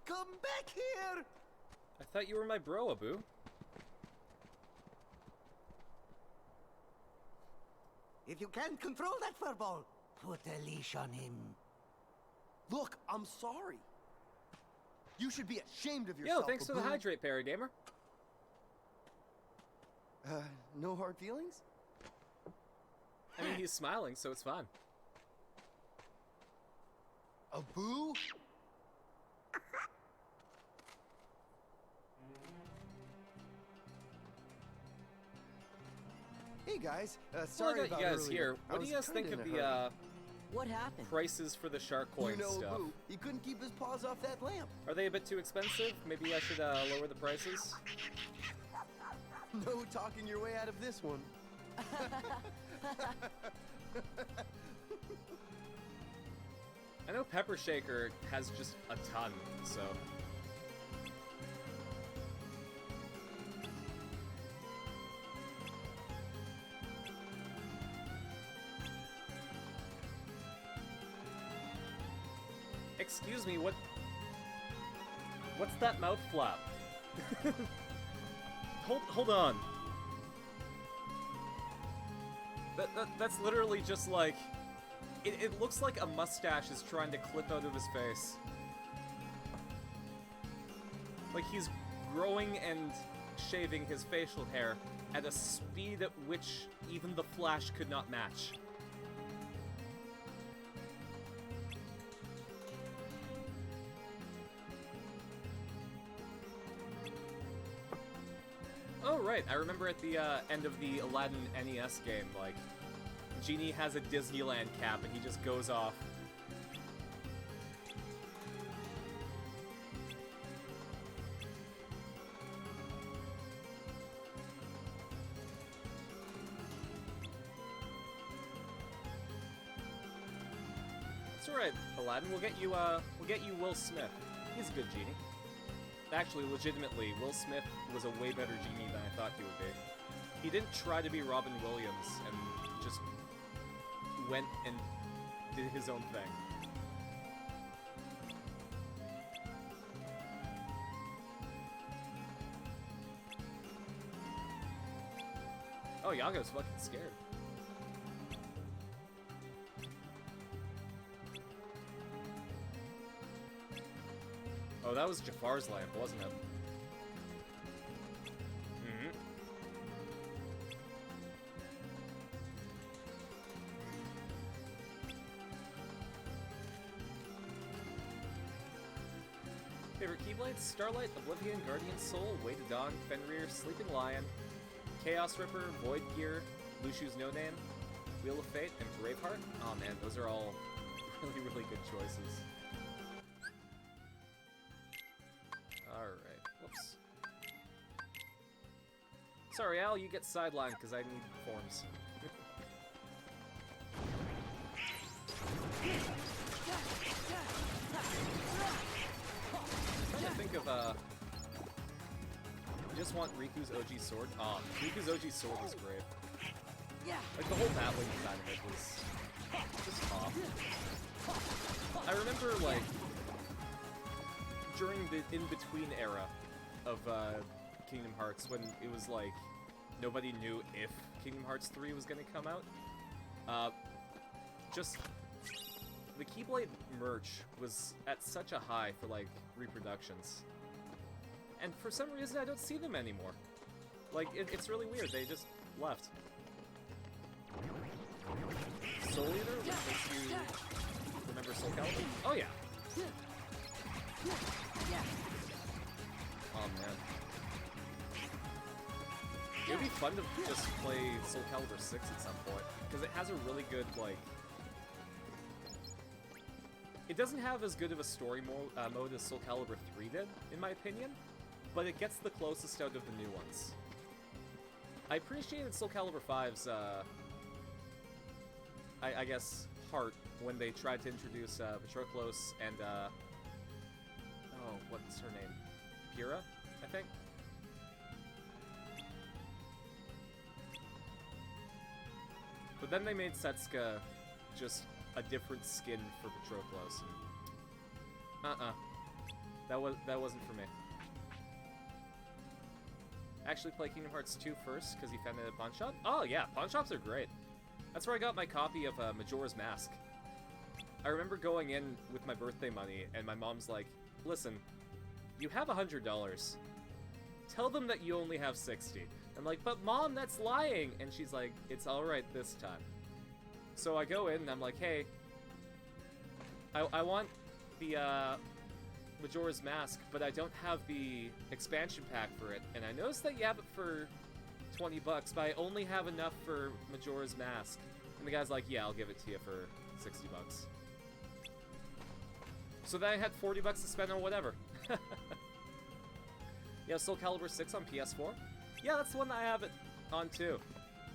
[SPEAKER 5] Come back here!
[SPEAKER 2] I thought you were my bro, Abu.
[SPEAKER 13] If you can't control that furball, put a leash on him.
[SPEAKER 14] Look, I'm sorry. You should be ashamed of yourself.
[SPEAKER 2] Yo, thanks for the hydrate, Parry Gamer.
[SPEAKER 14] No hard feelings?
[SPEAKER 2] I mean, he's smiling, so it's fine.
[SPEAKER 14] A boo? Hey guys, sorry
[SPEAKER 2] well, I got
[SPEAKER 14] about
[SPEAKER 2] you guys
[SPEAKER 14] earlier.
[SPEAKER 2] here.
[SPEAKER 14] I
[SPEAKER 2] What do you
[SPEAKER 14] was
[SPEAKER 2] guys think
[SPEAKER 14] kinda
[SPEAKER 2] of
[SPEAKER 14] in a
[SPEAKER 2] the
[SPEAKER 14] hurry.
[SPEAKER 11] What happened?
[SPEAKER 2] prices for the shark coin
[SPEAKER 14] You know,
[SPEAKER 2] stuff?
[SPEAKER 14] Boo, he couldn't keep his paws off that lamp.
[SPEAKER 2] Are they a bit too expensive? Maybe I should lower the prices?
[SPEAKER 14] No talking your way out of this one.
[SPEAKER 2] I know Pepper Shaker has just a ton, so... Excuse me, what's that mouth flap? Hold on. That's literally just like... It looks like a mustache is trying to clip out of his face. Like he's growing and shaving his facial hair at a speed at which even the Flash could not match. Oh, right. I remember at the end of the Aladdin NES game, like, Genie has a Disneyland cap and he just goes off. It's alright, Aladdin. We'll get you Will Smith. He's a good Genie. Actually, legitimately, Will Smith was a way better Genie than I thought he would be. He didn't try to be Robin Williams and just went and did his own thing. Oh, Yago's fucking scared. Oh, that was Jafar's lamp, wasn't it? Mm-hmm. Favorite Keyblades? Starlight, Oblivion, Guardian Soul, Way to Dawn, Fenrir, Sleeping Lion, Chaos Ripper, Void Gear, Lushu's No Name, Wheel of Fate, and Braveheart. Oh man, those are all really, really good choices. Alright, whoops. Sorry, Al, you get sidelined because I need forms. I'm trying to think of, I just want Riku's OG sword. Oh, Riku's OG sword was great. Like, the whole battling design of it was just off. I remember, like, during the in-between era of Kingdom Hearts, when it was like nobody knew if Kingdom Hearts 3 was going to come out, just the Keyblade merch was at such a high for like reproductions, and for some reason I don't see them anymore. Like it's really weird. They just left. Soul Eater, which makes you remember Soul Calibur? Oh yeah. Oh man. It would be fun to just play Soul Calibur 6 at some point, because it has a really good, like... It doesn't have as good of a story mode as Soul Calibur 3 did, in my opinion, but it gets the closest out of the new ones. I appreciated Soul Calibur 5's, I guess, heart when they tried to introduce Patroclus and, oh, what's her name? Pyrrha, I think? But then they made Setsuka just a different skin for Patroclus. That wasn't for me. Actually play Kingdom Hearts 2 first, because you found it at Pawn Shop? Oh yeah, Pawn Shops are great. That's where I got my copy of Majora's Mask. I remember going in with my birthday money, and my mom's like, listen, you have $100. Tell them that you only have 60. I'm like, but Mom, that's lying! And she's like, it's alright this time. So I go in, and I'm like, hey, I want the Majora's Mask, but I don't have the expansion pack for it. And I noticed that you have it for 20 bucks, but I only have enough for Majora's Mask. And the guy's like, yeah, I'll give it to you for 60 bucks. So then I had 40 bucks to spend on whatever. Yeah, Soul Calibur 6 on PS4? Yeah, that's the one that I have it on too.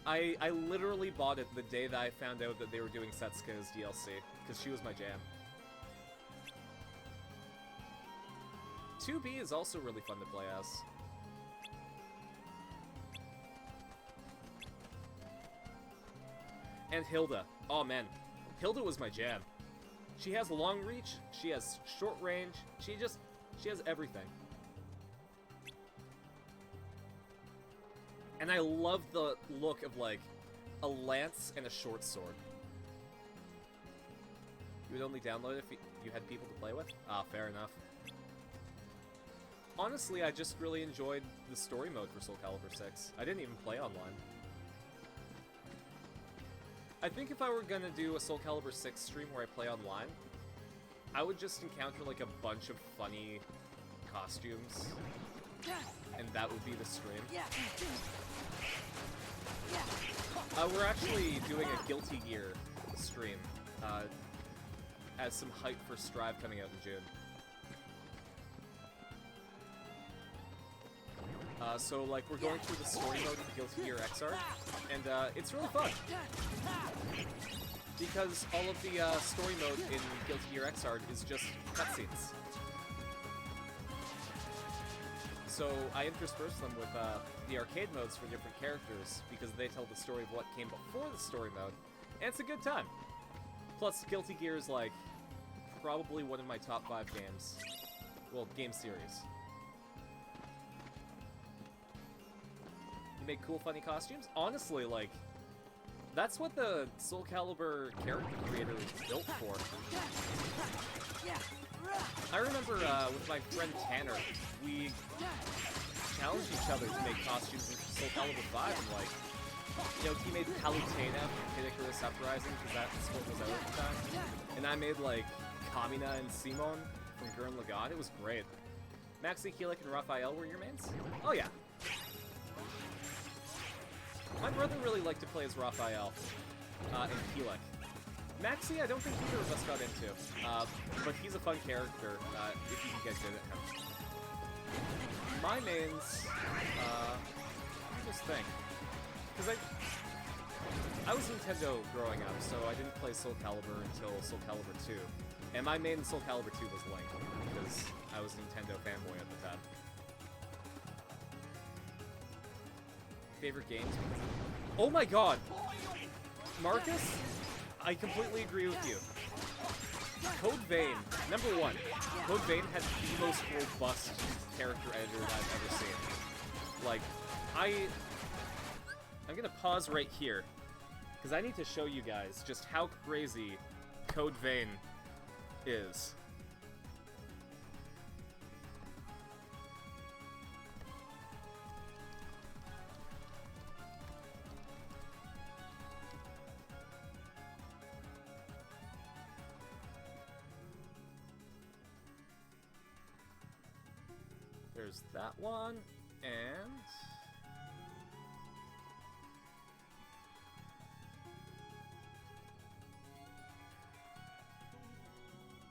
[SPEAKER 2] I literally bought it the day that I found out that they were doing Setsuka's DLC, because she was my jam. 2B is also really fun to play as. And Hilda. Oh man, Hilda was my jam. She has long reach, she has short range, she has everything. And I love the look of, like, a lance and a short sword. You would only download it if you had people to play with? Ah, fair enough. Honestly, I just really enjoyed the story mode for Soul Calibur 6. I didn't even play online. I think if I were gonna do a Soul Calibur 6 stream where I play online, I would just encounter, like, a bunch of funny costumes. And that would be the stream. We're actually doing a Guilty Gear stream as some hype for Strive coming out in June. So, like, we're going through the story mode of Guilty Gear Xrd, and it's really fun. Because all of the story mode in Guilty Gear Xrd is just cutscenes. So I intersperse them with the arcade modes for different characters, because they tell the story of what came before the story mode, and it's a good time. Plus, Guilty Gear is, like, probably one of my top 5 games. Well, game series. You make cool, funny costumes? Honestly, like, that's what the Soul Calibur character creator is built for. I remember with my friend Tanner, we challenged each other to make costumes in Soul Calibur 5, and, like, you know, he made Palutena from Kid Icarus Uprising, because that's what was out at the time. And I made, like, Kamina and Simon from Gurren Lagann. It was great. Maxi, Keelik, and Raphael were your mains? Oh, yeah. My brother really liked to play as Raphael and Keelik. Maxi, I don't think either of us got into, but he's a fun character if you can get good at him. My mains, let me just think. Because I was Nintendo growing up, so I didn't play Soul Calibur until Soul Calibur 2. And my main in Soul Calibur 2 was Link, because I was a Nintendo fanboy at the time. Favorite games? Oh my god! Marcus? I completely agree with you. Code Vein, number 1. Code Vein had the most robust character editor I've ever seen. Like, I'm gonna pause right here, because I need to show you guys just how crazy Code Vein is. There's that one, and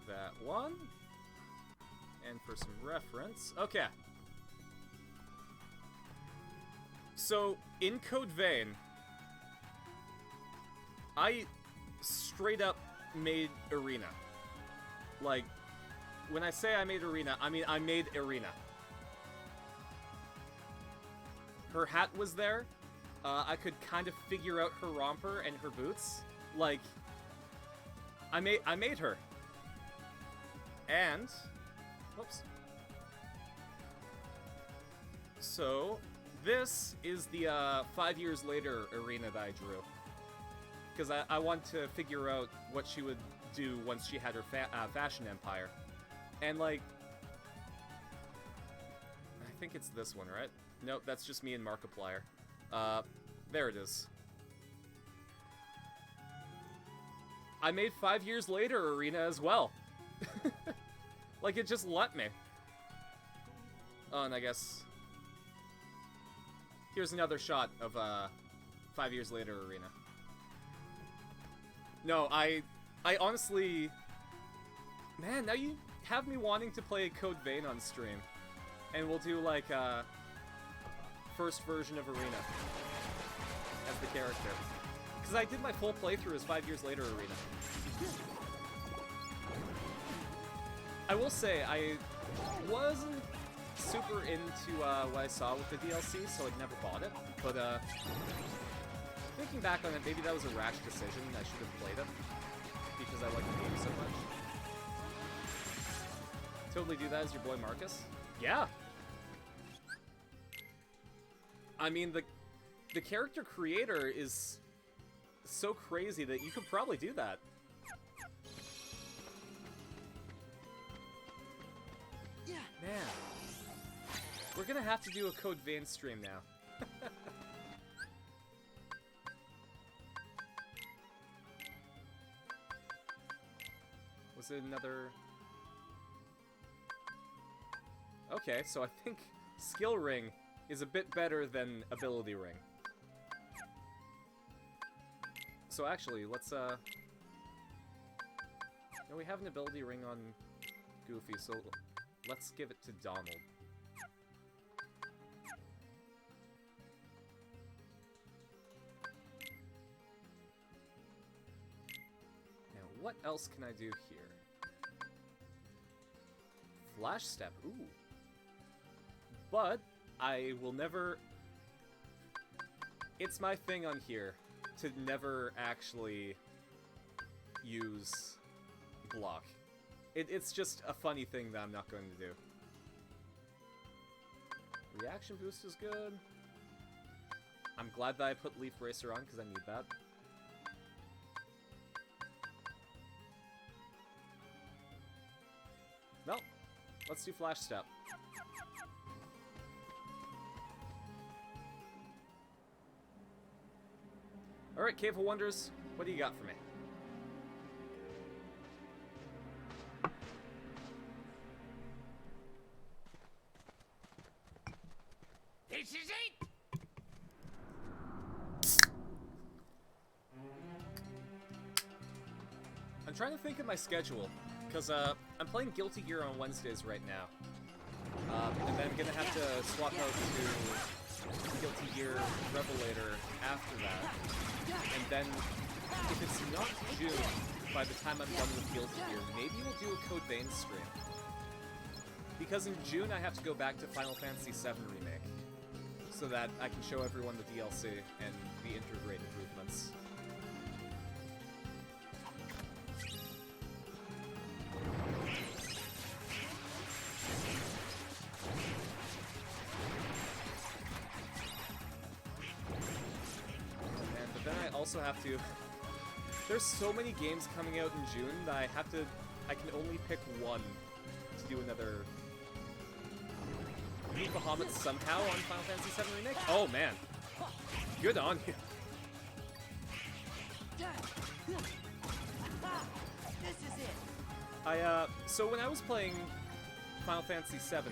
[SPEAKER 2] that one, and for some reference, okay. So, in Code Vein, I straight up made Irina. Like, when I say I made Irina, I mean I made Irina. Her hat was there. I could kind of figure out her romper and her boots. Like, I made her. And, whoops. So, this is the 5 years later Irina that I drew. because I want to figure out what she would do once she had her fashion empire. And, like, I think it's this one, right? Nope, that's just me and Markiplier. There it is. I made 5 years later arena as well. Like, it just let me. Oh, and I guess... Here's another shot of, 5 years later arena. No, I honestly... Man, now you have me wanting to play Code Vein on stream. And we'll do, like, first version of arena. As the character. Because I did my full playthrough as 5 years later arena. I will say, I wasn't super into what I saw with the DLC, so I never bought it. But thinking back on it, maybe that was a rash decision. I should have played it because I like the game so much. Totally do that as your boy Marcus. Yeah. I mean, the character creator is so crazy that you could probably do that.
[SPEAKER 11] Yeah.
[SPEAKER 2] Man. We're gonna have to do a Code Vein stream now. Was it another... Okay, so I think Skill Ring is a bit better than Ability Ring. So actually, let's, No, we have an Ability Ring on Goofy, so let's give it to Donald. Now, what else can I do here? Flash Step, ooh. But I will never... It's my thing on here to never actually use block. It's just a funny thing that I'm not going to do. Reaction boost is good. I'm glad that I put Leaf Racer on because I need that. Well, let's do Flash Step. Alright, Cave of Wonders, what do you got for me?
[SPEAKER 12] This is it!
[SPEAKER 2] I'm trying to think of my schedule, because I'm playing Guilty Gear on Wednesdays right now. And then I'm gonna have to swap out to Guilty Gear Revelator after that. And then, if it's not June, by the time I'm done with Guilty Gear, maybe we'll do a Code Vein stream. Because in June I have to go back to Final Fantasy VII Remake, so that I can show everyone the DLC and the Intergrade improvements. Also have to... There's so many games coming out in June that I can only pick one to do another... Beat Bahamut somehow on Final Fantasy VII Remake? Oh man. Good on you.
[SPEAKER 11] This is it.
[SPEAKER 2] So when I was playing Final Fantasy VII,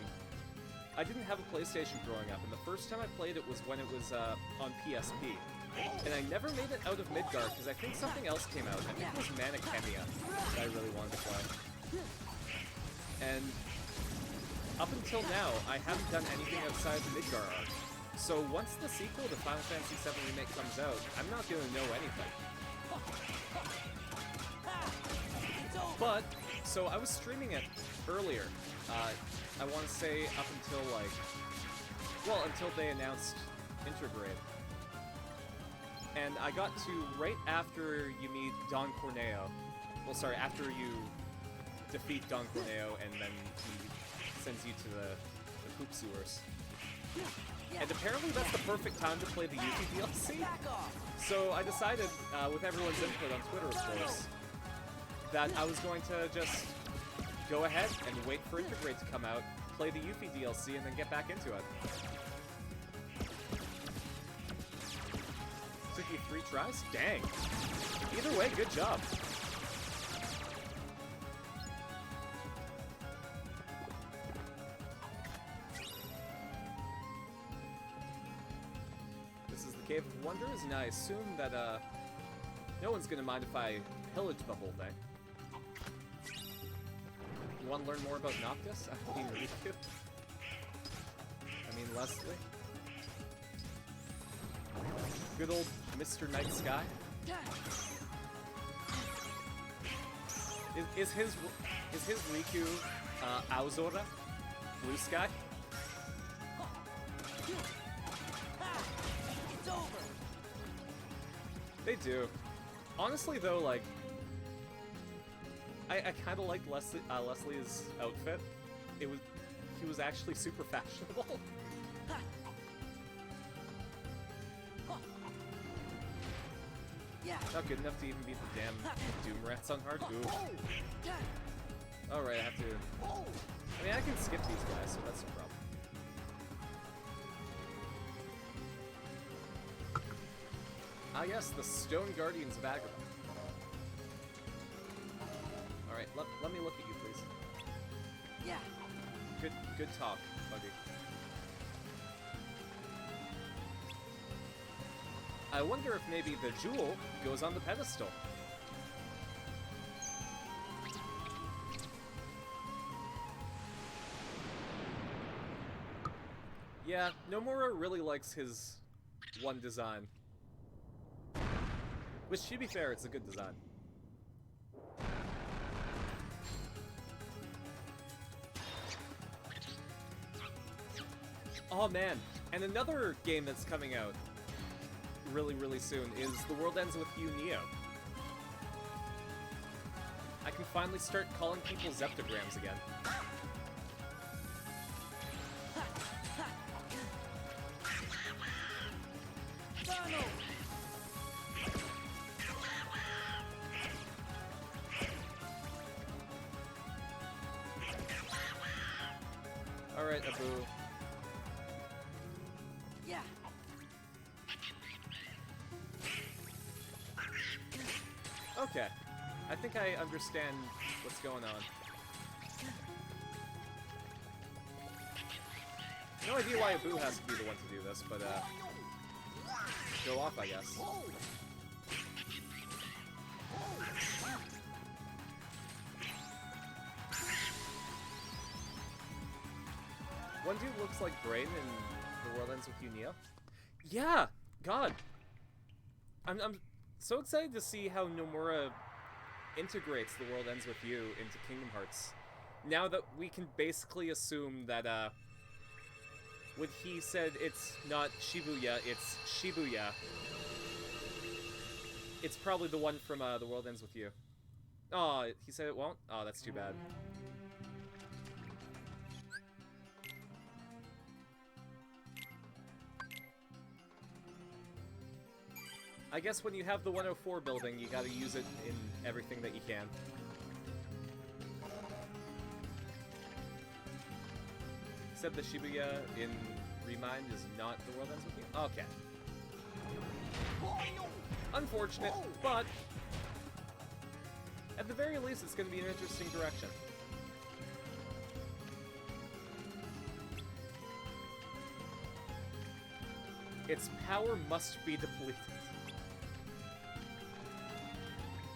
[SPEAKER 2] I didn't have a PlayStation growing up, and the first time I played it was when it was on PSP. And I never made it out of Midgar because I think something else came out. I think it was Manichemia that I really wanted to play. And up until now, I haven't done anything outside the Midgar arc. So once the sequel to Final Fantasy VII Remake comes out, I'm not going to know anything. But, so I was streaming it earlier. I want to say up until like... Well, until they announced Intergrade. And I got to right after you meet Don Corneo. Well, sorry, after you defeat Don Corneo, and then he sends you to the poop sewers. And apparently that's the perfect time to play the Yuffie DLC. So I decided, with everyone's input on Twitter, of course, that I was going to just go ahead and wait for Integrate to come out, play the Yuffie DLC, and then get back into it. Took you 3 tries? Dang. Either way, good job. This is the Cave of Wonders, and I assume that, no one's gonna mind if I pillage the whole thing. You want to learn more about Noctis? I mean, Riku? I mean, Leslie? Good old Mr. Night Sky? Is his Riku, Aozora? Blue Sky?
[SPEAKER 11] It's over.
[SPEAKER 2] They do. Honestly, though, like, I kind of liked Leslie's outfit. He was actually super fashionable. Not good enough to even beat the damn Doom Rats on hard. Ooh. Alright, I have to... I mean, I can skip these guys, so that's no problem. Ah yes, the Stone Guardians of Agrabah. Alright, let me look at you, please.
[SPEAKER 11] Yeah.
[SPEAKER 2] Good talk, Buggy. I wonder if maybe the jewel goes on the pedestal. Yeah, Nomura really likes his one design. Which, to be fair, it's a good design. Oh man, and another game that's coming out really soon is The World Ends With You Neo. I can finally start calling people Zeptograms again. Alright, Abu.
[SPEAKER 11] Yeah.
[SPEAKER 2] Okay. I think I understand what's going on. No idea why Abu has to be the one to do this, but, go off, I guess. One dude looks like Brain in The World Ends With You Neo. Yeah! God! I'm so excited to see how Nomura integrates The World Ends With You into Kingdom Hearts. Now that we can basically assume that, when he said it's not Shibuya, it's Shibuya, it's probably the one from, The World Ends With You. Oh, he said it won't? Oh, that's too bad. I guess when you have the 104 building, you gotta use it in everything that you can. Said the Shibuya in Remind is not The World Ends With You? Okay. Unfortunate, but at the very least, it's gonna be an interesting direction. Its power must be depleted.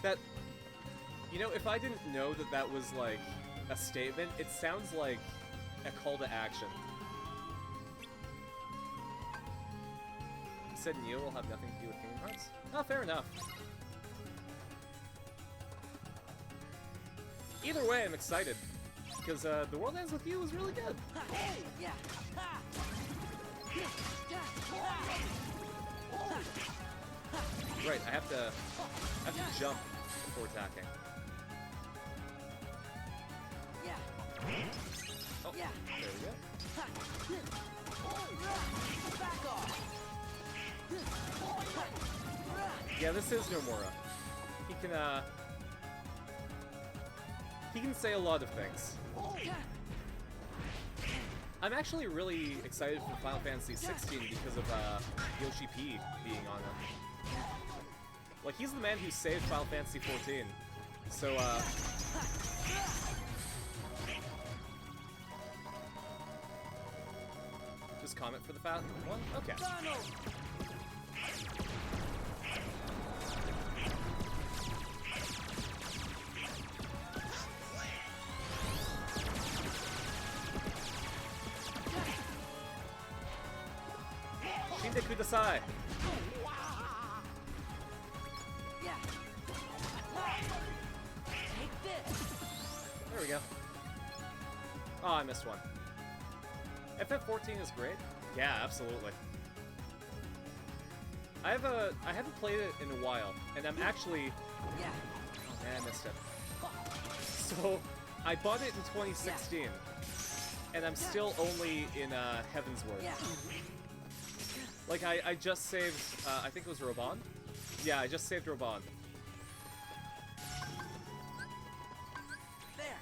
[SPEAKER 2] That, you know, if I didn't know that that was, like, a statement, it sounds like a call to action. You said Neo will have nothing to do with Kingdom Hearts? Oh, fair enough. Either way, I'm excited, because, The World Ends With You was really good.
[SPEAKER 11] Yeah.
[SPEAKER 2] Right, I have to jump before attacking.
[SPEAKER 11] Yeah.
[SPEAKER 2] Oh,
[SPEAKER 11] yeah.
[SPEAKER 2] There we go.
[SPEAKER 11] Back off.
[SPEAKER 2] Yeah, this is Nomura. He can say a lot of things. I'm actually really excited for Final Fantasy 16 because of Yoshi P being on it. Like, he's the man who saved Final Fantasy 14. So, just comment for the fat one? Okay. Shinde Kudasai!
[SPEAKER 11] Yeah. Take this.
[SPEAKER 2] There we go. Oh, I missed one. FF14 is great. Yeah, absolutely. I haven't played it in a while, and I'm actually...
[SPEAKER 11] Yeah.
[SPEAKER 2] Oh man, I missed it. So, I bought it in 2016, and I'm still only in Heavensward.
[SPEAKER 11] Yeah.
[SPEAKER 2] Like, I just saved, I think it was Roban? Yeah, I just saved Roban.
[SPEAKER 11] There.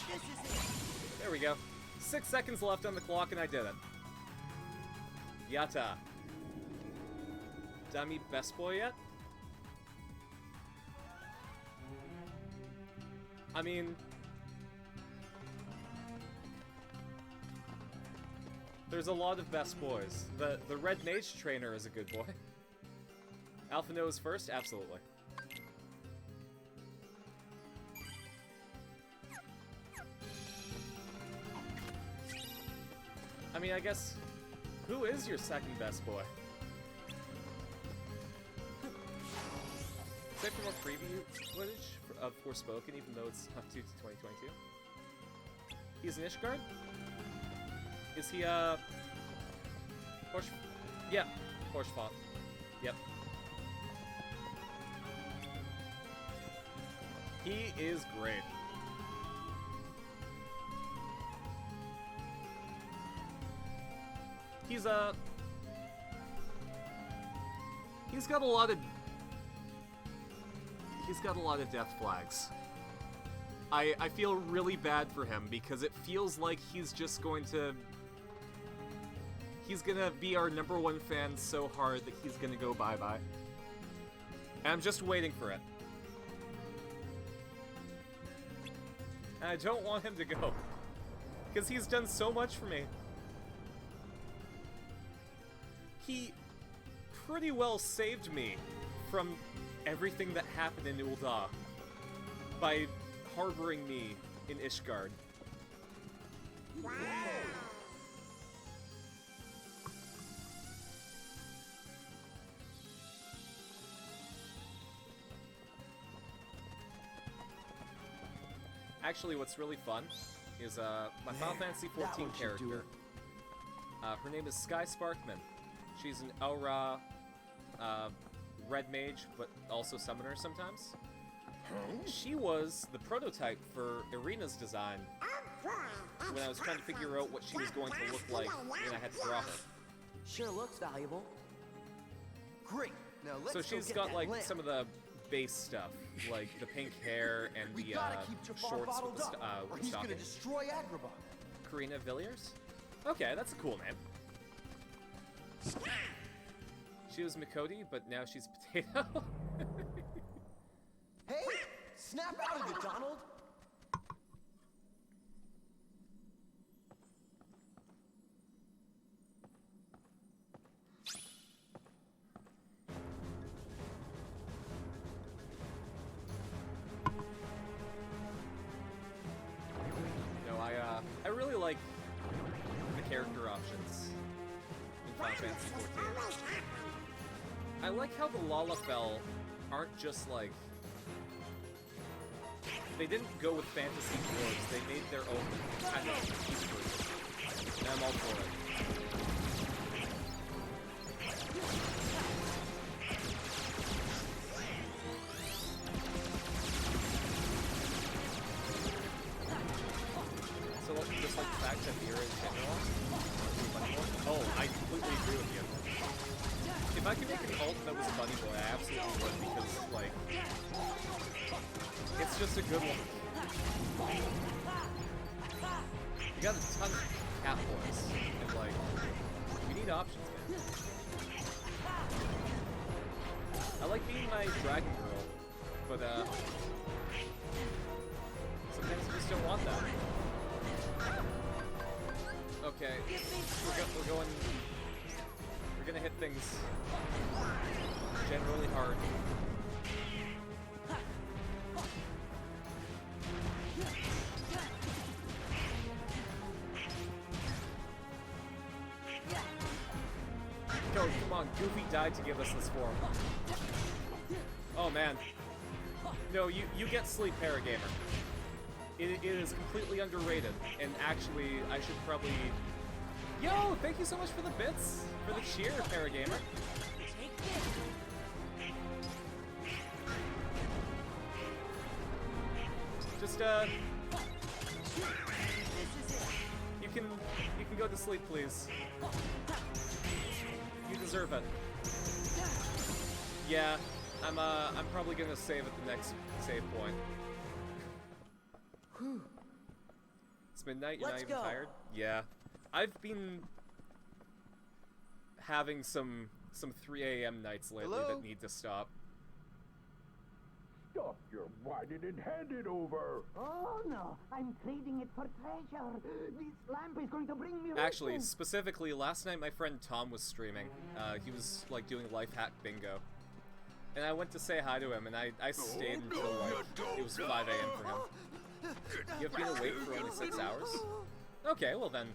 [SPEAKER 11] This is it.
[SPEAKER 2] There we go. 6 seconds left on the clock, and I did it. Yatta. Did I meet Best Boy yet? I mean... there's a lot of best boys. The Red Mage Trainer is a good boy. Alpha knows first? Absolutely. I mean, I guess... who is your second best boy? Save for more preview footage of Forspoken, even though it's up to 2022. He's an Ishgard? Is he, yeah, Horshfop. Yep. He is great. He's got a lot of death flags. I feel really bad for him because it feels like he's just going to... he's gonna be our #1 fan so hard that he's gonna go bye-bye. And I'm just waiting for it. And I don't want him to go. Because he's done so much for me. He pretty well saved me from everything that happened in Ul'dah by harboring me in Ishgard.
[SPEAKER 1] Wow.
[SPEAKER 2] Actually, what's really fun is my Final Fantasy 14 character. Her name is Sky Sparkman. She's an Aura Red Mage, but also Summoner sometimes. She was the prototype for Irina's design when I was trying to figure out what she was going to look like when I had to draw her.
[SPEAKER 13] Sure looks valuable.
[SPEAKER 14] Great. Now let's
[SPEAKER 2] So she's got like some of the base stuff, like the pink hair and
[SPEAKER 14] we
[SPEAKER 2] the
[SPEAKER 14] gotta keep Jafar
[SPEAKER 2] shorts with
[SPEAKER 14] bottled
[SPEAKER 2] the
[SPEAKER 14] up, or he's gonna destroy Agrabah.
[SPEAKER 2] Karina Villiers? Okay, that's a cool name. She was Mikoti, but now she's Potato.
[SPEAKER 14] Hey, snap out of it, Donald.
[SPEAKER 2] No, I really like the character options in Final Fantasy 14. I like how the Lalafell aren't just like... they didn't go with fantasy dwarves, they made their own kind of version. And I'm all for it. So just like the fact that Mira in general. Oh, I completely agree with you. If I could make an ult that was a bunny boy, I absolutely would, because, like, it's just a good one. We got a ton of cat boys, and, like, we need options, man. I like being my dragon girl, but, sometimes you just don't want that. Okay, we're gonna hit things generally hard. Go, come on, Goofy died to give us this form. Oh man. No, you get sleep, Paragamer. It is completely underrated, and actually, I should probably... Yo, thank you so much for the bits, for the cheer, Paragamer. Just, you can go to sleep, please. You deserve it. Yeah, I'm probably gonna save at the next save point. Whew. It's midnight, you're not even tired? Yeah. I've been having some 3 a.m. nights lately that need to stop.
[SPEAKER 8] Stop your whining and hand it over.
[SPEAKER 11] Oh no, I'm trading it for treasure. This lamp is going to bring me
[SPEAKER 2] Actually,
[SPEAKER 11] riches.
[SPEAKER 2] specifically, last night my friend Tom was streaming. He was, like, doing life hack bingo. And I went to say hi to him, and I stayed until, like, it was 5 a.m. for him. You've been awake for only 6 hours? Okay, well then.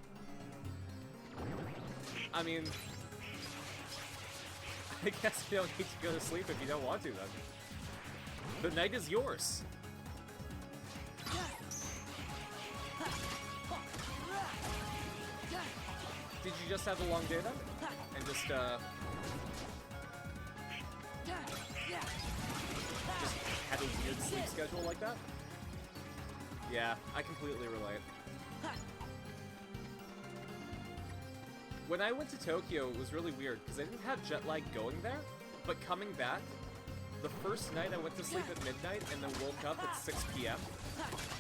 [SPEAKER 2] I mean, I guess you don't need to go to sleep if you don't want to, then. The night is yours. Did you just have a long day then? And just had a weird sleep schedule like that? Yeah, I completely relate. When I went to Tokyo, it was really weird, because I didn't have jet lag going there, but coming back, the first night I went to sleep at midnight and then woke up at 6 p.m.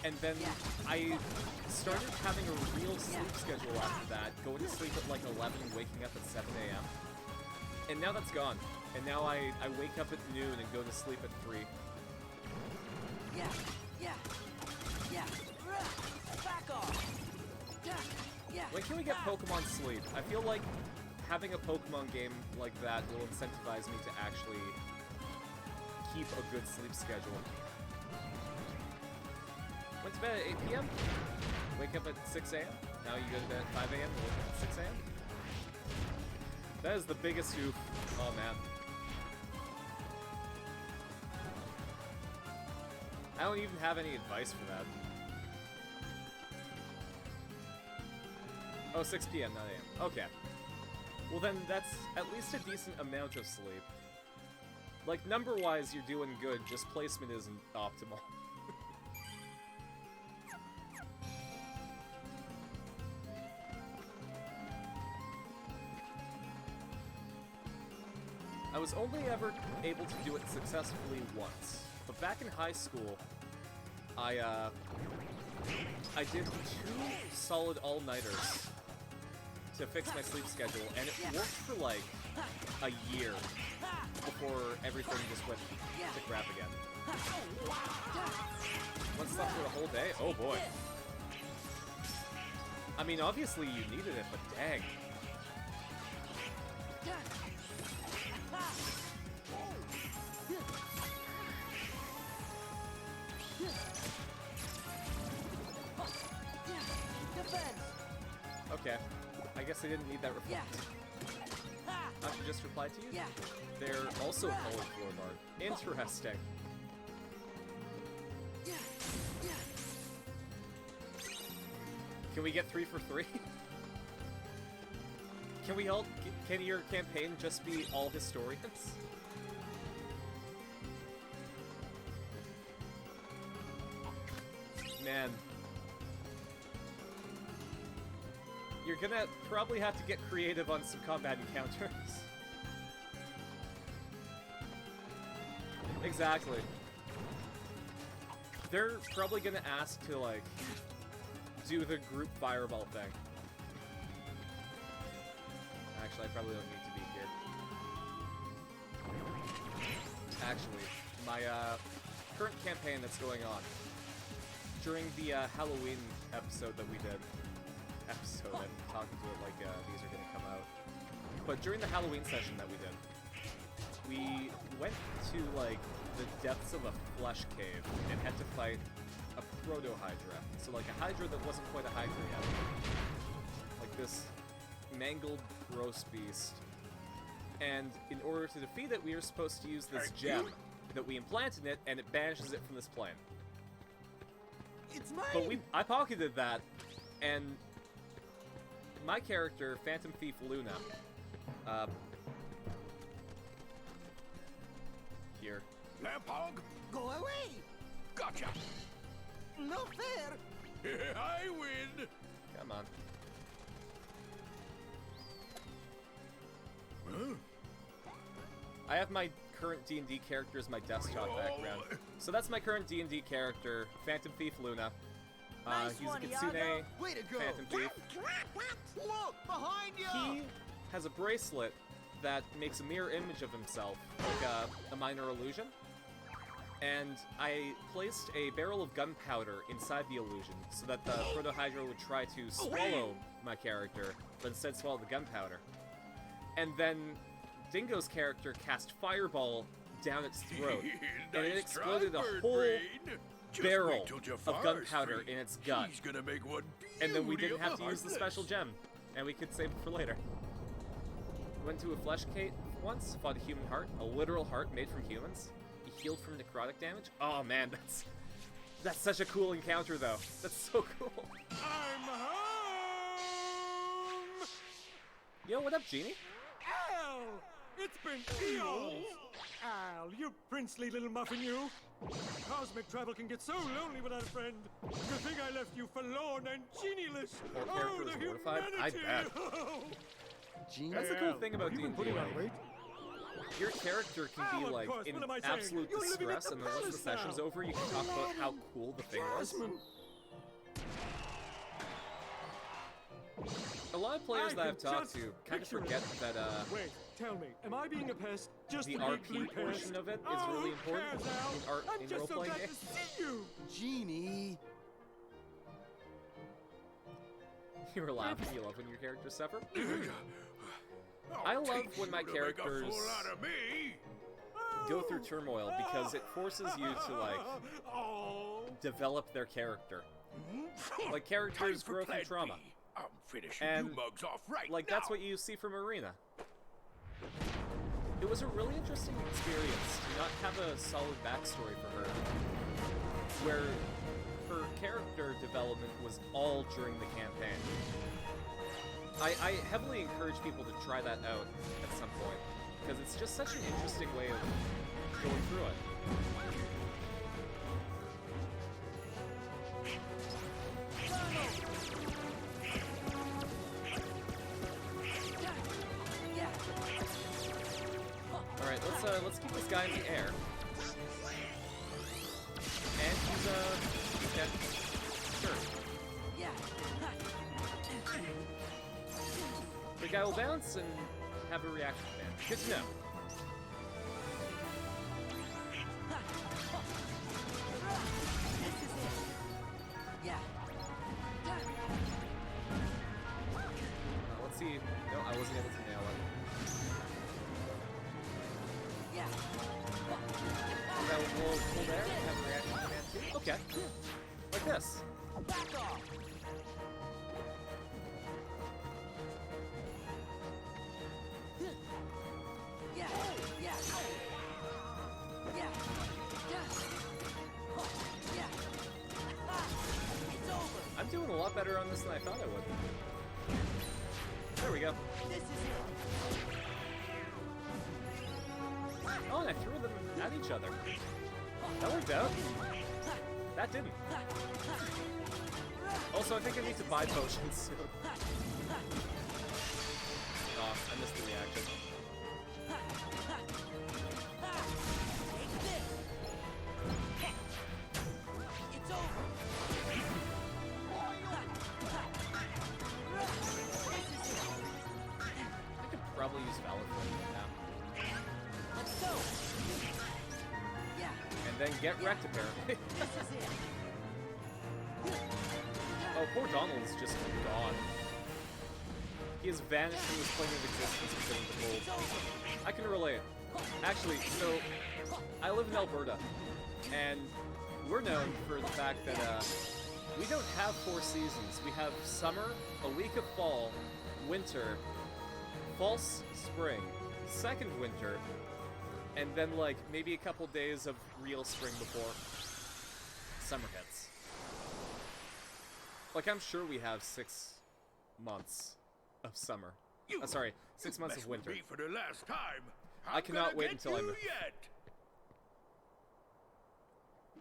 [SPEAKER 2] And then I started having a real sleep schedule after that, going to sleep at like 11 and waking up at 7 a.m. And now that's gone. And now I wake up at noon and go to sleep at 3.
[SPEAKER 11] Back off.
[SPEAKER 2] When can we get Pokemon Sleep? I feel like having a Pokemon game like that will incentivize me to actually keep a good sleep schedule. Went to bed at 8 p.m. Wake up at 6 a.m. Now you go to bed at 5 a.m. Wake up at 6 a.m. That is the biggest oof. Oh man. I don't even have any advice for that. Oh, 6 p.m., not a.m. Okay. Well then, that's at least a decent amount of sleep. Like, number-wise, you're doing good, just placement isn't optimal. I was only ever able to do it successfully once, but back in high school, I did 2 solid all-nighters to fix my sleep schedule, and it worked for like a year before everything just went to crap again. One slept for a whole day? Oh boy. I mean, obviously you needed it, but dang. Okay. I guess I didn't need that reply. I should just reply to you? They're also colored floor bar. Interesting. Can we get 3 for 3? Can we all... Can your campaign just be all historians? Man. you're gonna probably have to get creative on some combat encounters. Exactly. They're probably gonna ask to, like, do the group fireball thing. Actually, I probably don't need to be here. Actually, my current campaign that's going on, during the Halloween episode that we did, I'm talking to it like these are gonna come out, but during the Halloween session that we did, we went to, like, the depths of a flesh cave and had to fight a proto-hydra. So, like, a hydra that wasn't quite a hydra yet. Like this mangled, gross beast. And in order to defeat it, we were supposed to use this gem that we implant in it, and it banishes it from this plane.
[SPEAKER 14] It's mine!
[SPEAKER 2] But I pocketed that, and my character, Phantom Thief Luna, here.
[SPEAKER 8] Lampog?
[SPEAKER 13] Go away!
[SPEAKER 8] Gotcha!
[SPEAKER 13] No fair!
[SPEAKER 8] I win!
[SPEAKER 2] Come on.
[SPEAKER 8] Huh?
[SPEAKER 2] I have my current D&D character as my desktop background. So that's my current D&D character, Phantom Thief Luna.
[SPEAKER 14] Nice
[SPEAKER 2] He's a
[SPEAKER 14] one,
[SPEAKER 2] Kitsune
[SPEAKER 14] Iago. Way to go.
[SPEAKER 2] Phantom Thief.
[SPEAKER 14] Look, behind you!
[SPEAKER 2] He has a bracelet that makes a mirror image of himself, like a minor illusion. And I placed a barrel of gunpowder inside the illusion so that the Proto-Hydra would try to swallow my character, but instead swallow the gunpowder. And then Dingo's character cast Fireball down its throat, and it exploded a whole barrel of gunpowder in its gut. And then we didn't have to use the special gem, and we could save it for later. Went to a flesh cave once, fought a human heart, a literal heart made from humans. He healed from necrotic damage. Oh man, that's such a cool encounter though. That's so cool.
[SPEAKER 15] I'm home!
[SPEAKER 2] Yo, what up, Genie?
[SPEAKER 15] Al! It's been eons! Al, you princely little muffin, you! Cosmic travel can get so lonely without a friend. To think I left you forlorn and genieless.
[SPEAKER 2] Poor
[SPEAKER 15] Oh,
[SPEAKER 2] character
[SPEAKER 15] the
[SPEAKER 2] was mortified.
[SPEAKER 15] humanity!
[SPEAKER 2] I bet. That's the cool thing about D&D. Your character can be like in absolute distress, and then once the session's over, you can talk about how cool the thing was. A lot of players that I've talked to kind of forget that
[SPEAKER 15] Wait, tell me, am I being a pest? Just
[SPEAKER 2] the
[SPEAKER 15] a big blue
[SPEAKER 2] RP portion
[SPEAKER 15] pest?
[SPEAKER 2] of it is
[SPEAKER 15] Oh,
[SPEAKER 2] really
[SPEAKER 15] who
[SPEAKER 2] important
[SPEAKER 15] cares, Al? I'm
[SPEAKER 2] in
[SPEAKER 15] just so
[SPEAKER 2] role-playing
[SPEAKER 15] glad
[SPEAKER 2] games.
[SPEAKER 15] to see you!
[SPEAKER 14] Genie.
[SPEAKER 2] You were laughing. You love when your characters suffer. I love when my characters go through turmoil because it forces you to like develop their character. Like characters grow through trauma.
[SPEAKER 8] I'm finishing
[SPEAKER 2] And
[SPEAKER 8] you mugs off right
[SPEAKER 2] like
[SPEAKER 8] now.
[SPEAKER 2] that's what you see from Arena. It was a really interesting experience to not have a solid backstory for her, where her character development was all during the campaign. I heavily encourage people to try that out at some point, because it's just such an interesting way of going through it. Alright, let's keep this guy in the air. And he's okay. Sure. The guy will bounce and have a reaction command. Good to know. Let's see. No, I wasn't able to nail it. That will pull there and have a reaction command too. Okay. Like this.
[SPEAKER 13] Back off!
[SPEAKER 2] I'm doing a lot better on this than I thought I would. There we go. Oh, and I threw them at each other. That worked out. That didn't. Also, I think I need to buy potions soon. probably use Valor Flame right now.
[SPEAKER 13] Let's go. Yeah.
[SPEAKER 2] And then get wrecked, apparently.
[SPEAKER 13] This is it.
[SPEAKER 2] Oh, poor Donald's just gone. He has vanished from this plane of existence because of the cold. I can relate. Actually, so, I live in Alberta, and we're known for the fact that, we don't have 4 seasons. We have summer, a week of fall, winter, false spring, second winter, and then, like, maybe a couple days of real spring before summer hits. Like, I'm sure we have 6 months of summer. Sorry, 6 months of winter.
[SPEAKER 8] For the last time.
[SPEAKER 2] I cannot wait until I'm...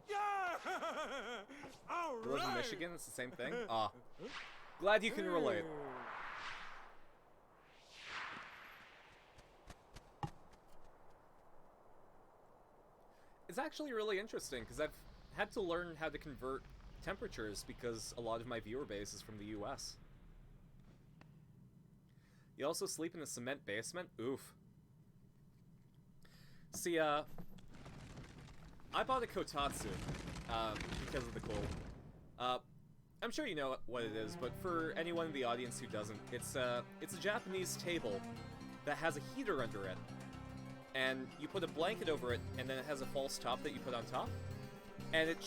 [SPEAKER 15] Yeah! All
[SPEAKER 2] You live in
[SPEAKER 15] right.
[SPEAKER 2] Michigan, it's the same thing? Ah. Glad you can relate. It's actually really interesting, because I've had to learn how to convert temperatures, because a lot of my viewer base is from the US. You also sleep in a cement basement? Oof. See, I bought a kotatsu, because of the cold. I'm sure you know what it is, but for anyone in the audience who doesn't, it's a Japanese table that has a heater under it. And you put a blanket over it, and then it has a false top that you put on top. And it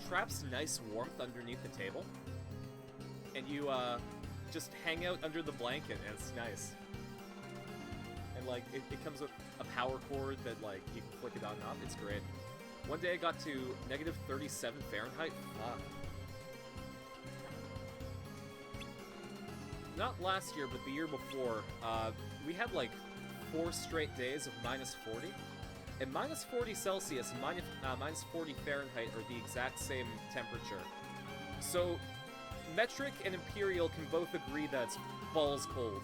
[SPEAKER 2] traps nice warmth underneath the table. And you, just hang out under the blanket, and it's nice. And, like, it comes with a power cord that, like, you can flick it on and off. It's great. One day I got to negative 37 Fahrenheit. Fuck. Not last year, but the year before, we had, like, 4 straight days of minus 40. And minus 40 Celsius and minus 40 Fahrenheit are the exact same temperature. So, metric and imperial can both agree that it's balls cold.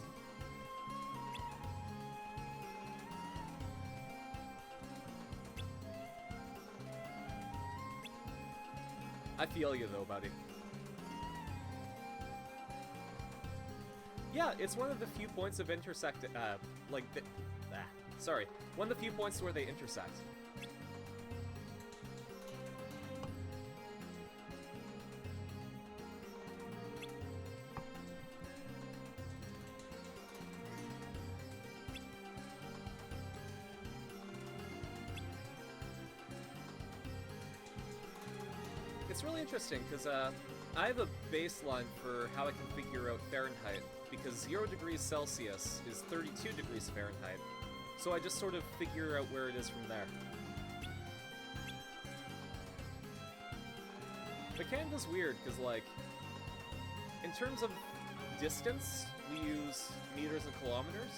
[SPEAKER 2] I feel you though, buddy. Yeah, it's one of the few points of intersect, sorry, one of the few points where they intersect. It's really interesting, because, I have a baseline for how I can figure out Fahrenheit, because 0 degrees Celsius is 32 degrees Fahrenheit. So I just sort of figure out where it is from there. But Canada's weird, because, like, in terms of distance, we use meters and kilometers,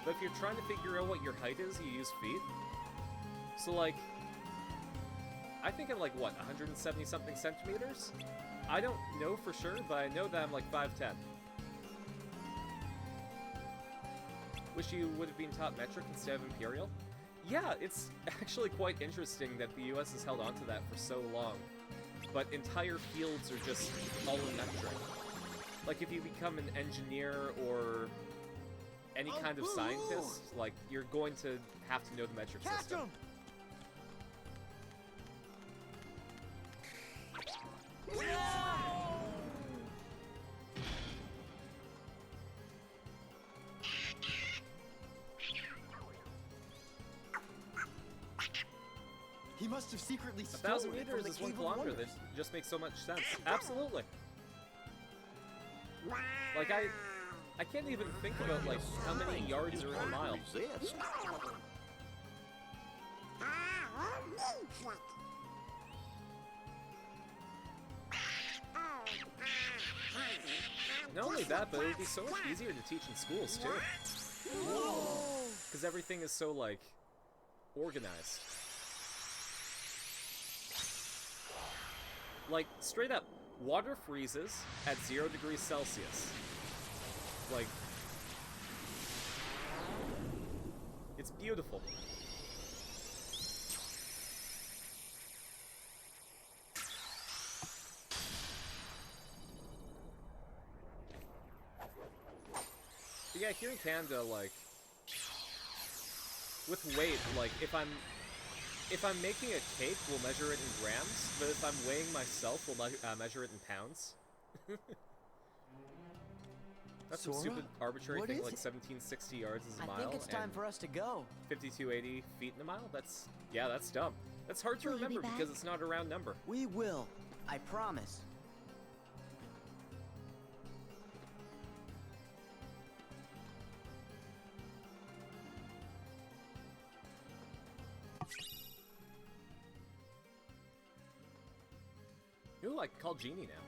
[SPEAKER 2] but if you're trying to figure out what your height is, you use feet. So, like, I think I'm, like, what, 170-something centimeters? I don't know for sure, but I know that I'm, like, 5'10". Wish you would have been taught metric instead of imperial? Yeah, it's actually quite interesting that the US has held on to that for so long. But entire fields are just all in metric. Like, if you become an engineer or any kind of scientist, like, you're going to have to know the metric system.
[SPEAKER 14] He must have secretly
[SPEAKER 2] 1,000
[SPEAKER 14] stolen it
[SPEAKER 2] meters
[SPEAKER 14] from
[SPEAKER 2] is
[SPEAKER 14] the
[SPEAKER 2] 1
[SPEAKER 14] Cave of
[SPEAKER 2] kilometer.
[SPEAKER 14] Wonders.
[SPEAKER 2] That just makes so much sense. Absolutely. Like, I can't even think about, like, how many yards are in a mile. Not only that, but it would be so much easier to teach in schools, too. Because everything is so, like, organized. Like, straight up, water freezes at 0 degrees Celsius. Like, it's beautiful. But yeah, here in Canada, like, with weight, like, if I'm making a cake, we'll measure it in grams, but if I'm weighing myself, we'll measure it in pounds. That's some
[SPEAKER 14] Sora?
[SPEAKER 2] stupid arbitrary
[SPEAKER 14] What
[SPEAKER 2] thing,
[SPEAKER 14] is
[SPEAKER 2] like
[SPEAKER 14] it?
[SPEAKER 2] 1760 yards is a mile.
[SPEAKER 14] I think it's time
[SPEAKER 2] and
[SPEAKER 14] for us to go.
[SPEAKER 2] 5280 feet in a mile? That's dumb. That's hard to
[SPEAKER 9] Will you be
[SPEAKER 2] remember because
[SPEAKER 9] back?
[SPEAKER 2] it's not a round number.
[SPEAKER 14] We will. I promise.
[SPEAKER 2] Ooh, I can call Genie now.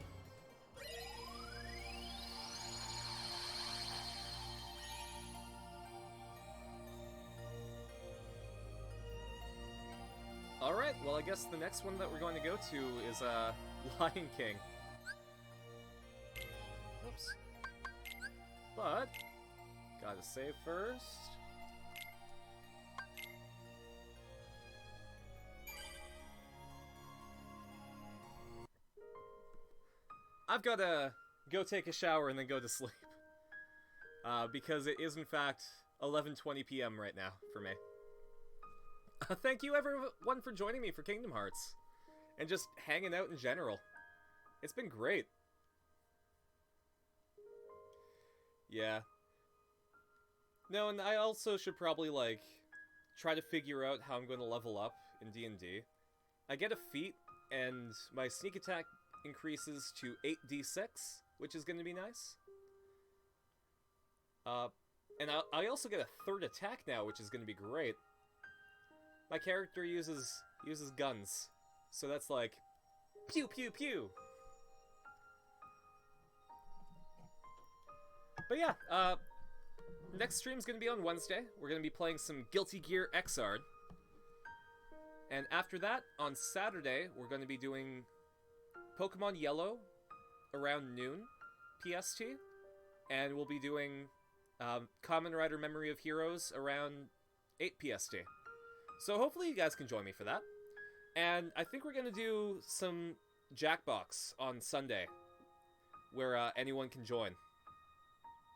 [SPEAKER 2] Alright, well I guess the next one that we're going to go to is, Lion King. Oops. But, gotta save first. I've gotta go take a shower and then go to sleep. Because it is in fact 11:20 p.m. right now for me. Thank you everyone for joining me for Kingdom Hearts. And just hanging out in general. It's been great. Yeah. No, and I also should probably, like, try to figure out how I'm going to level up in D&D. I get a feat, and my sneak attack increases to 8d6, which is going to be nice. And I also get a third attack now, which is going to be great. My character uses guns, so that's like pew pew pew. But yeah, next stream's gonna be on Wednesday. We're gonna be playing some Guilty Gear Xrd, and after that, on Saturday, we're gonna be doing Pokemon Yellow around noon PST, and we'll be doing Kamen Rider Memory of Heroes around 8 PST. So hopefully you guys can join me for that. And I think we're going to do some Jackbox on Sunday, where anyone can join.